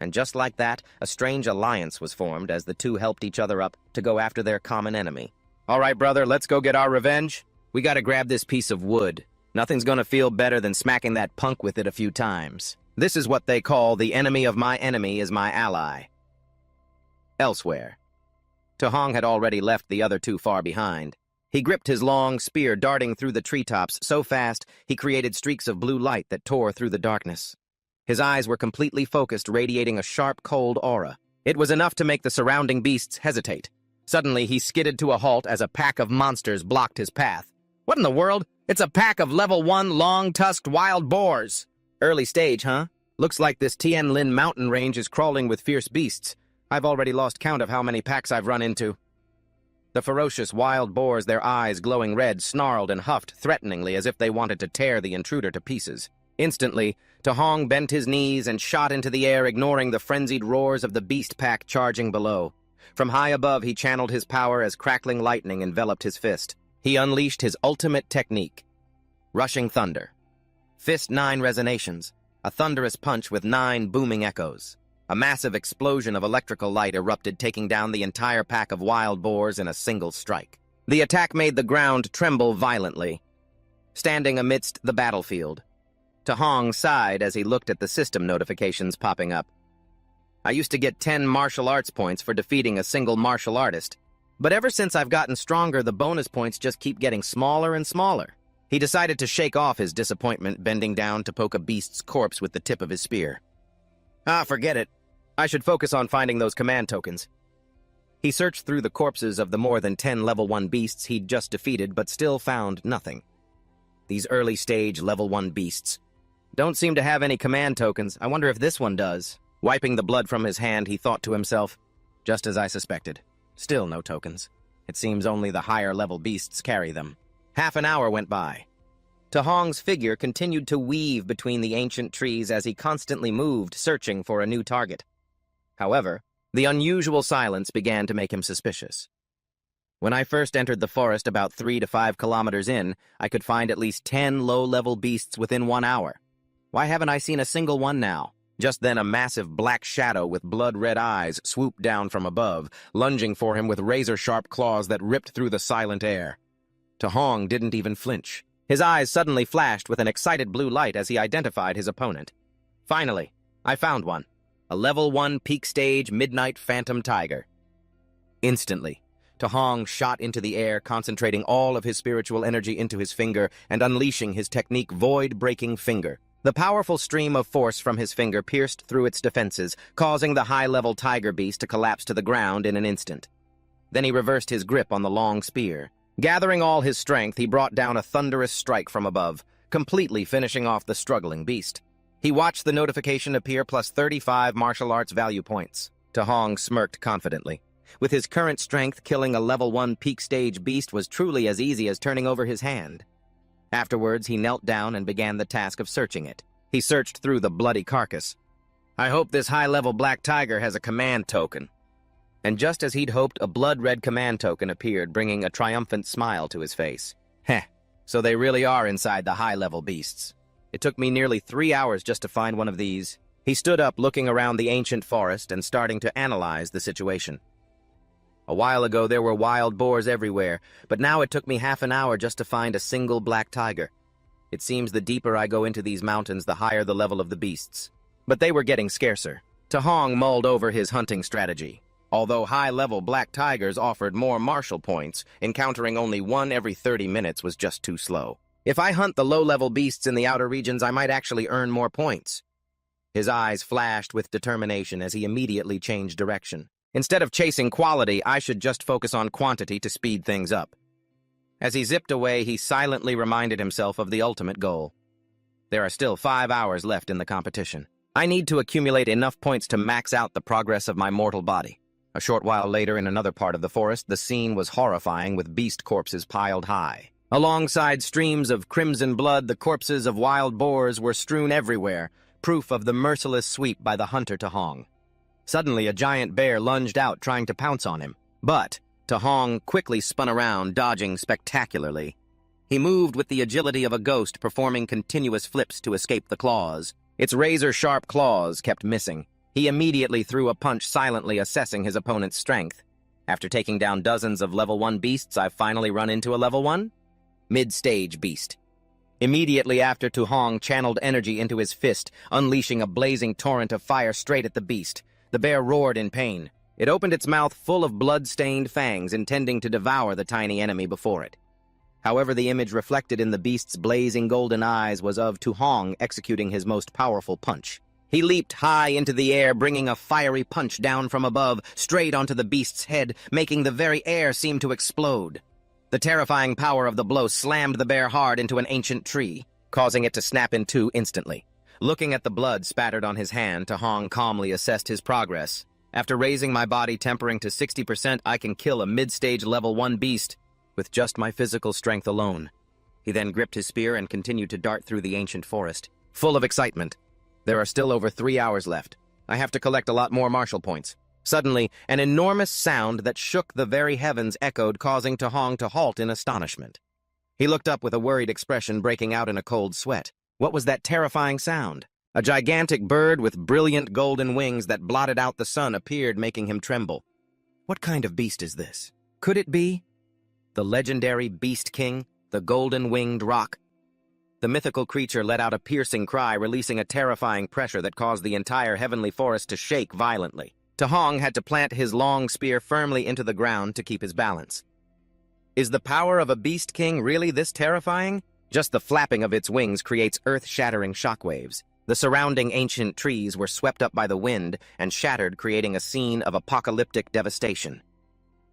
And just like that, a strange alliance was formed as the two helped each other up to go after their common enemy. All right, brother, let's go get our revenge. We gotta grab this piece of wood. Nothing's gonna feel better than smacking that punk with it a few times. This is what they call the enemy of my enemy is my ally. Elsewhere. To Hong had already left the other two far behind. He gripped his long spear, darting through the treetops so fast he created streaks of blue light that tore through the darkness. His eyes were completely focused, radiating a sharp, cold aura. It was enough to make the surrounding beasts hesitate. Suddenly, he skidded to a halt as a pack of monsters blocked his path. What in the world? It's a pack of level 1 long-tusked wild boars. Early stage, huh? Looks like this Tianlin mountain range is crawling with fierce beasts. I've already lost count of how many packs I've run into. The ferocious wild boars, their eyes glowing red, snarled and huffed threateningly as if they wanted to tear the intruder to pieces. Instantly, To Hong bent his knees and shot into the air, ignoring the frenzied roars of the beast pack charging below. From high above, he channeled his power as crackling lightning enveloped his fist. He unleashed his ultimate technique. Rushing Thunder. Fist 9 resonations. A thunderous punch with 9 booming echoes. A massive explosion of electrical light erupted, taking down the entire pack of wild boars in a single strike. The attack made the ground tremble violently. Standing amidst the battlefield, To Hong sighed as he looked at the system notifications popping up. I used to get 10 martial arts points for defeating a single martial artist, but ever since I've gotten stronger, the bonus points just keep getting smaller and smaller. He decided to shake off his disappointment, bending down to poke a beast's corpse with the tip of his spear. Forget it. I should focus on finding those command tokens. He searched through the corpses of the more than 10 level 1 beasts he'd just defeated, but still found nothing. These early-stage level 1 beasts don't seem to have any command tokens. I wonder if this one does. Wiping the blood from his hand, he thought to himself, just as I suspected. Still no tokens. It seems only the higher-level beasts carry them. Half an hour went by. To Hong's figure continued to weave between the ancient trees as he constantly moved, searching for a new target. However, the unusual silence began to make him suspicious. When I first entered the forest about 3 to 5 kilometers in, I could find at least 10 low-level beasts within 1 hour. Why haven't I seen a single one now? Just then a massive black shadow with blood-red eyes swooped down from above, lunging for him with razor-sharp claws that ripped through the silent air. To Hong didn't even flinch. His eyes suddenly flashed with an excited blue light as he identified his opponent. Finally, I found one. A level 1 peak stage midnight phantom tiger. Instantly, To Hong shot into the air, concentrating all of his spiritual energy into his finger and unleashing his technique Void-Breaking Finger. The powerful stream of force from his finger pierced through its defenses, causing the high-level tiger beast to collapse to the ground in an instant. Then he reversed his grip on the long spear. Gathering all his strength, he brought down a thunderous strike from above, completely finishing off the struggling beast. He watched the notification appear plus 35 martial arts value points. To Hong smirked confidently. With his current strength, killing a level 1 peak stage beast was truly as easy as turning over his hand. Afterwards, he knelt down and began the task of searching it. He searched through the bloody carcass. I hope this high-level black tiger has a command token. And just as he'd hoped, a blood-red command token appeared, bringing a triumphant smile to his face. Heh, so they really are inside the high-level beasts. It took me nearly 3 hours just to find one of these. He stood up, looking around the ancient forest and starting to analyze the situation. A while ago, there were wild boars everywhere, but now it took me half an hour just to find a single black tiger. It seems the deeper I go into these mountains, the higher the level of the beasts. But they were getting scarcer. Tahong mulled over his hunting strategy. Although high-level black tigers offered more martial points, encountering only one every 30 minutes was just too slow. If I hunt the low-level beasts in the outer regions, I might actually earn more points. His eyes flashed with determination as he immediately changed direction. Instead of chasing quality, I should just focus on quantity to speed things up. As he zipped away, he silently reminded himself of the ultimate goal. There are still 5 hours left in the competition. I need to accumulate enough points to max out the progress of my mortal body. A short while later, in another part of the forest, the scene was horrifying with beast corpses piled high. Alongside streams of crimson blood, the corpses of wild boars were strewn everywhere, proof of the merciless sweep by the hunter Tahong. Suddenly, a giant bear lunged out, trying to pounce on him. But Tahong quickly spun around, dodging spectacularly. He moved with the agility of a ghost, performing continuous flips to escape the claws. Its razor-sharp claws kept missing. He immediately threw a punch, silently assessing his opponent's strength. After taking down dozens of level 1 beasts, I've finally run into a level 1? Mid-stage beast. Immediately after, Tahong channeled energy into his fist, unleashing a blazing torrent of fire straight at the beast. The bear roared in pain. It opened its mouth full of blood-stained fangs, intending to devour the tiny enemy before it. However, the image reflected in the beast's blazing golden eyes was of Tahong executing his most powerful punch. He leaped high into the air, bringing a fiery punch down from above, straight onto the beast's head, making the very air seem to explode. The terrifying power of the blow slammed the bear hard into an ancient tree, causing it to snap in two instantly. Looking at the blood spattered on his hand, Tahong calmly assessed his progress. After raising my body tempering to 60%, I can kill a mid-stage level 1 beast with just my physical strength alone. He then gripped his spear and continued to dart through the ancient forest, full of excitement. There are still over 3 hours left. I have to collect a lot more martial points. Suddenly, an enormous sound that shook the very heavens echoed, causing Tahong to halt in astonishment. He looked up with a worried expression, breaking out in a cold sweat. What was that terrifying sound? A gigantic bird with brilliant golden wings that blotted out the sun appeared, making him tremble. What kind of beast is this? Could it be the legendary Beast King, the golden-winged roc? The mythical creature let out a piercing cry, releasing a terrifying pressure that caused the entire heavenly forest to shake violently. Tahong had to plant his long spear firmly into the ground to keep his balance. Is the power of a Beast King really this terrifying? Just the flapping of its wings creates earth-shattering shockwaves. The surrounding ancient trees were swept up by the wind and shattered, creating a scene of apocalyptic devastation.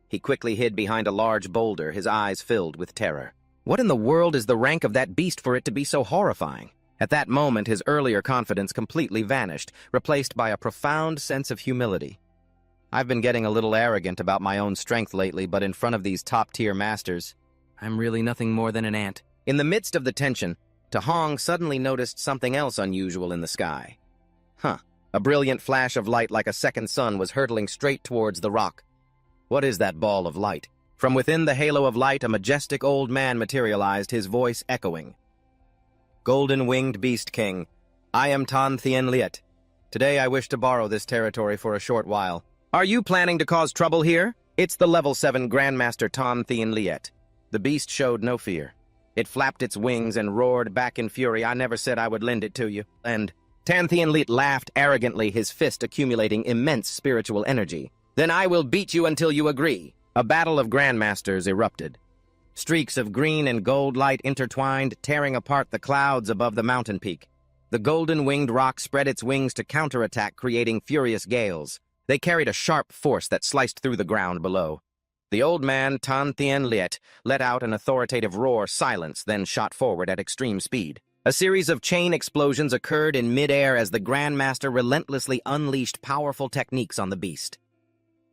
He quickly hid behind a large boulder, his eyes filled with terror. What in the world is the rank of that beast for it to be so horrifying? At that moment, his earlier confidence completely vanished, replaced by a profound sense of humility. I've been getting a little arrogant about my own strength lately, but in front of these top-tier masters, I'm really nothing more than an ant. In the midst of the tension, Tahong suddenly noticed something else unusual in the sky. A brilliant flash of light like a second sun was hurtling straight towards the rock. What is that ball of light? From within the halo of light, a majestic old man materialized, his voice echoing. Golden-winged Beast King, I am Tan Thien Liet. Today I wish to borrow this territory for a short while. Are you planning to cause trouble here? It's the level 7 Grandmaster Tan Thien Liet. The beast showed no fear. It flapped its wings and roared back in fury. I never said I would lend it to you. And Tan Thien Liet laughed arrogantly, his fist accumulating immense spiritual energy. Then I will beat you until you agree. A battle of grandmasters erupted. Streaks of green and gold light intertwined, tearing apart the clouds above the mountain peak. The golden-winged roc spread its wings to counterattack, creating furious gales. They carried a sharp force that sliced through the ground below. The old man, Tan Thien Liet, let out an authoritative roar, silence, then shot forward at extreme speed. A series of chain explosions occurred in midair as the Grandmaster relentlessly unleashed powerful techniques on the beast.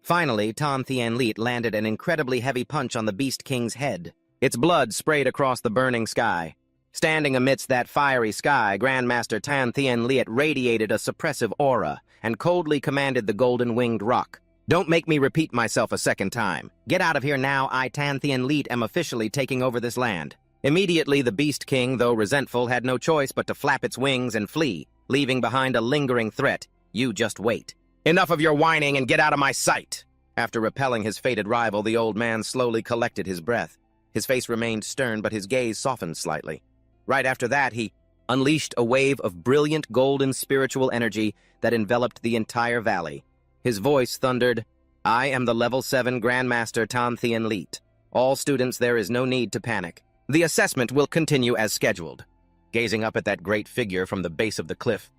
Finally, Tan Thien Liet landed an incredibly heavy punch on the Beast King's head. Its blood sprayed across the burning sky. Standing amidst that fiery sky, Grandmaster Tan Thien Liet radiated a suppressive aura and coldly commanded the golden-winged roc. Don't make me repeat myself a second time. Get out of here now. I, Tanthian Leet, am officially taking over this land. Immediately, the Beast King, though resentful, had no choice but to flap its wings and flee, leaving behind a lingering threat. You just wait. Enough of your whining and get out of my sight! After repelling his fated rival, the old man slowly collected his breath. His face remained stern, but his gaze softened slightly. Right after that, he unleashed a wave of brilliant golden spiritual energy that enveloped the entire valley. His voice thundered, I am the Level 7 Grandmaster Tanthian Leet. All students, there is no need to panic. The assessment will continue as scheduled. Gazing up at that great figure from the base of the cliff,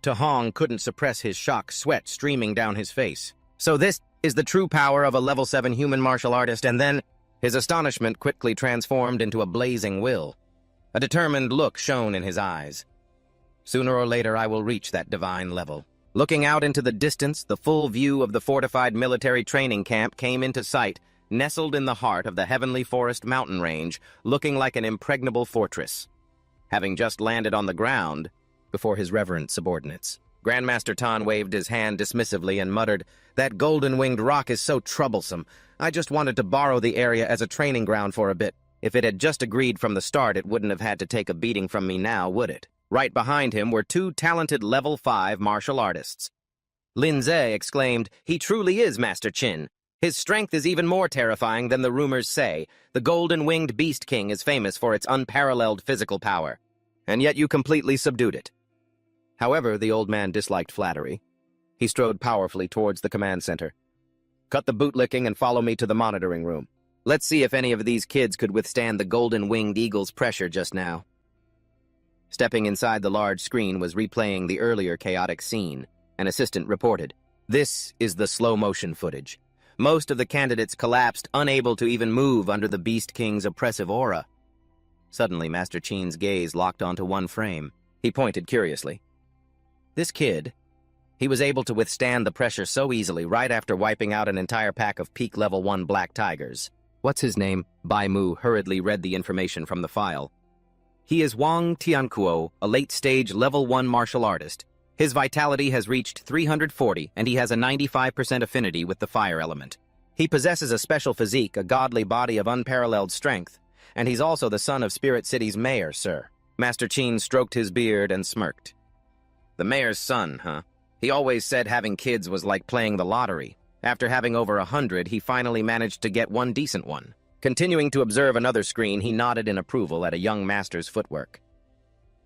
Tahong couldn't suppress his shock, sweat streaming down his face. So this is the true power of a Level 7 human martial artist, and then his astonishment quickly transformed into a blazing will. A determined look shone in his eyes. Sooner or later I will reach that divine level. Looking out into the distance, the full view of the fortified military training camp came into sight, nestled in the heart of the Heavenly Forest mountain range, looking like an impregnable fortress. Having just landed on the ground, before his reverent subordinates, Grandmaster Tan waved his hand dismissively and muttered, That golden-winged rock is so troublesome. I just wanted to borrow the area as a training ground for a bit. If it had just agreed from the start, it wouldn't have had to take a beating from me now, would it? Right behind him were two talented Level 5 martial artists. Lin Ze exclaimed, He truly is Master Qin. His strength is even more terrifying than the rumors say. The golden-winged Beast King is famous for its unparalleled physical power. And yet you completely subdued it. However, the old man disliked flattery. He strode powerfully towards the command center. Cut the bootlicking and follow me to the monitoring room. Let's see if any of these kids could withstand the golden-winged eagle's pressure just now. Stepping inside the large screen was replaying the earlier chaotic scene. An assistant reported, This is the slow-motion footage. Most of the candidates collapsed, unable to even move under the Beast King's oppressive aura. Suddenly, Master Qin's gaze locked onto one frame. He pointed curiously. This kid, he was able to withstand the pressure so easily right after wiping out an entire pack of peak Level 1 black tigers. What's his name? Bai Mu hurriedly read the information from the file. He is Wang Tiankuo, a late-stage Level 1 martial artist. His vitality has reached 340, and he has a 95% affinity with the fire element. He possesses a special physique, a godly body of unparalleled strength, and he's also the son of Spirit City's mayor, sir. Master Qin stroked his beard and smirked. The mayor's son, huh? He always said having kids was like playing the lottery. After having over 100, he finally managed to get one decent one. Continuing to observe another screen, he nodded in approval at a young master's footwork.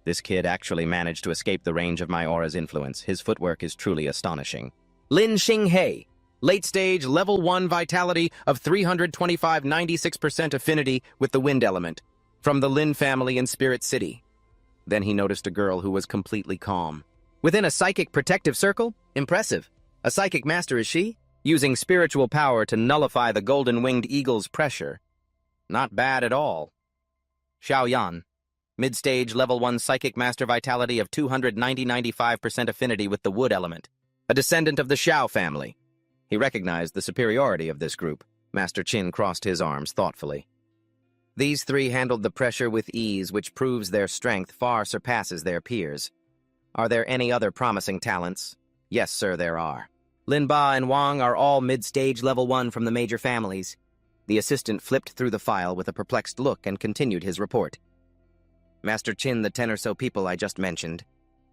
This kid actually managed to escape the range of my aura's influence. His footwork is truly astonishing. Lin Xinghe, late-stage Level 1 vitality of 325 96% affinity with the wind element, from the Lin family in Spirit City. Then he noticed a girl who was completely calm. Within a psychic protective circle? Impressive. A psychic master is she? Using spiritual power to nullify the golden-winged eagle's pressure. Not bad at all. Xiao Yan, mid-stage Level 1 psychic master vitality of 295% affinity with the wood element. A descendant of the Xiao family. He recognized the superiority of this group. Master Qin crossed his arms thoughtfully. These three handled the pressure with ease, which proves their strength far surpasses their peers. Are there any other promising talents? Yes, sir, there are. Lin Ba and Wang are all mid-stage Level 1 from the major families. The assistant flipped through the file with a perplexed look and continued his report. Master Qin, the 10 or so people I just mentioned,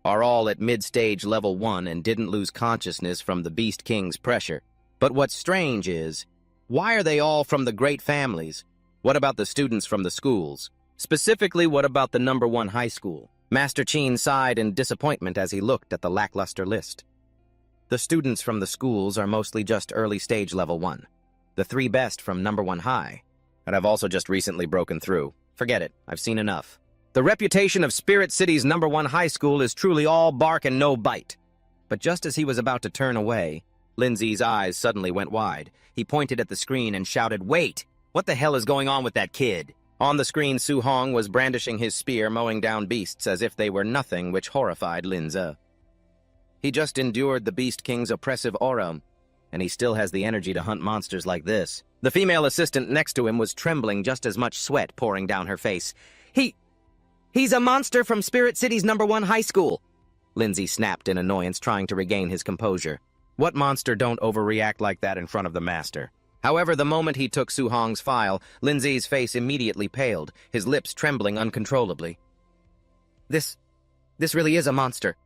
are all at mid-stage Level 1 and didn't lose consciousness from the Beast King's pressure. But what's strange is, why are they all from the great families? What about the students from the schools? Specifically, what about the number 1 high school? Master Qin sighed in disappointment as he looked at the lackluster list. The students from the schools are mostly just early-stage Level 1. The 3 best from number 1 high. And I've also just recently broken through. Forget it, I've seen enough. The reputation of Spirit City's number 1 high school is truly all bark and no bite. But just as he was about to turn away, Lindsay's eyes suddenly went wide. He pointed at the screen and shouted, Wait! What the hell is going on with that kid? On the screen, Su Hong was brandishing his spear, mowing down beasts as if they were nothing, which horrified Lin Ze. He just endured the Beast King's oppressive aura, and he still has the energy to hunt monsters like this. The female assistant next to him was trembling, just as much sweat pouring down her face. He's a monster from Spirit City's number 1 high school! Lindsay snapped in annoyance, trying to regain his composure. What monster don't overreact like that in front of the master? However, the moment he took Su Hong's file, Lindsay's face immediately paled, his lips trembling uncontrollably. This really is a monster.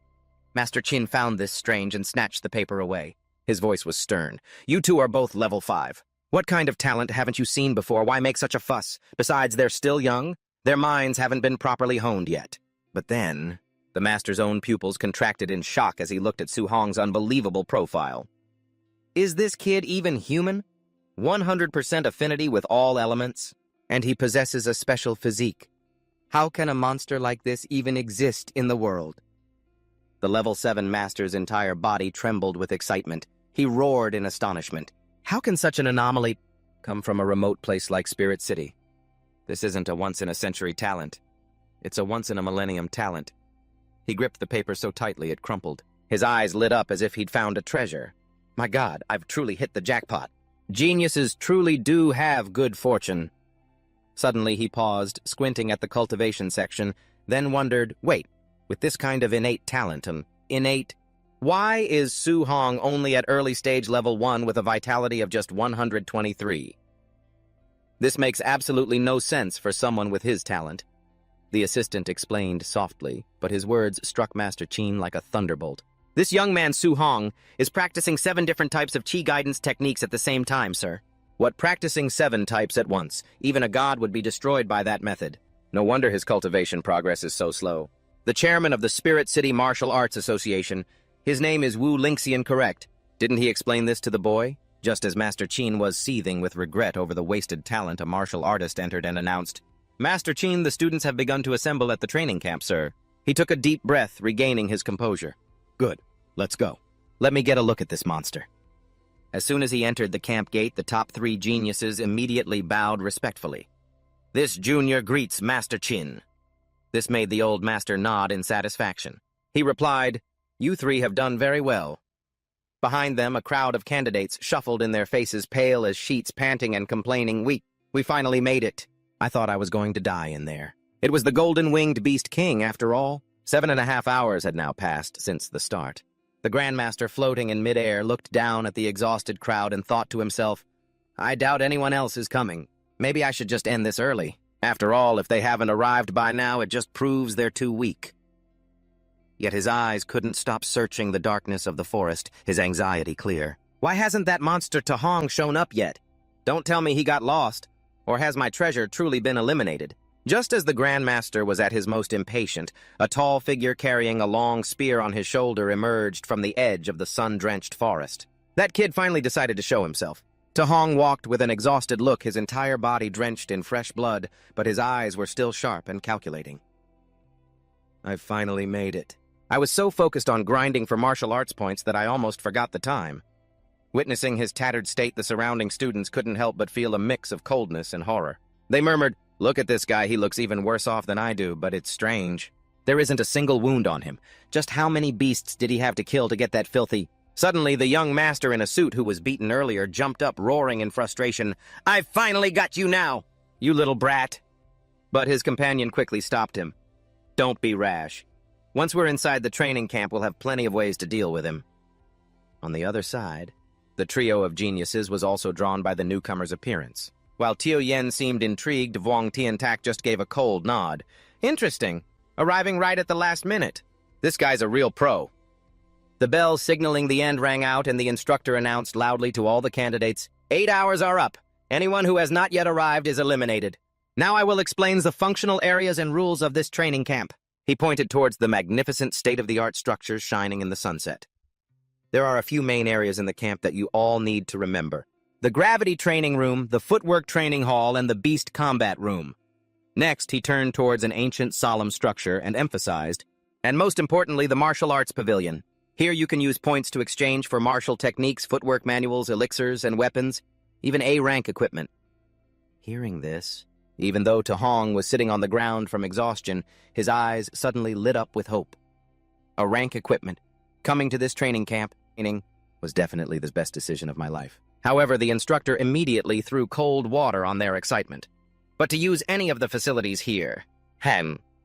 Master Qin found this strange and snatched the paper away. His voice was stern. You two are both level 5. What kind of talent haven't you seen before? Why make such a fuss? Besides, they're still young. Their minds haven't been properly honed yet. But then, the master's own pupils contracted in shock as he looked at Su Hong's unbelievable profile. Is this kid even human? 100% affinity with all elements, and he possesses a special physique. How can a monster like this even exist in the world? The level 7 master's entire body trembled with excitement. He roared in astonishment. How can such an anomaly come from a remote place like Spirit City? This isn't a once-in-a-century talent. It's a once-in-a-millennium talent. He gripped the paper so tightly it crumpled. His eyes lit up as if he'd found a treasure. My God, I've truly hit the jackpot. Geniuses truly do have good fortune. Suddenly he paused, squinting at the cultivation section, then wondered, wait, with this kind of innate talent, why is Su Hong only at early stage level 1 with a vitality of just 123? This makes absolutely no sense for someone with his talent. The assistant explained softly, but his words struck Master Qin like a thunderbolt. This young man, Su Hong, is practicing 7 different types of Qi guidance techniques at the same time, sir. What practicing 7 types at once? Even a god would be destroyed by that method. No wonder his cultivation progress is so slow. The chairman of the Spirit City Martial Arts Association, his name is Wu Lingxian, correct? Didn't he explain this to the boy? Just as Master Qin was seething with regret over the wasted talent, a martial artist entered and announced, Master Qin, the students have begun to assemble at the training camp, sir. He took a deep breath, regaining his composure. Good. Let's go. Let me get a look at this monster. As soon as he entered the camp gate, the top 3 geniuses immediately bowed respectfully. This junior greets Master Qin. This made the old master nod in satisfaction. He replied, You 3 have done very well. Behind them, a crowd of candidates shuffled in their faces, pale as sheets, panting and complaining, We finally made it. I thought I was going to die in there. It was the golden-winged beast king, after all. 7.5 hours had now passed since the start. The Grandmaster, floating in midair, looked down at the exhausted crowd and thought to himself, I doubt anyone else is coming. Maybe I should just end this early. After all, if they haven't arrived by now, it just proves they're too weak. Yet his eyes couldn't stop searching the darkness of the forest, his anxiety clear. Why hasn't that monster Ta Hong shown up yet? Don't tell me he got lost. Or has my treasure truly been eliminated? Just as the Grandmaster was at his most impatient, a tall figure carrying a long spear on his shoulder emerged from the edge of the sun-drenched forest. That kid finally decided to show himself. Ta Hong walked with an exhausted look, his entire body drenched in fresh blood, but his eyes were still sharp and calculating. I've finally made it. I was so focused on grinding for martial arts points that I almost forgot the time. Witnessing his tattered state, the surrounding students couldn't help but feel a mix of coldness and horror. They murmured, Look at this guy, he looks even worse off than I do, but it's strange. There isn't a single wound on him. Just how many beasts did he have to kill to get that filthy... Suddenly, the young master in a suit who was beaten earlier jumped up, roaring in frustration, I've finally got you now, you little brat. But his companion quickly stopped him. Don't be rash. Once we're inside the training camp, we'll have plenty of ways to deal with him. On the other side, the trio of geniuses was also drawn by the newcomer's appearance. While Tio Yen seemed intrigued, Vuong Tiantak just gave a cold nod. Interesting. Arriving right at the last minute. This guy's a real pro. The bell signaling the end rang out, and the instructor announced loudly to all the candidates, 8 hours are up. Anyone who has not yet arrived is eliminated. Now I will explain the functional areas and rules of this training camp. He pointed towards the magnificent state-of-the-art structures shining in the sunset. There are a few main areas in the camp that you all need to remember. The gravity training room, the footwork training hall, and the beast combat room. Next, he turned towards an ancient solemn structure and emphasized, and most importantly, the martial arts pavilion. Here you can use points to exchange for martial techniques, footwork manuals, elixirs, and weapons, even A-rank equipment. Hearing this, even though Ta Hong was sitting on the ground from exhaustion, his eyes suddenly lit up with hope. A rank equipment. Coming to this training camp was definitely the best decision of my life. However, the instructor immediately threw cold water on their excitement. But to use any of the facilities here,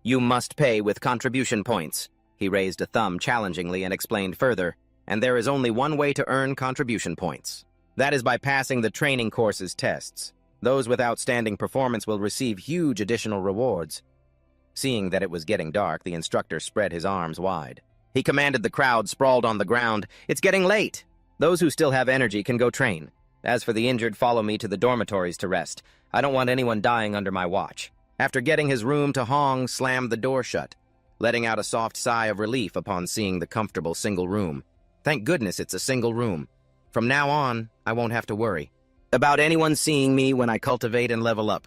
you must pay with contribution points. He raised a thumb challengingly and explained further, and there is only one way to earn contribution points. That is by passing the training course's tests. Those with outstanding performance will receive huge additional rewards. Seeing that it was getting dark, the instructor spread his arms wide. He commanded the crowd sprawled on the ground, "It's getting late! Those who still have energy can go train. As for the injured, follow me to the dormitories to rest. I don't want anyone dying under my watch." After getting his room, Hong slammed the door shut, letting out a soft sigh of relief upon seeing the comfortable single room. Thank goodness it's a single room. From now on, I won't have to worry about anyone seeing me when I cultivate and level up.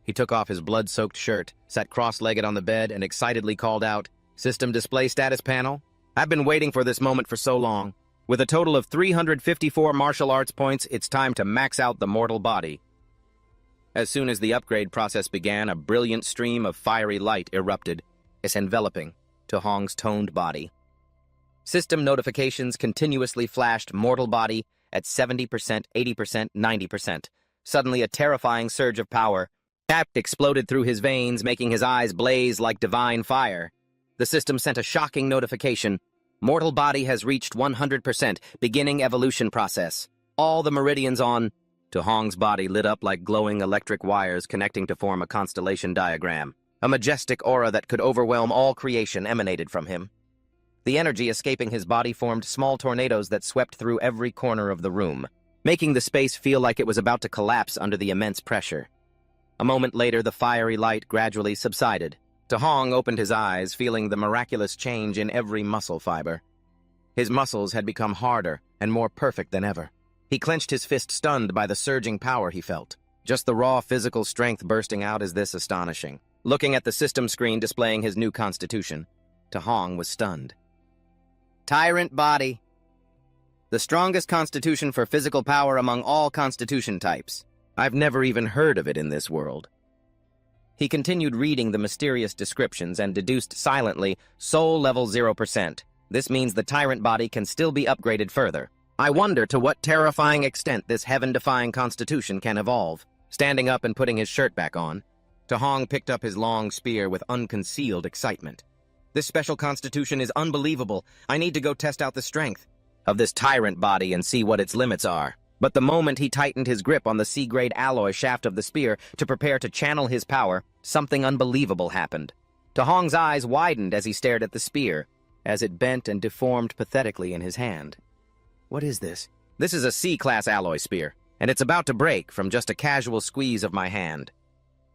He took off his blood-soaked shirt, sat cross-legged on the bed, and excitedly called out, "System display status panel? I've been waiting for this moment for so long. With a total of 354 martial arts points, it's time to max out the mortal body." As soon as the upgrade process began, a brilliant stream of fiery light erupted, enveloping Hong's toned body. System notifications continuously flashed mortal body at 70%, 80%, 90%. Suddenly, a terrifying surge of power exploded through his veins, making his eyes blaze like divine fire. The system sent a shocking notification. Mortal body has reached 100%, beginning evolution process. All the meridians on Hong's body lit up like glowing electric wires connecting to form a constellation diagram. A majestic aura that could overwhelm all creation emanated from him. The energy escaping his body formed small tornadoes that swept through every corner of the room, making the space feel like it was about to collapse under the immense pressure. A moment later, the fiery light gradually subsided. Hong opened his eyes, feeling the miraculous change in every muscle fiber. His muscles had become harder and more perfect than ever. He clenched his fist, stunned by the surging power he felt. Just the raw physical strength bursting out is this astonishing. Looking at the system screen displaying his new constitution, Hong was stunned. Tyrant body. The strongest constitution for physical power among all constitution types. I've never even heard of it in this world. He continued reading the mysterious descriptions and deduced silently, soul level 0%. This means the tyrant body can still be upgraded further. I wonder to what terrifying extent this heaven-defying constitution can evolve. Standing up and putting his shirt back on, Hong picked up his long spear with unconcealed excitement. This special constitution is unbelievable. I need to go test out the strength of this tyrant body and see what its limits are. But the moment he tightened his grip on the C-grade alloy shaft of the spear to prepare to channel his power, something unbelievable happened. Hong's eyes widened as he stared at the spear, as it bent and deformed pathetically in his hand. What is this? This is a C-class alloy spear, and it's about to break from just a casual squeeze of my hand.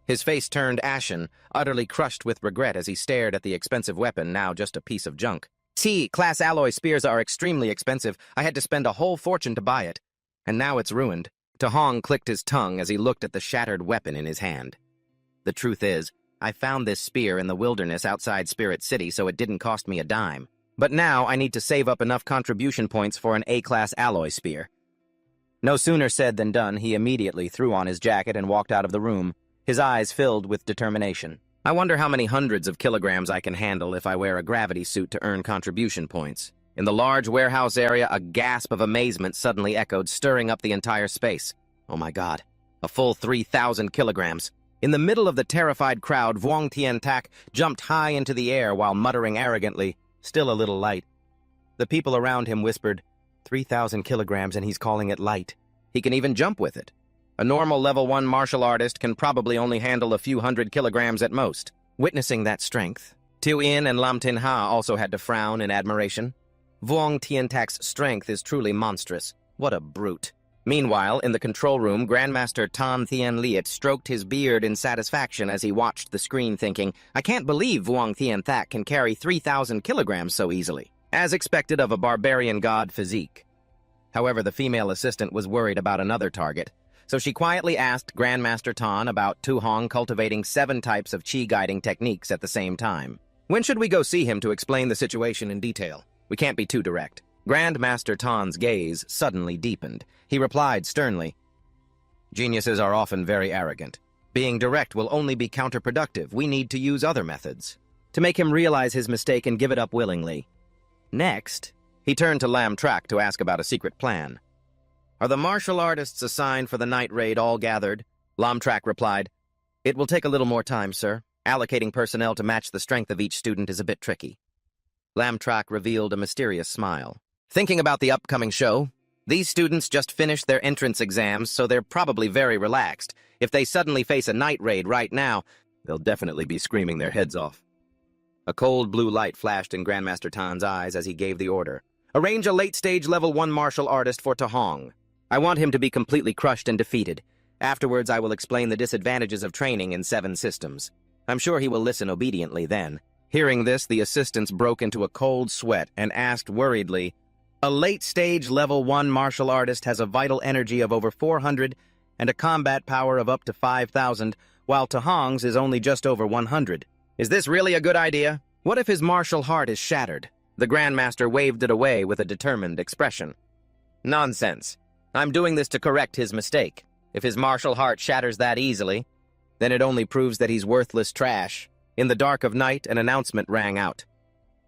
His face turned ashen, utterly crushed with regret as he stared at the expensive weapon, now just a piece of junk. C-class alloy spears are extremely expensive. I had to spend a whole fortune to buy it. And now it's ruined. Hong clicked his tongue as he looked at the shattered weapon in his hand. The truth is, I found this spear in the wilderness outside Spirit City, so it didn't cost me a dime. But now I need to save up enough contribution points for an A-class alloy spear. No sooner said than done, he immediately threw on his jacket and walked out of the room, his eyes filled with determination. I wonder how many hundreds of kilograms I can handle if I wear a gravity suit to earn contribution points. In the large warehouse area, a gasp of amazement suddenly echoed, stirring up the entire space. Oh my God, a full 3,000 kilograms. In the middle of the terrified crowd, Vuong Tien Tak jumped high into the air while muttering arrogantly, still a little light. The people around him whispered, 3,000 kilograms and he's calling it light. He can even jump with it. A normal level 1 martial artist can probably only handle a few hundred kilograms at most. Witnessing that strength, Tu In and Lam Tin Ha also had to frown in admiration. Vuong Tien Tak's strength is truly monstrous. What a brute. Meanwhile, in the control room, Grandmaster Tan Thien Liet stroked his beard in satisfaction as he watched the screen, thinking, I can't believe Vuong Tien Tak can carry 3,000 kilograms so easily, as expected of a barbarian god physique. However, the female assistant was worried about another target, so she quietly asked Grandmaster Tan about Tu Hong cultivating 7 types of chi guiding techniques at the same time. When should we go see him to explain the situation in detail? We can't be too direct. Grandmaster Tan's gaze suddenly deepened. He replied sternly, Geniuses are often very arrogant. Being direct will only be counterproductive. We need to use other methods to make him realize his mistake and give it up willingly. Next, he turned to Lam Trak to ask about a secret plan. Are the martial artists assigned for the night raid all gathered? Lam Trak replied, It will take a little more time, sir. Allocating personnel to match the strength of each student is a bit tricky. Lam Trak revealed a mysterious smile. Thinking about the upcoming show, these students just finished their entrance exams, so they're probably very relaxed. If they suddenly face a night raid right now, they'll definitely be screaming their heads off. A cold blue light flashed in Grandmaster Tan's eyes as he gave the order. Arrange a late-stage level 1 martial artist for Tahong. I want him to be completely crushed and defeated. Afterwards, I will explain the disadvantages of training in 7 systems. I'm sure he will listen obediently then. Hearing this, the assistants broke into a cold sweat and asked worriedly, "A late-stage level 1 martial artist has a vital energy of over 400 and a combat power of up to 5,000, while Tahong's is only just over 100. Is this really a good idea? What if his martial heart is shattered?" The Grandmaster waved it away with a determined expression. "Nonsense. I'm doing this to correct his mistake. If his martial heart shatters that easily, then it only proves that he's worthless trash." In the dark of night, an announcement rang out.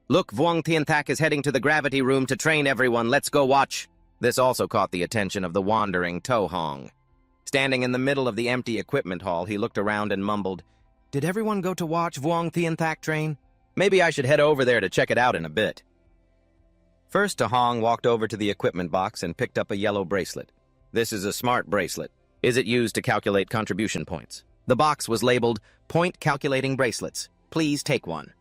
"Look, Vuong Tianthak is heading to the gravity room to train everyone. Let's go watch." This also caught the attention of the wandering Tahong. Standing in the middle of the empty equipment hall, he looked around and mumbled, "Did everyone go to watch Vuong Tianthak train? Maybe I should head over there to check it out in a bit." First, Tahong walked over to the equipment box and picked up a yellow bracelet. This is a smart bracelet. Is it used to calculate contribution points? The box was labeled, "Point Calculating Bracelets. Please take one."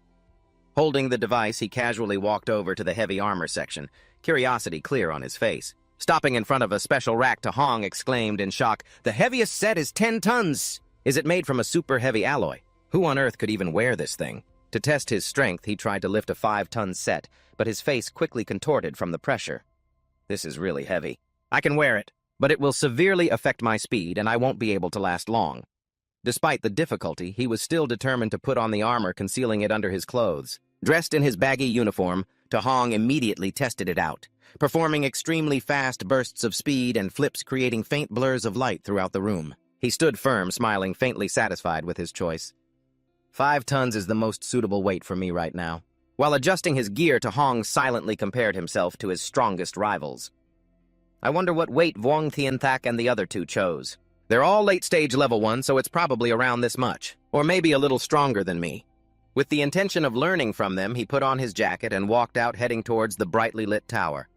Holding the device, he casually walked over to the heavy armor section, curiosity clear on his face. Stopping in front of a special rack, Tahong exclaimed in shock, "The heaviest set is 10 tons! Is it made from a super heavy alloy? Who on earth could even wear this thing?" To test his strength, he tried to lift a 5-ton set, but his face quickly contorted from the pressure. "This is really heavy. I can wear it, but it will severely affect my speed and I won't be able to last long." Despite the difficulty, he was still determined to put on the armor, concealing it under his clothes. Dressed in his baggy uniform, Tahong immediately tested it out, performing extremely fast bursts of speed and flips, creating faint blurs of light throughout the room. He stood firm, smiling, faintly satisfied with his choice. 5 tons is the most suitable weight for me right now. While adjusting his gear, Tahong silently compared himself to his strongest rivals. I wonder what weight Vuong Tianthak and the other two chose. They're all late-stage level 1, so it's probably around this much, or maybe a little stronger than me. With the intention of learning from them, he put on his jacket and walked out, heading towards the brightly lit tower.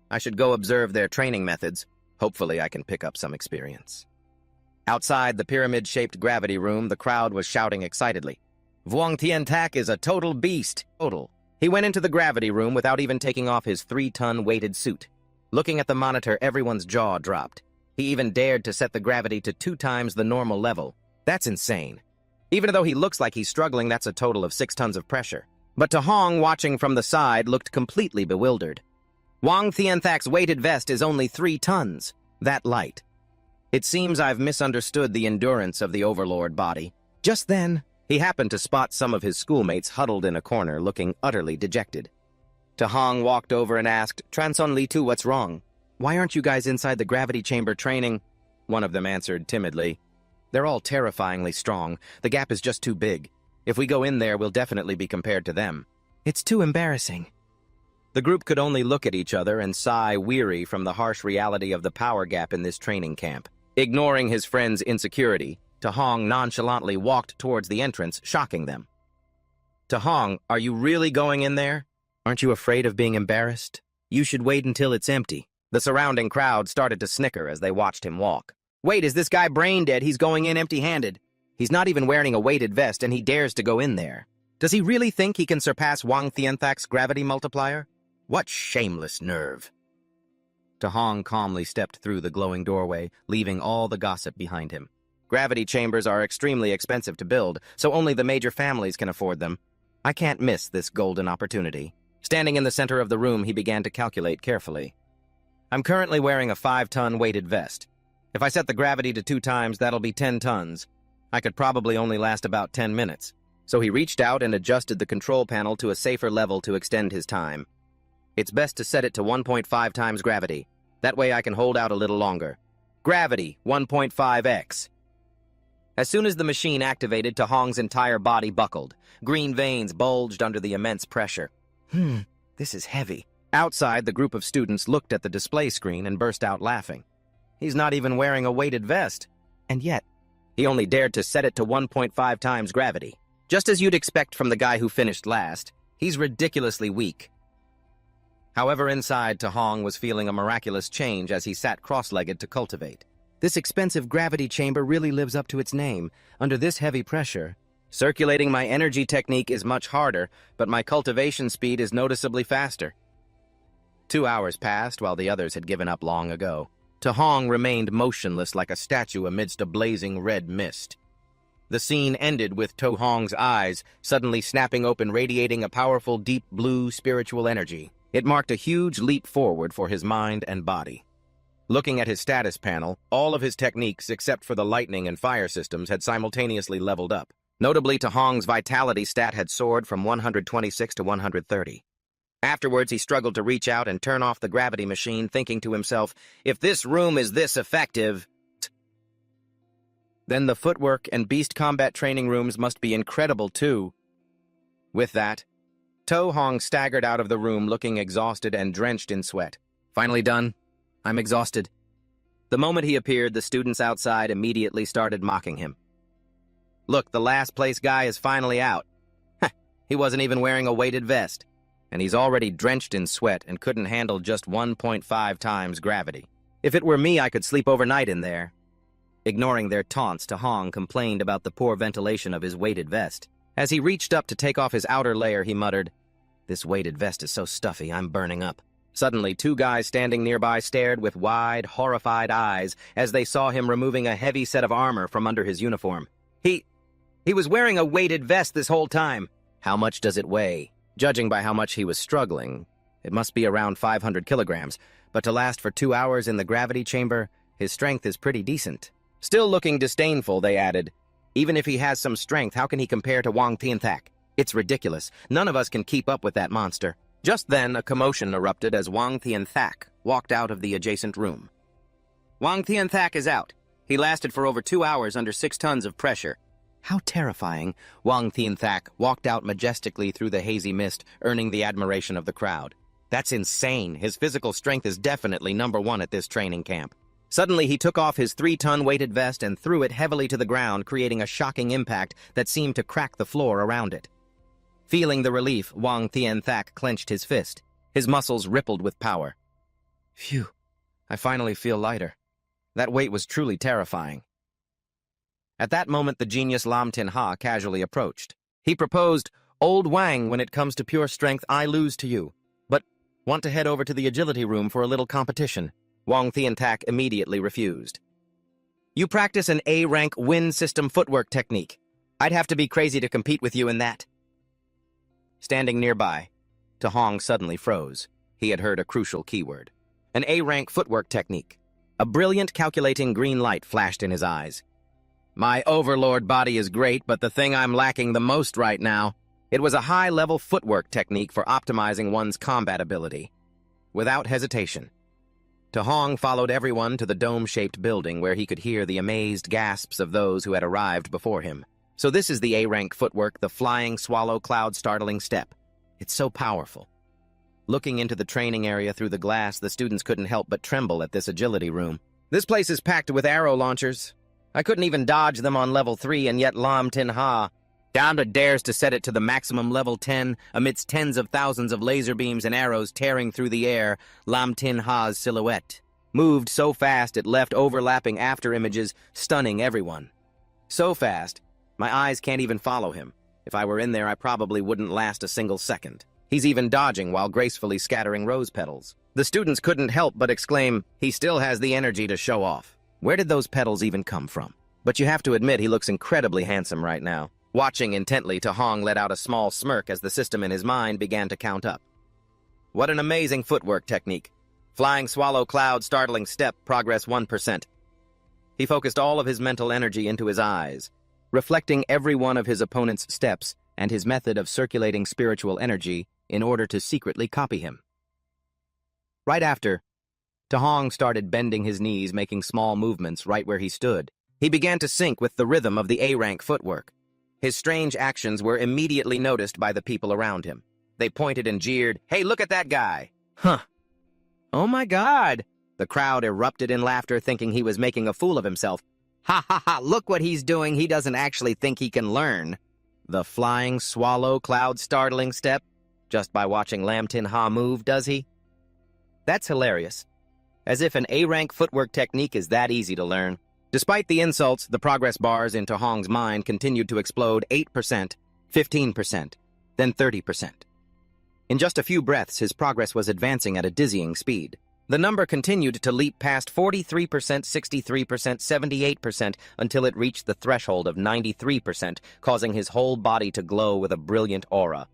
I should go observe their training methods. Hopefully I can pick up some experience. Outside the pyramid-shaped gravity room, the crowd was shouting excitedly, "Vuong Tianthak is a total beast!" He went into the gravity room without even taking off his 3-ton weighted suit. Looking at the monitor, everyone's jaw dropped. He even dared to set the gravity to 2 times the normal level. That's insane. Even though he looks like he's struggling, that's a total of 6 tons of pressure. But Tahong, watching from the side, looked completely bewildered. Vuong Tianthak's weighted vest is only 3 tons. That light. It seems I've misunderstood the endurance of the overlord body. Just then, he happened to spot some of his schoolmates huddled in a corner, looking utterly dejected. Tahong walked over and asked, "Transon Li-Tu, what's wrong? Why aren't you guys inside the gravity chamber training?" One of them answered timidly, "They're all terrifyingly strong. The gap is just too big. If we go in there, we'll definitely be compared to them. It's too embarrassing." The group could only look at each other and sigh, weary from the harsh reality of the power gap in this training camp. Ignoring his friend's insecurity, Tahong nonchalantly walked towards the entrance, shocking them. "Tahong, are you really going in there? Aren't you afraid of being embarrassed? You should wait until it's empty." The surrounding crowd started to snicker as they watched him walk. "Wait, is this guy brain dead? He's going in empty-handed. He's not even wearing a weighted vest and he dares to go in there. Does he really think he can surpass Vuong Tianthak's gravity multiplier? What shameless nerve!" Tahong calmly stepped through the glowing doorway, leaving all the gossip behind him. Gravity chambers are extremely expensive to build, so only the major families can afford them. I can't miss this golden opportunity. Standing in the center of the room, he began to calculate carefully. I'm currently wearing a 5-ton weighted vest. If I set the gravity to 2 times, that'll be 10 tons. I could probably only last about 10 minutes. So he reached out and adjusted the control panel to a safer level to extend his time. It's best to set it to 1.5 times gravity. That way I can hold out a little longer. Gravity, 1.5x. As soon as the machine activated, Tahong's entire body buckled. Green veins bulged under the immense pressure. This is heavy. Outside, the group of students looked at the display screen and burst out laughing. He's not even wearing a weighted vest. And yet, he only dared to set it to 1.5 times gravity. Just as you'd expect from the guy who finished last, he's ridiculously weak. However, inside, Hong was feeling a miraculous change as he sat cross-legged to cultivate. This expensive gravity chamber really lives up to its name. Under this heavy pressure, circulating my energy technique is much harder, but my cultivation speed is noticeably faster. 2 hours passed while the others had given up long ago. Hong remained motionless like a statue amidst a blazing red mist. The scene ended with Hong's eyes suddenly snapping open, radiating a powerful, deep blue spiritual energy. It marked a huge leap forward for his mind and body. Looking at his status panel, all of his techniques, except for the lightning and fire systems, had simultaneously leveled up. Notably, Hong's vitality stat had soared from 126 to 130. Afterwards, he struggled to reach out and turn off the gravity machine, thinking to himself, if this room is this effective, then the footwork and beast combat training rooms must be incredible too. With that, Hong staggered out of the room looking exhausted and drenched in sweat. Finally done. I'm exhausted. The moment he appeared, the students outside immediately started mocking him. Look, the last place guy is finally out. He wasn't even wearing a weighted vest. And he's already drenched in sweat and couldn't handle just 1.5 times gravity. If it were me, I could sleep overnight in there. Ignoring their taunts, Hong complained about the poor ventilation of his weighted vest. As he reached up to take off his outer layer, he muttered, "This weighted vest is so stuffy, I'm burning up." Suddenly, 2 guys standing nearby stared with wide, horrified eyes as they saw him removing a heavy set of armor from under his uniform. He was wearing a weighted vest this whole time. How much does it weigh? Judging by how much he was struggling, it must be around 500 kilograms, but to last for 2 hours in the gravity chamber, his strength is pretty decent. Still looking disdainful, they added, "Even if he has some strength, how can he compare to Wang Tianthak? It's ridiculous. None of us can keep up with that monster." Just then, a commotion erupted as Wang Tianthak walked out of the adjacent room. "Wang Tianthak is out. He lasted for over 2 hours under 6 tons of pressure." How terrifying. Wang Tianthak walked out majestically through the hazy mist, earning the admiration of the crowd. That's insane. His physical strength is definitely #1 at this training camp. Suddenly, he took off his 3-ton weighted vest and threw it heavily to the ground, creating a shocking impact that seemed to crack the floor around it. Feeling the relief, Wang Tianthak clenched his fist. His muscles rippled with power. Phew, I finally feel lighter. That weight was truly terrifying. At that moment, the genius Lam Tinha casually approached. He proposed, "Old Wang, when it comes to pure strength, I lose to you. But want to head over to the agility room for a little competition?" Wang Tianthak immediately refused. "You practice an A-rank wind system footwork technique. I'd have to be crazy to compete with you in that." Standing nearby, Hong suddenly froze. He had heard a crucial keyword. An A-rank footwork technique. A brilliant calculating green light flashed in his eyes. "My overlord body is great, but the thing I'm lacking the most right now." It was a high-level footwork technique for optimizing one's combat ability. Without hesitation, Hong followed everyone to the dome-shaped building where he could hear the amazed gasps of those who had arrived before him. So this is the A-rank footwork, the flying swallow cloud startling step. It's so powerful. Looking into the training area through the glass, the students couldn't help but tremble at this agility room. This place is packed with arrow launchers. I couldn't even dodge them on level 3, and yet Lam Tinha dares to set it to the maximum level 10 amidst tens of thousands of laser beams and arrows tearing through the air. Lam Tinha's silhouette moved so fast it left overlapping after images, stunning everyone. So fast, my eyes can't even follow him. If I were in there, I probably wouldn't last a single second. He's even dodging while gracefully scattering rose petals. The students couldn't help but exclaim, "He still has the energy to show off." Where did those petals even come from? But you have to admit he looks incredibly handsome right now. Watching intently, Hong let out a small smirk as the system in his mind began to count up. What an amazing footwork technique. Flying swallow cloud startling step, progress 1%. He focused all of his mental energy into his eyes, reflecting every one of his opponent's steps and his method of circulating spiritual energy in order to secretly copy him. Right after, Hong started bending his knees, making small movements right where he stood. He began to sync with the rhythm of the A-rank footwork. His strange actions were immediately noticed by the people around him. They pointed and jeered, "Hey, look at that guy!" "Huh. Oh my God!" The crowd erupted in laughter, thinking he was making a fool of himself. "Ha ha ha, look what he's doing, he doesn't actually think he can learn." The flying swallow cloud startling step? Just by watching Lam Tinha move, does he? That's hilarious. As if an A-rank footwork technique is that easy to learn. Despite the insults, the progress bars in To Hong's mind continued to explode 8%, 15%, then 30%. In just a few breaths, his progress was advancing at a dizzying speed. The number continued to leap past 43%, 63%, 78% until it reached the threshold of 93%, causing his whole body to glow with a brilliant aura.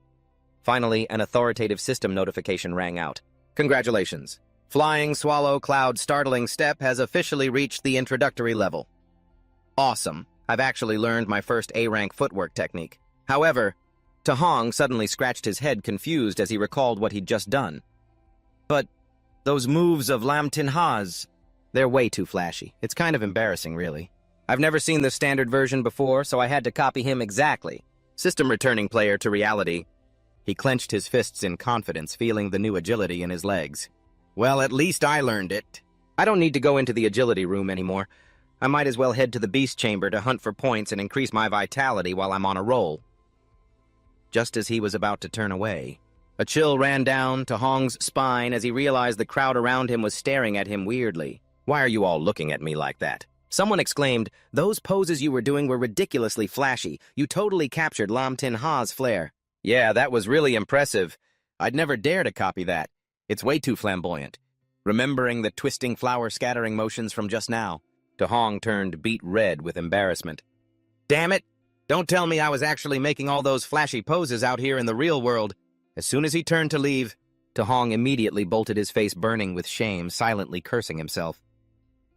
Finally, an authoritative system notification rang out. Congratulations. Flying Swallow Cloud Startling Step has officially reached the introductory level. Awesome. I've actually learned my first A-rank footwork technique. However, To Hong suddenly scratched his head confused as he recalled what he'd just done. But those moves of Lam Tin Ha's, they're way too flashy. It's kind of embarrassing, really. I've never seen the standard version before, so I had to copy him exactly. System returning player to reality. He clenched his fists in confidence, feeling the new agility in his legs. Well, at least I learned it. I don't need to go into the agility room anymore. I might as well head to the beast chamber to hunt for points and increase my vitality while I'm on a roll. Just as he was about to turn away, a chill ran down To Hong's spine as he realized the crowd around him was staring at him weirdly. Why are you all looking at me like that? Someone exclaimed, those poses you were doing were ridiculously flashy. You totally captured Lam Tin Ha's flair. Yeah, that was really impressive. I'd never dare to copy that. It's way too flamboyant. Remembering the twisting flower scattering motions from just now, To Hong turned beet red with embarrassment. Damn it! Don't tell me I was actually making all those flashy poses out here in the real world. As soon as he turned to leave, To Hong immediately bolted, his face burning with shame, silently cursing himself.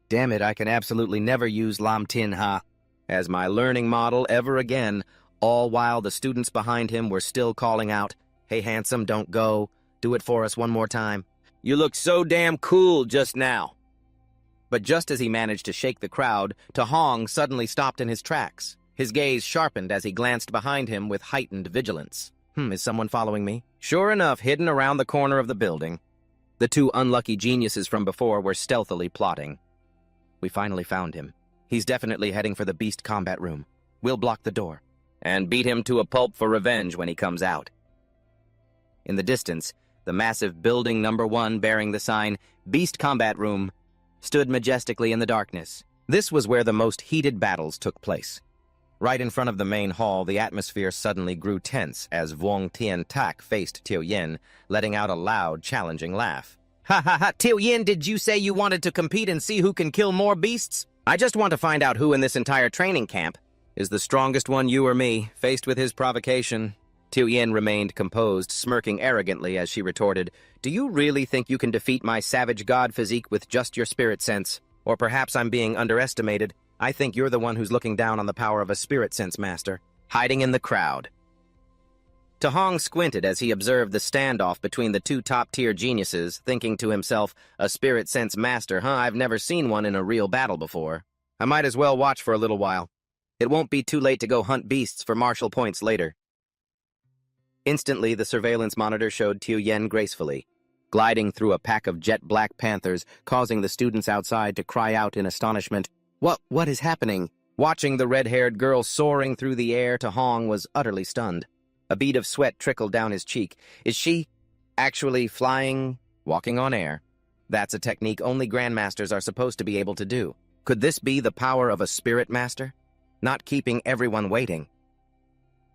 Damn it, I can absolutely never use Lam Tin Ha as my learning model ever again, all while the students behind him were still calling out, Hey handsome, don't go. Do it for us one more time. You looked so damn cool just now. But just as he managed to shake the crowd, To Hong suddenly stopped in his tracks. His gaze sharpened as he glanced behind him with heightened vigilance. Is someone following me? Sure enough, hidden around the corner of the building, the two unlucky geniuses from before were stealthily plotting. We finally found him. He's definitely heading for the beast combat room. We'll block the door and beat him to a pulp for revenge when he comes out. In the distance, the massive building number 1 bearing the sign Beast Combat Room stood majestically in the darkness. This was where the most heated battles took place. Right in front of the main hall, the atmosphere suddenly grew tense as Vuong Tien Tak faced Tiao Yin, letting out a loud, challenging laugh. Ha ha ha! Tiao Yin, did you say you wanted to compete and see who can kill more beasts? I just want to find out who in this entire training camp is the strongest one, you or me. Faced with his provocation, Tiao Yin remained composed, smirking arrogantly as she retorted, Do you really think you can defeat my savage god physique with just your spirit sense? Or perhaps I'm being underestimated. I think you're the one who's looking down on the power of a spirit sense master, hiding in the crowd. To Hong squinted as he observed the standoff between the two top-tier geniuses, thinking to himself, a spirit sense master, I've never seen one in a real battle before. I might as well watch for a little while. It won't be too late to go hunt beasts for martial points later. Instantly, the surveillance monitor showed Tiao Yin gracefully, gliding through a pack of jet-black panthers, causing the students outside to cry out in astonishment. What is happening? Watching the red-haired girl soaring through the air, To Hong was utterly stunned. A bead of sweat trickled down his cheek. Is she actually flying, walking on air? That's a technique only grandmasters are supposed to be able to do. Could this be the power of a spirit master? Not keeping everyone waiting.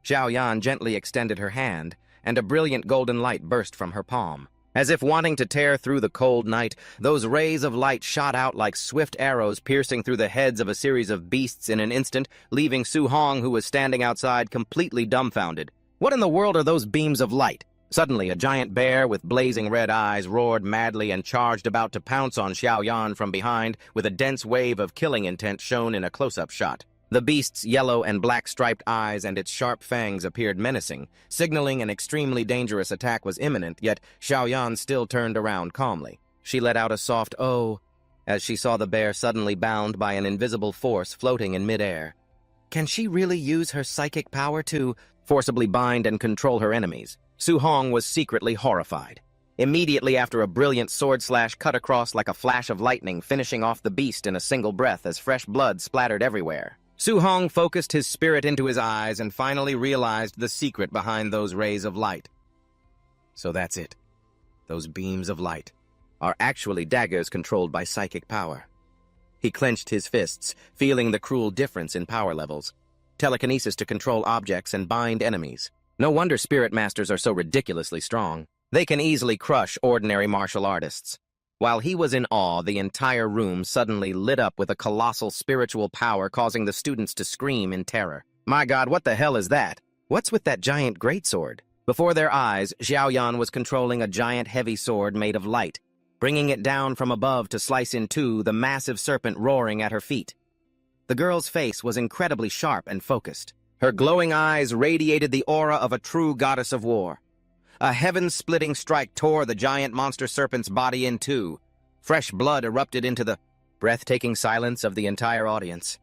Xiao Yan gently extended her hand, and a brilliant golden light burst from her palm. As if wanting to tear through the cold night, those rays of light shot out like swift arrows, piercing through the heads of a series of beasts in an instant, leaving Su Hong, who was standing outside, completely dumbfounded. What in the world are those beams of light? Suddenly, a giant bear with blazing red eyes roared madly and charged about to pounce on Xiao Yan from behind, with a dense wave of killing intent shown in a close-up shot. The beast's yellow and black striped eyes and its sharp fangs appeared menacing, signaling an extremely dangerous attack was imminent, yet Xiao Yan still turned around calmly. She let out a soft "oh" as she saw the bear suddenly bound by an invisible force floating in midair. Can she really use her psychic power to forcibly bind and control her enemies? Su Hong was secretly horrified. Immediately after, a brilliant sword slash cut across like a flash of lightning, finishing off the beast in a single breath as fresh blood splattered everywhere. Su Hong focused his spirit into his eyes and finally realized the secret behind those rays of light. So that's it. Those beams of light. are actually daggers controlled by psychic power. He clenched his fists, feeling the cruel difference in power levels. Telekinesis to control objects and bind enemies. No wonder spirit masters are so ridiculously strong. They can easily crush ordinary martial artists. While he was in awe, the entire room suddenly lit up with a colossal spiritual power, causing the students to scream in terror. My God, what the hell is that? What's with that giant greatsword? Before their eyes, Xiaoyan was controlling a giant heavy sword made of light, bringing it down from above to slice in two the massive serpent roaring at her feet. The girl's face was incredibly sharp and focused. Her glowing eyes radiated the aura of a true goddess of war. A heaven-splitting strike tore the giant monster serpent's body in two. Fresh blood erupted into the breathtaking silence of the entire audience.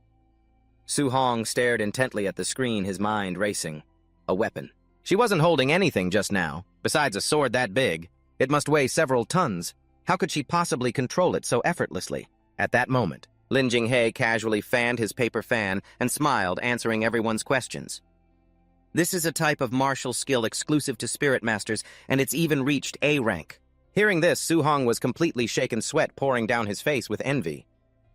Su Hong stared intently at the screen, his mind racing. A weapon. She wasn't holding anything just now. Besides a sword that big, it must weigh several tons. How could she possibly control it so effortlessly? At that moment, Lin Jinghe casually fanned his paper fan and smiled, answering everyone's questions. This is a type of martial skill exclusive to spirit masters, and it's even reached A rank. Hearing this, Su Hong was completely shaken, sweat pouring down his face with envy.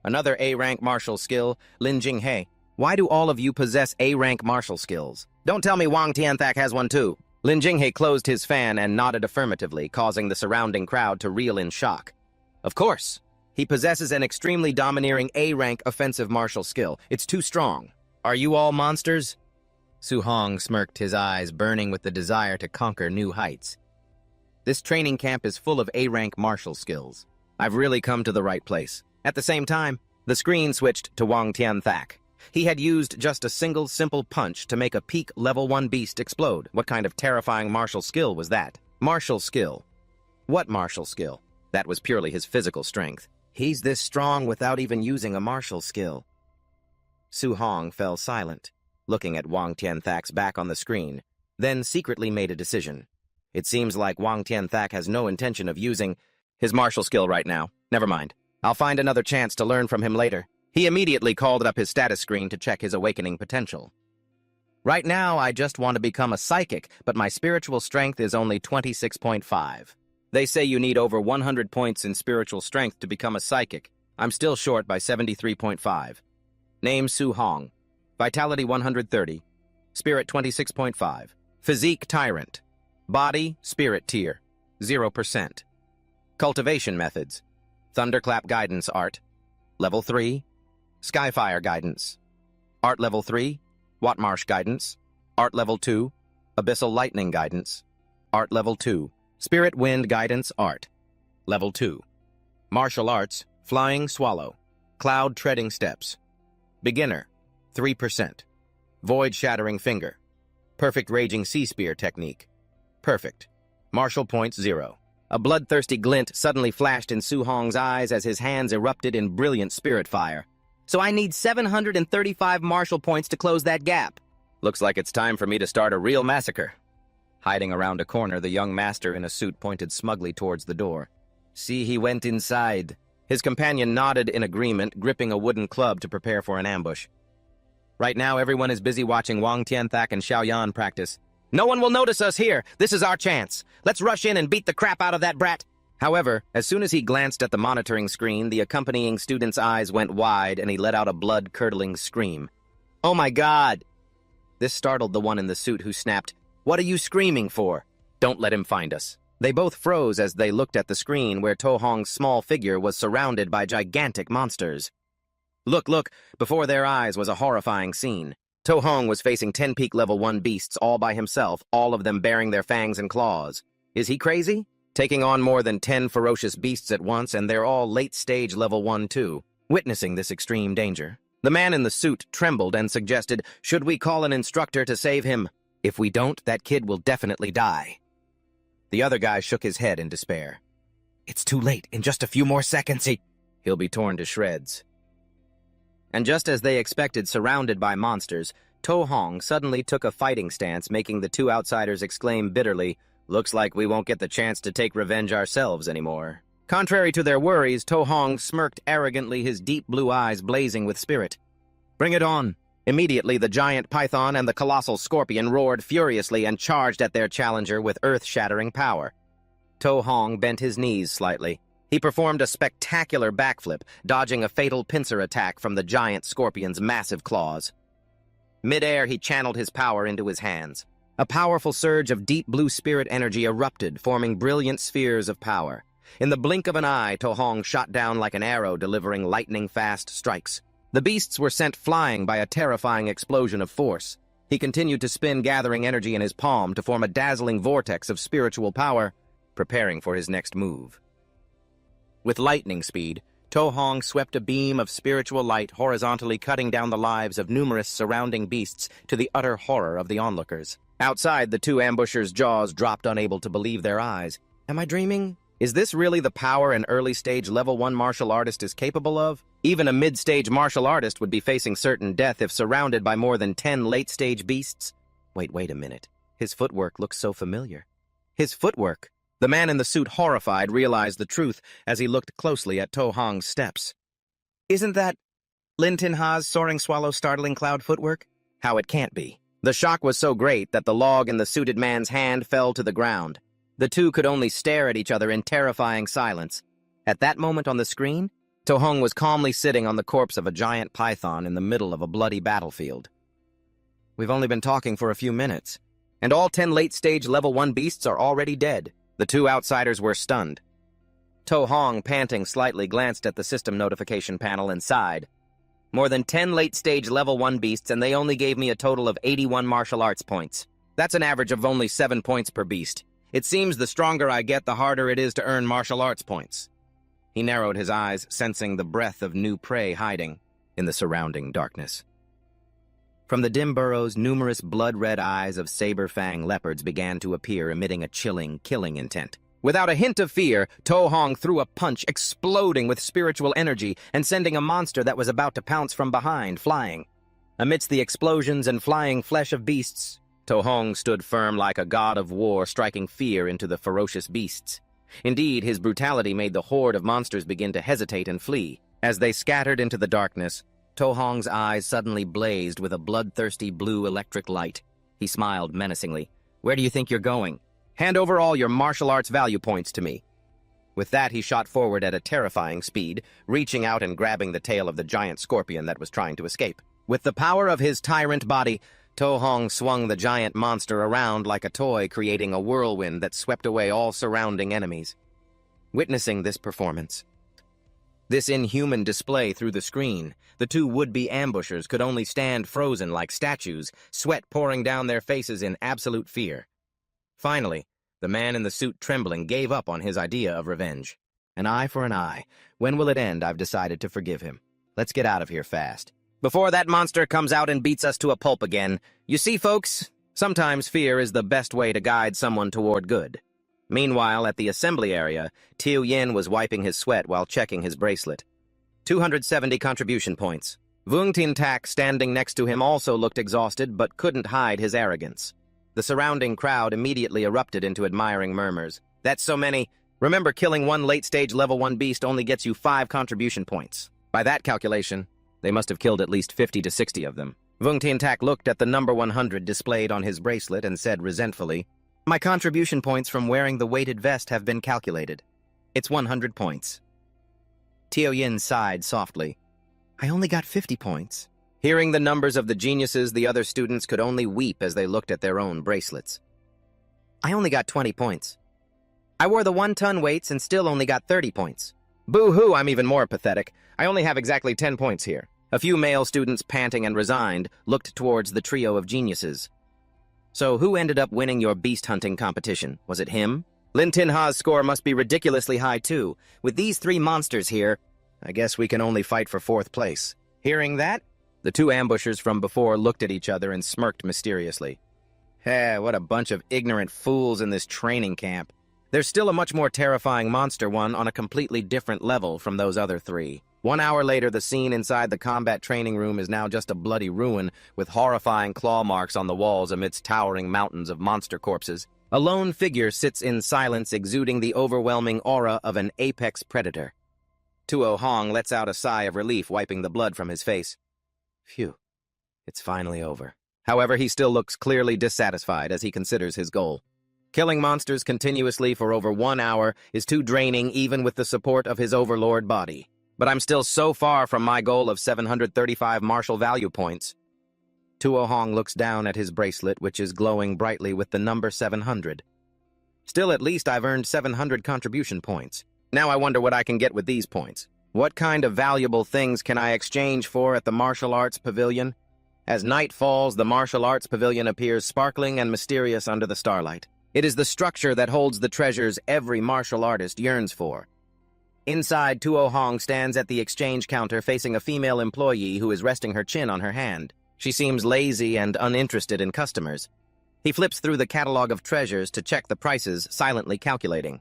Another A-rank martial skill, Lin Jinghe. Why do all of you possess A-rank martial skills? Don't tell me Wang Tianthak has one too. Lin Jinghe closed his fan and nodded affirmatively, causing the surrounding crowd to reel in shock. Of course. He possesses an extremely domineering A-rank offensive martial skill. It's too strong. Are you all monsters? Su Hong smirked, his eyes burning with the desire to conquer new heights. This training camp is full of A-rank martial skills. I've really come to the right place. At the same time, the screen switched to Wang Tianthak. He had used just a single simple punch to make a peak level 1 beast explode. What kind of terrifying martial skill was that? Martial skill. What martial skill? That was purely his physical strength. He's this strong without even using a martial skill. Su Hong fell silent, looking at Wang Tianthak's back on the screen, then secretly made a decision. It seems like Wang Tianthak has no intention of using his martial skill right now. Never mind. I'll find another chance to learn from him later. He immediately called up his status screen to check his awakening potential. Right now, I just want to become a psychic, but my spiritual strength is only 26.5. They say you need over 100 points in spiritual strength to become a psychic. I'm still short by 73.5. Name Su Hong. Vitality 130. Spirit 26.5. Physique Tyrant. Body Spirit Tier 0%. Cultivation Methods. Thunderclap Guidance Art. Level 3. Skyfire Guidance. Art Level 3. Wattmarsh Guidance. Art Level 2. Abyssal Lightning Guidance. Art Level 2. Spirit Wind Guidance Art. Level 2. Martial Arts, Flying Swallow. Cloud Treading Steps. Beginner, 3%. Void Shattering Finger. Perfect Raging Sea Spear Technique. Perfect. Martial Points 0. A bloodthirsty glint suddenly flashed in Su Hong's eyes as his hands erupted in brilliant spirit fire. So I need 735 martial points to close that gap. Looks like it's time for me to start a real massacre. Hiding around a corner, the young master in a suit pointed smugly towards the door. See, he went inside. His companion nodded in agreement, gripping a wooden club to prepare for an ambush. Right now, everyone is busy watching Wang Tianthak and Xiaoyan practice. No one will notice us here. This is our chance. Let's rush in and beat the crap out of that brat. However, as soon as he glanced at the monitoring screen, the accompanying student's eyes went wide and he let out a blood-curdling scream. Oh my God! This startled the one in the suit, who snapped, "What are you screaming for? Don't let him find us." They both froze as they looked at the screen where To Hong's small figure was surrounded by gigantic monsters. Look, before their eyes was a horrifying scene. To Hong was facing 10 peak level 1 beasts all by himself, all of them bearing their fangs and claws. Is he crazy? Taking on more than 10 ferocious beasts at once, and they're all late-stage level 1 too. Witnessing this extreme danger, the man in the suit trembled and suggested, "Should we call an instructor to save him? If we don't, that kid will definitely die." The other guy shook his head in despair. "It's too late. In just a few more seconds, he'll be torn to shreds." And just as they expected, surrounded by monsters, To Hong suddenly took a fighting stance, making the two outsiders exclaim bitterly, "Looks like we won't get the chance to take revenge ourselves anymore." Contrary to their worries, To Hong smirked arrogantly, his deep blue eyes blazing with spirit. "Bring it on." Immediately, the giant python and the colossal scorpion roared furiously and charged at their challenger with earth-shattering power. To Hong bent his knees slightly. He performed a spectacular backflip, dodging a fatal pincer attack from the giant scorpion's massive claws. Mid-air, he channeled his power into his hands. A powerful surge of deep blue spirit energy erupted, forming brilliant spheres of power. In the blink of an eye, To Hong shot down like an arrow, delivering lightning-fast strikes. The beasts were sent flying by a terrifying explosion of force. He continued to spin, gathering energy in his palm to form a dazzling vortex of spiritual power, preparing for his next move. With lightning speed, To Hong swept a beam of spiritual light horizontally, cutting down the lives of numerous surrounding beasts to the utter horror of the onlookers. Outside, the two ambushers' jaws dropped, unable to believe their eyes. Am I dreaming? Is this really the power an early-stage level 1 martial artist is capable of? Even a mid-stage martial artist would be facing certain death if surrounded by more than 10 late-stage beasts. Wait a minute. His footwork looks so familiar. His footwork! The man in the suit, horrified, realized the truth as he looked closely at To Hong's steps. Isn't that Lin Tin Ha's soaring swallow startling cloud footwork? How it can't be. The shock was so great that the log in the suited man's hand fell to the ground. The two could only stare at each other in terrifying silence. At that moment on the screen, To Hong was calmly sitting on the corpse of a giant python in the middle of a bloody battlefield. We've only been talking for a few minutes, and all 10 late-stage level 1 beasts are already dead. The two outsiders were stunned. To Hong, panting slightly, glanced at the system notification panel and sighed. More than 10 late-stage level 1 beasts, and they only gave me a total of 81 martial arts points. That's an average of only 7 points per beast. It seems the stronger I get, the harder it is to earn martial arts points. He narrowed his eyes, sensing the breath of new prey hiding in the surrounding darkness. From the dim burrows, numerous blood-red eyes of saber-fang leopards began to appear, emitting a chilling, killing intent. Without a hint of fear, To Hong threw a punch, exploding with spiritual energy and sending a monster that was about to pounce from behind, flying. Amidst the explosions and flying flesh of beasts, To Hong stood firm like a god of war, striking fear into the ferocious beasts. Indeed, his brutality made the horde of monsters begin to hesitate and flee. As they scattered into the darkness, To Hong's eyes suddenly blazed with a bloodthirsty blue electric light. He smiled menacingly. Where do you think you're going? Hand over all your martial arts value points to me. With that, he shot forward at a terrifying speed, reaching out and grabbing the tail of the giant scorpion that was trying to escape. With the power of his tyrant body, To Hong swung the giant monster around like a toy, creating a whirlwind that swept away all surrounding enemies. Witnessing this performance, this inhuman display through the screen, the two would-be ambushers could only stand frozen like statues, sweat pouring down their faces in absolute fear. Finally, the man in the suit, trembling, gave up on his idea of revenge. An eye for an eye. When will it end? I've decided to forgive him. Let's get out of here fast, before that monster comes out and beats us to a pulp again. You see, folks, sometimes fear is the best way to guide someone toward good. Meanwhile, at the assembly area, Tio Yin was wiping his sweat while checking his bracelet. 270 contribution points. Vung Tin Tak, standing next to him, also looked exhausted but couldn't hide his arrogance. The surrounding crowd immediately erupted into admiring murmurs. That's so many. Remember, killing one late-stage level 1 beast only gets you 5 contribution points. By that calculation, they must have killed at least 50 to 60 of them. Vung Tin Tak looked at the number 100 displayed on his bracelet and said resentfully, My contribution points from wearing the weighted vest have been calculated. It's 100 points. Tio Yin sighed softly. I only got 50 points. Hearing the numbers of the geniuses, the other students could only weep as they looked at their own bracelets. I only got 20 points. I wore the 1-ton weights and still only got 30 points. Boo-hoo, I'm even more pathetic. I only have exactly 10 points here. A few male students, panting and resigned, looked towards the trio of geniuses. So who ended up winning your beast hunting competition? Was it him? Lin Tin Ha's score must be ridiculously high too. With these 3 monsters here, I guess we can only fight for 4th place. Hearing that, the 2 ambushers from before looked at each other and smirked mysteriously. What a bunch of ignorant fools in this training camp. There's still a much more terrifying monster one on a completely different level from those other 3. 1 hour later, the scene inside the combat training room is now just a bloody ruin with horrifying claw marks on the walls amidst towering mountains of monster corpses. A lone figure sits in silence, exuding the overwhelming aura of an apex predator. Tuo Hong lets out a sigh of relief, wiping the blood from his face. Phew, it's finally over. However, he still looks clearly dissatisfied as he considers his goal. Killing monsters continuously for over 1 hour is too draining even with the support of his overlord body. But I'm still so far from my goal of 735 martial value points. Tuo Hong looks down at his bracelet, which is glowing brightly with the number 700. Still, at least I've earned 700 contribution points. Now I wonder what I can get with these points. What kind of valuable things can I exchange for at the martial arts pavilion? As night falls, the martial arts pavilion appears sparkling and mysterious under the starlight. It is the structure that holds the treasures every martial artist yearns for. Inside, Tuo Hong stands at the exchange counter facing a female employee who is resting her chin on her hand. She seems lazy and uninterested in customers. He flips through the catalog of treasures to check the prices, silently calculating.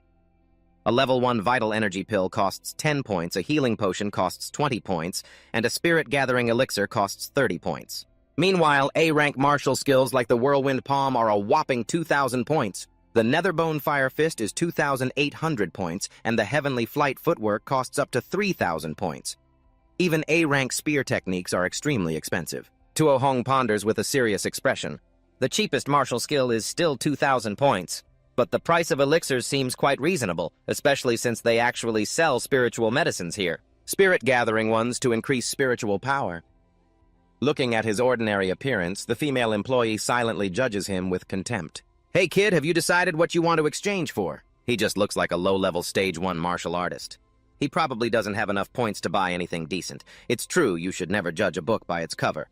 A level 1 vital energy pill costs 10 points, a healing potion costs 20 points, and a spirit-gathering elixir costs 30 points. Meanwhile, A-rank martial skills like the Whirlwind Palm are a whopping 2,000 points. The Netherbone Fire Fist is 2,800 points, and the Heavenly Flight Footwork costs up to 3,000 points. Even A-rank spear techniques are extremely expensive. Tuo Hong ponders with a serious expression. The cheapest martial skill is still 2,000 points, but the price of elixirs seems quite reasonable, especially since they actually sell spiritual medicines here. Spirit-gathering ones to increase spiritual power. Looking at his ordinary appearance, the female employee silently judges him with contempt. Hey kid, have you decided what you want to exchange for? He just looks like a low-level stage 1 martial artist. He probably doesn't have enough points to buy anything decent. It's true you should never judge a book by its cover.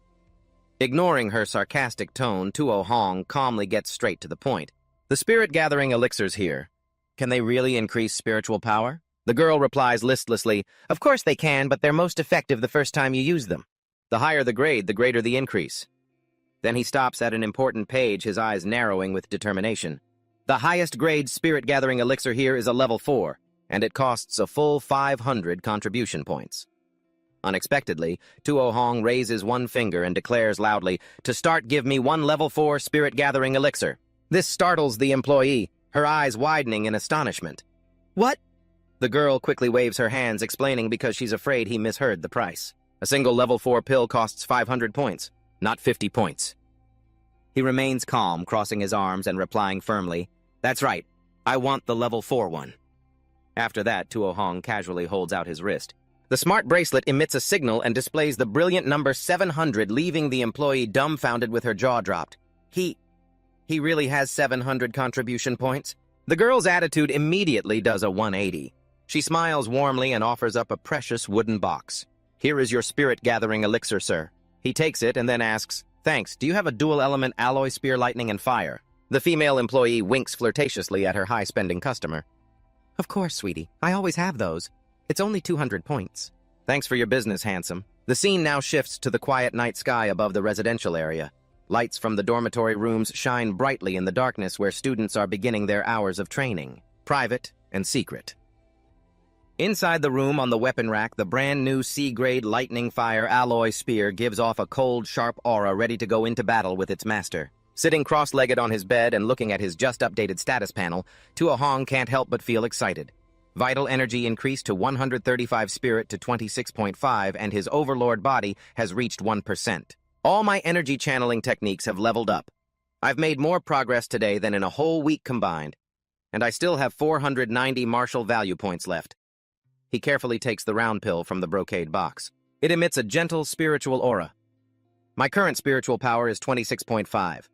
Ignoring her sarcastic tone, Tuo Hong calmly gets straight to the point. The spirit-gathering elixirs here, can they really increase spiritual power? The girl replies listlessly, of course they can, but they're most effective the first time you use them. The higher the grade, the greater the increase. Then he stops at an important page, his eyes narrowing with determination. The highest grade spirit-gathering elixir here is a level 4, and it costs a full 500 contribution points. Unexpectedly, Tuo Hong raises one finger and declares loudly, to start, give me 1 level 4 spirit-gathering elixir. This startles the employee, her eyes widening in astonishment. What? The girl quickly waves her hands, explaining because she's afraid he misheard the price. A single level 4 pill costs 500 points, not 50 points. He remains calm, crossing his arms and replying firmly, that's right, I want the level 4 one. After that, Tuo Hong casually holds out his wrist. The smart bracelet emits a signal and displays the brilliant number 700, leaving the employee dumbfounded with her jaw dropped. He really has 700 contribution points? The girl's attitude immediately does a 180. She smiles warmly and offers up a precious wooden box. Here is your spirit-gathering elixir, sir. He takes it and then asks, thanks, do you have a dual-element alloy spear, lightning, and fire? The female employee winks flirtatiously at her high-spending customer. Of course, sweetie. I always have those. It's only 200 points. Thanks for your business, handsome. The scene now shifts to the quiet night sky above the residential area. Lights from the dormitory rooms shine brightly in the darkness where students are beginning their hours of training, private and secret. Inside the room on the weapon rack, the brand-new C-grade lightning fire alloy spear gives off a cold, sharp aura ready to go into battle with its master. Sitting cross-legged on his bed and looking at his just-updated status panel, Tuo Hong can't help but feel excited. Vital energy increased to 135 spirit to 26.5, and his overlord body has reached 1%. All my energy channeling techniques have leveled up. I've made more progress today than in a whole week combined, and I still have 490 martial value points left. He carefully takes the round pill from the brocade box. It emits a gentle spiritual aura. My current spiritual power is 26.5.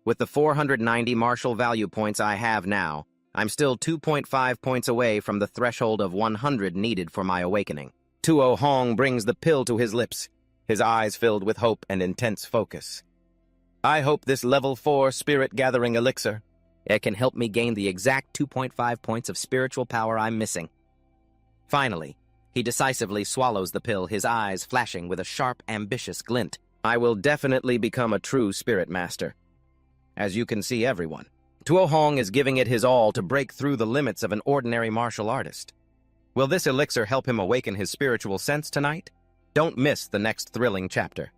With the 490 martial value points I have now, I'm still 2.5 points away from the threshold of 100 needed for my awakening. Tuo Hong brings the pill to his lips, his eyes filled with hope and intense focus. I hope this level 4 spirit-gathering elixir, it can help me gain the exact 2.5 points of spiritual power I'm missing. Finally, he decisively swallows the pill, his eyes flashing with a sharp, ambitious glint. I will definitely become a true spirit master. As you can see, everyone, Tuo Hong is giving it his all to break through the limits of an ordinary martial artist. Will this elixir help him awaken his spiritual sense tonight? Don't miss the next thrilling chapter.